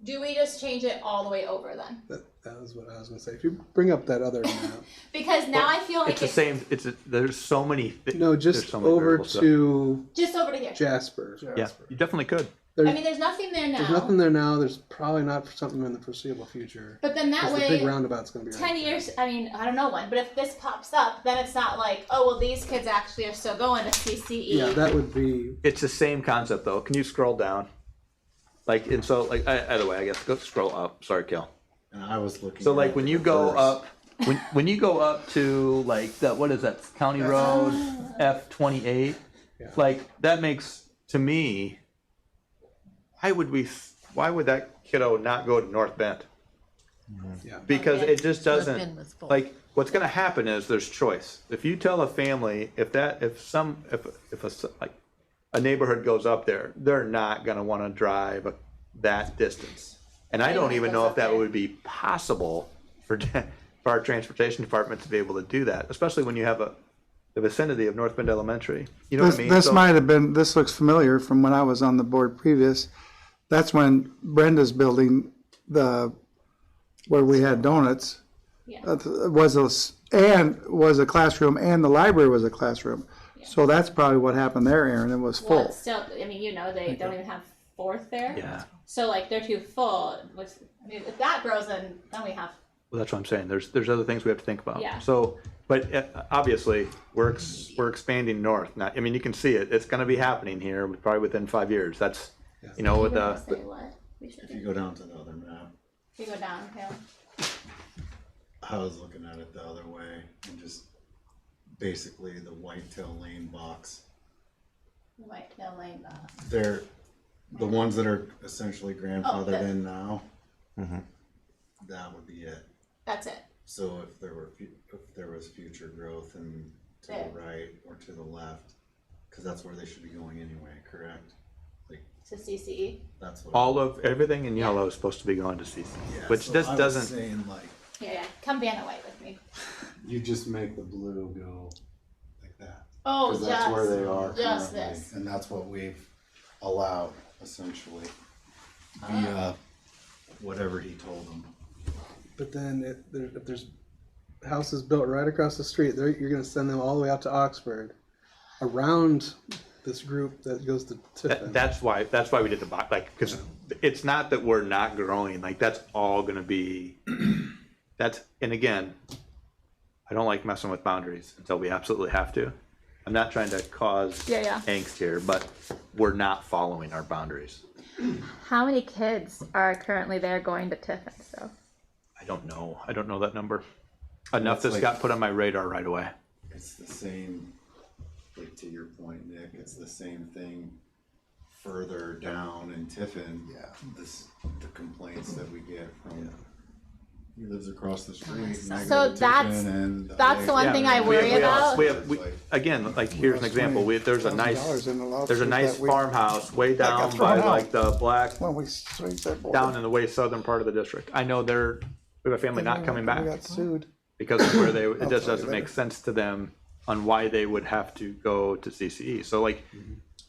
Do we just change it all the way over then? That was what I was gonna say. If you bring up that other map. Because now I feel like It's the same, there's so many. No, there's just so many over variables. to just over to here. Jasper. Yeah, you definitely could. I mean, there's nothing there now. There's nothing there now. There's probably not something in the foreseeable future. But then that 'Cause way, the big roundabout's gonna be 10 years, I mean, I don't know when, but if this pops up, then it's not like, oh, well, these kids actually are still going to CCE. Yeah, that would be. It's the same concept though. Can you scroll down? Like, and so, like, either way, I guess, go scroll up. Sorry, Kel. And I was looking. So, like, at when the you go reverse. up, when you go up to, like, that, what is that, County Road F28? Like, that makes, to me, why would that kiddo not go to North Bend? Yeah. Because it just North Bend doesn't, was full. like, what's gonna happen is there's choice. If you tell a family, if a neighborhood goes up there, they're not gonna wanna drive that distance. And I don't even know if that would be possible for our transportation department to be able to do that, especially when you have the vicinity of North Bend Elementary. You know what I mean? This So- might have been, this looks familiar from when I was on the board previous. That's when Brenda's building where we had donuts. Yeah. Was a classroom, and the library was a classroom. So that's probably what happened there, Aaron. It was Well, full. it's still, I mean, they don't even have fourth there. Yeah. So, like, they're too full. I mean, if that grows, then we have. Well, that's what I'm saying. There's other things we have to think about. Yeah. So, but obviously we're expanding north. Now, I mean, you can see it. It's going to be happening here probably within 5 years. That's, you know, with the. Say what? We should If you go down to the other map, we go down, okay? I was looking at it the other way and just basically the whitetail lane box. Like, no lane. They're the ones that are essentially grandfathered the- in now. That would be it. That's it. So if there was future growth and to There. the right or to the left, because that's where they should be going anyway, correct? Like To CCE. that's what. All of everything in yellow is supposed to be going to CC, Yeah, which so just I was doesn't. saying like Yeah. Come Vanna White with me. you just make the blue go like that. Oh, 'Cause that's where they are just currently, this. and that's what we've allowed essentially via whatever he told them. But then if there's houses built right across the street, you're going to send them all the way out to Oxford, around this group that goes to Tiffin. That's why we did the box, like, because it's not that we're not growing. Like, that's all going to be. And again, I don't like messing with boundaries until we absolutely have to. I'm not trying to cause angst here, but we're not following our boundaries. How many kids are currently there going to Tiffin? So. I don't know. I don't know that number. Enough That's that's like- got put on my radar right away. It's the same, like to your point, Nick, it's the same thing further down in Tiffin. Yeah. The complaints that we get from, he lives across the street. And I So go to that's- Tiffin and that's the one thing I worry about. Again, like, here's an example. There's a nice that we- farmhouse way that got down thrown by out. like the black, When we switched that board. down in the way southern part of the district. I know we have a family not coming We back got sued. because of where it I'll just tell you doesn't make later. sense to them on why they would have to go to CCE. So like,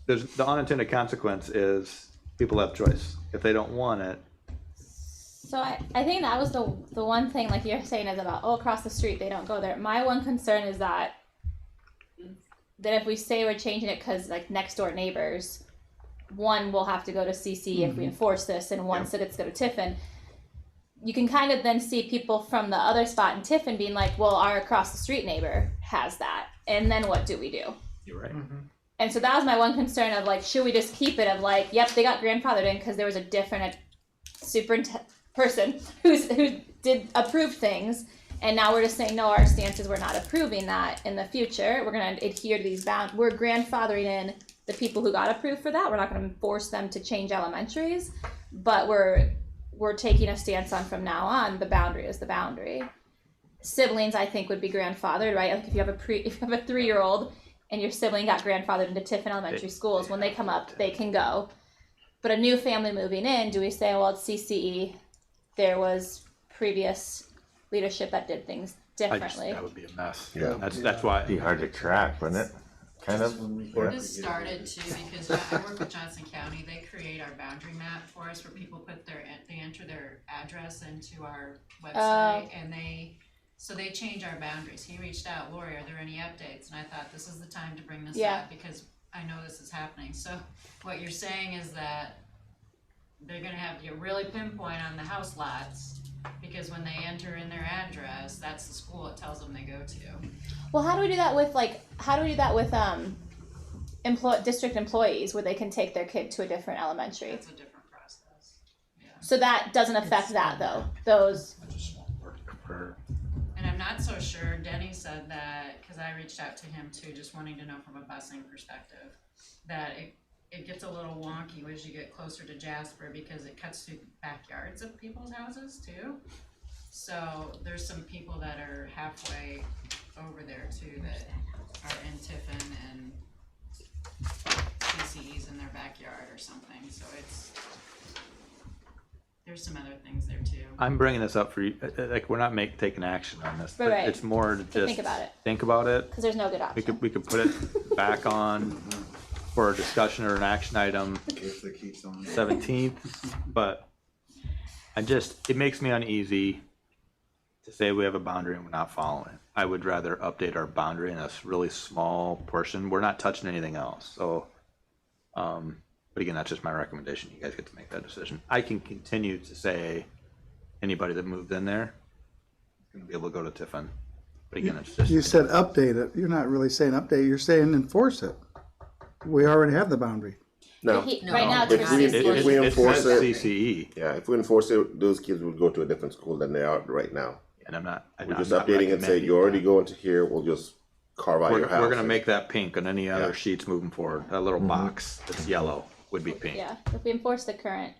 there's the unintended consequence is people have choice. If they don't want it, So I think that was the one thing, like you're saying, is about, across the street, they don't go there. My one concern is that if we say we're changing it because, like, next door neighbors, one will have to go to CC if we enforce this, and one said it's go to Tiffin. You can kind of then see people from the other spot in Tiffin being like, well, our across the street neighbor has that, and then what do we do? you're right. And so that was my one concern of, like, should we just keep it of, like, yep, they got grandfathered in because there was a different person who did approve things, and now we're just saying, no, our stance is we're not approving that in the future. We're going to adhere to these we're grandfathering in the people who got approved for that. We're not going to force them to change elementaries, but we're taking a stance on, from now on, the boundary is the boundary. Siblings, I think, would be grandfathered, right? Like, if you have a 3-year-old and your sibling got grandfathered into Tiffin Elementary Schools, when they come up, they can go. But a new family moving in, do we say, well, it's CCE, there was previous leadership that did things differently? That would be a mess. Yeah. That's why. It'd be hard to track, wouldn't it? Kind of. This started too, because I work with Johnson County, they create our boundary map for us where people put they enter their address into our website and so they change our boundaries. He reached out, Lori, are there any updates? And I thought this is the time to bring this up because I know this is happening. So what you're saying is that they're gonna have to get really pinpoint on the house lots because when they enter in their address, that's the school it tells them they go to. Well, how do we do that with district employees where they can take their kid to a different elementary? That's a different process. Yeah. So that doesn't affect that though. Those. And I'm not so sure, Denny said that, because I reached out to him too, just wanting to know from a busing perspective, that it gets a little wonky as you get closer to Jasper because it cuts through backyards of people's houses too. So there's some people that are halfway over there too that are in Tiffin and CCE's in their backyard or something, so there's some other things there too. I'm bringing this up for you, like, we're not taking action on this, but Right. it's more to just think about it. Because there's no good option. We could put it back on for a discussion or an action item 17th, but it makes me uneasy to say we have a boundary and we're not following it. I would rather update our boundary in a really small portion. We're not touching anything else. So, but again, that's just my recommendation. You guys get to make that decision. I can continue to say anybody that moved in there is going to be able to go to Tiffin. But again, it's just. You said update it. You're not really saying update. You're saying enforce it. We already have the boundary. No. Right now it's If we enforce it, CCE. Yeah, if we enforce it, those kids would go to a different school than they are right now. And we're just updating and say, you're already going to here, we'll just carve out your house. We're going to make that pink on any other sheets moving forward. That little box that's yellow would be pink. Yeah, if we enforce the current,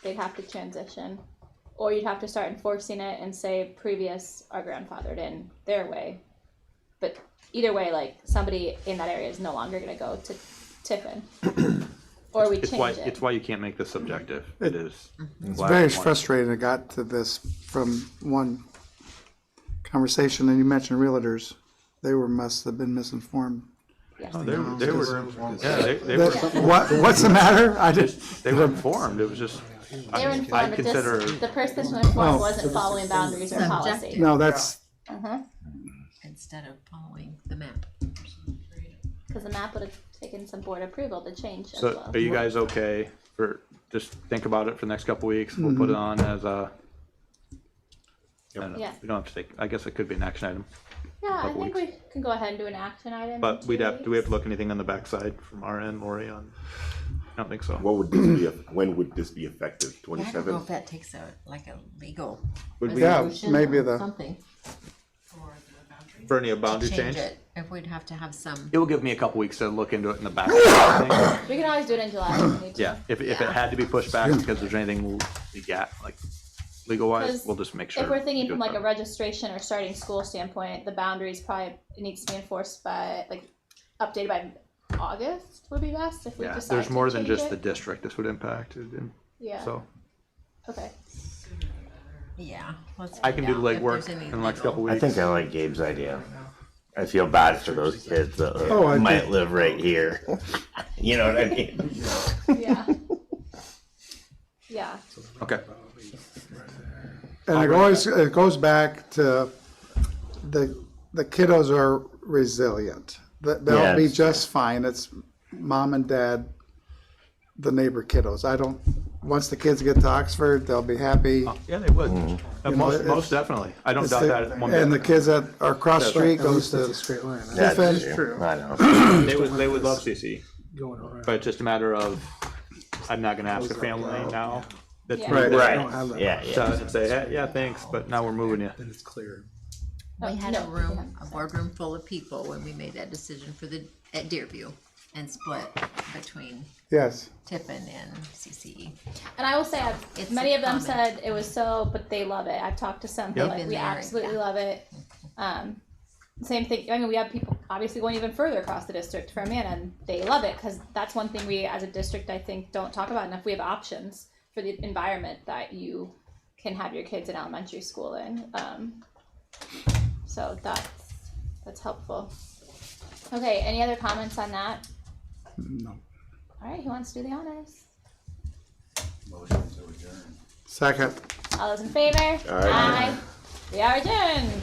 they'd have to transition. Or you'd have to start enforcing it and say previous are grandfathered in their way. But either way, like, somebody in that area is no longer going to go to Tiffin. Or we change it. It's why you can't make this subjective. It is. It's very frustrating. I got to this from one conversation, and you mentioned realtors. They must have been misinformed. Yes. Oh, they were. What's the matter? They were informed. It was just. They were informed, I but consider. the person who informed wasn't following boundaries or policy. No, that's. Instead of following the map. Because the map would have taken some board approval to change as So, well. are you guys okay for just think about it for the next couple weeks? We'll put it on as a. I don't know. Yeah. We don't have to take. I guess it could be an action item. Yeah, I couple think we can go ahead and do an action item. But in we'd 2 have. Do we have to weeks. look anything on the backside from our end, Lori? On. I don't think so. What would this be? When would this be effective? I don't know 27? if that takes a legal Would we- resolution maybe or the- something. For any boundary To change? it, if we'd have to have some. It will give me a couple weeks to look into it in the back. We can always do it in July if we need to. Yeah, if it had to be pushed back because there's anything we got, like legal wise, 'Cause we'll just make sure. If we're thinking we do from it like a then. registration or starting school standpoint, the boundaries probably needs to be enforced by, like, updated by August would be best if we Yeah, decide there's to more than change just it. the district this would impact. Yeah. So Okay. Yeah. I can do the legwork in the next couple I weeks. think I like Gabe's idea. I feel bad for those kids that I might do. live right here. You know what I mean? Yeah. Yeah. Okay. And it goes back to the kiddos are resilient. They'll be Yes. just fine. It's mom and dad, the neighbor kiddos. Once the kids get to Oxford, they'll be happy. Yeah, they would. You know, Most definitely. I don't It's doubt the- that one bit. And the kids that are across the street At goes least that's to a straight line. That's Tiffin. true. I know. They would love CC, Going around. but it's just a matter of I'm not going to ask a family now. That's Yeah. moved in Right. Yeah. to say, hey, yeah, thanks, but now we're moving you. Then it's clear. We had No, a boardroom full of people when we made that decision at Deerview and split between Yes. Tiffin and CCE. And I will say, It's many a of them comment. said it was but they love it. I've talked to some who Yep. like, Been we there, absolutely yeah. love it. Same thing. I mean, we have people obviously going even further across the district for Amana, and they love it because that's one thing we as a district I think don't talk about enough. We have options for the environment that you can have your kids in elementary school in. So that's helpful. Okay, any other comments on that? No. All right, who wants to do the honors? Motion to adjourn. Second. All those in favor? Aye. We are adjourned.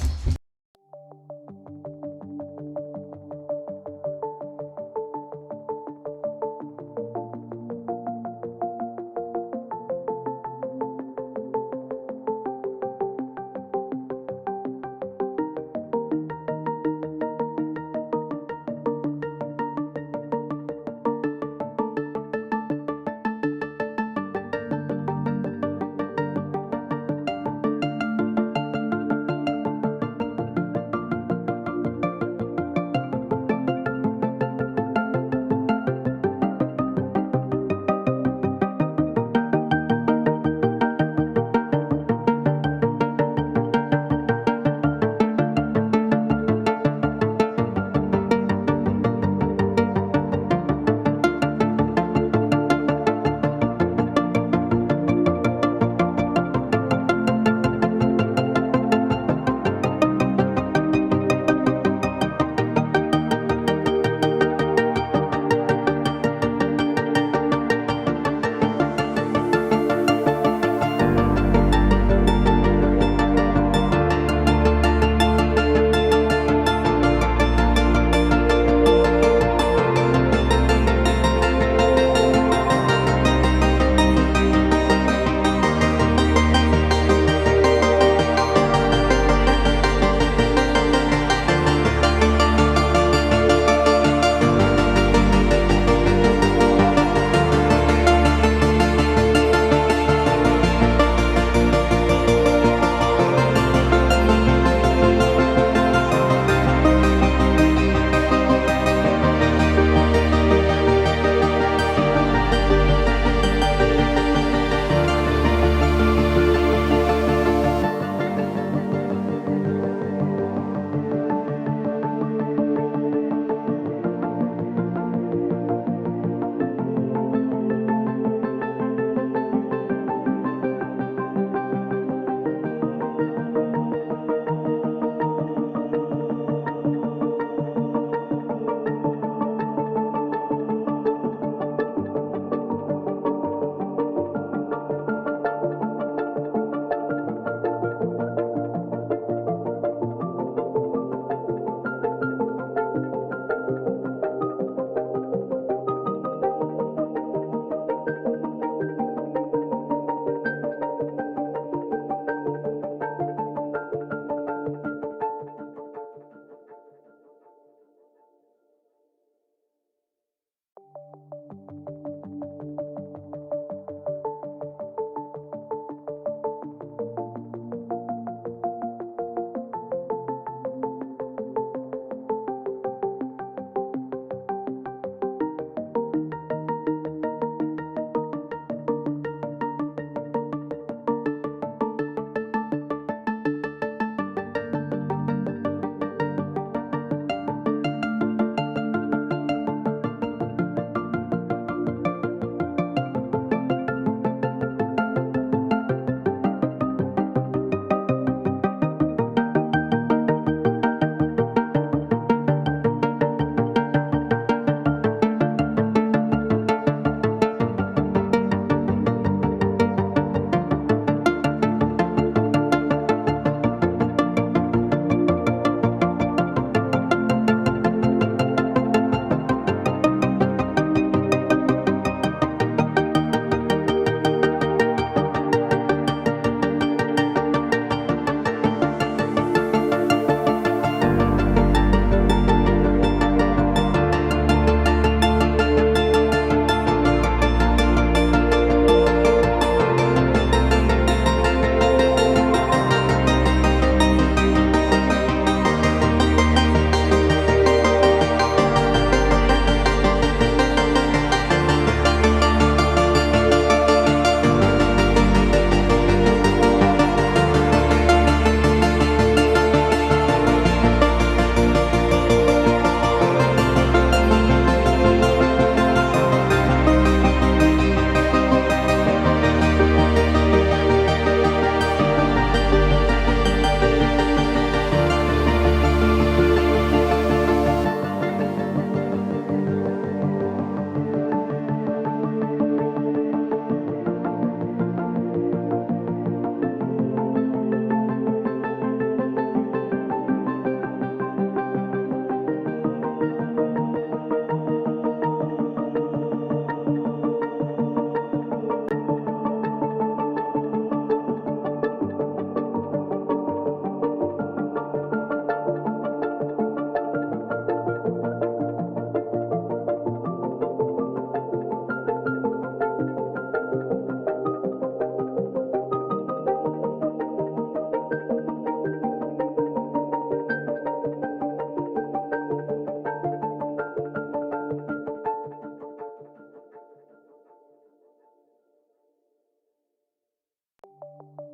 you.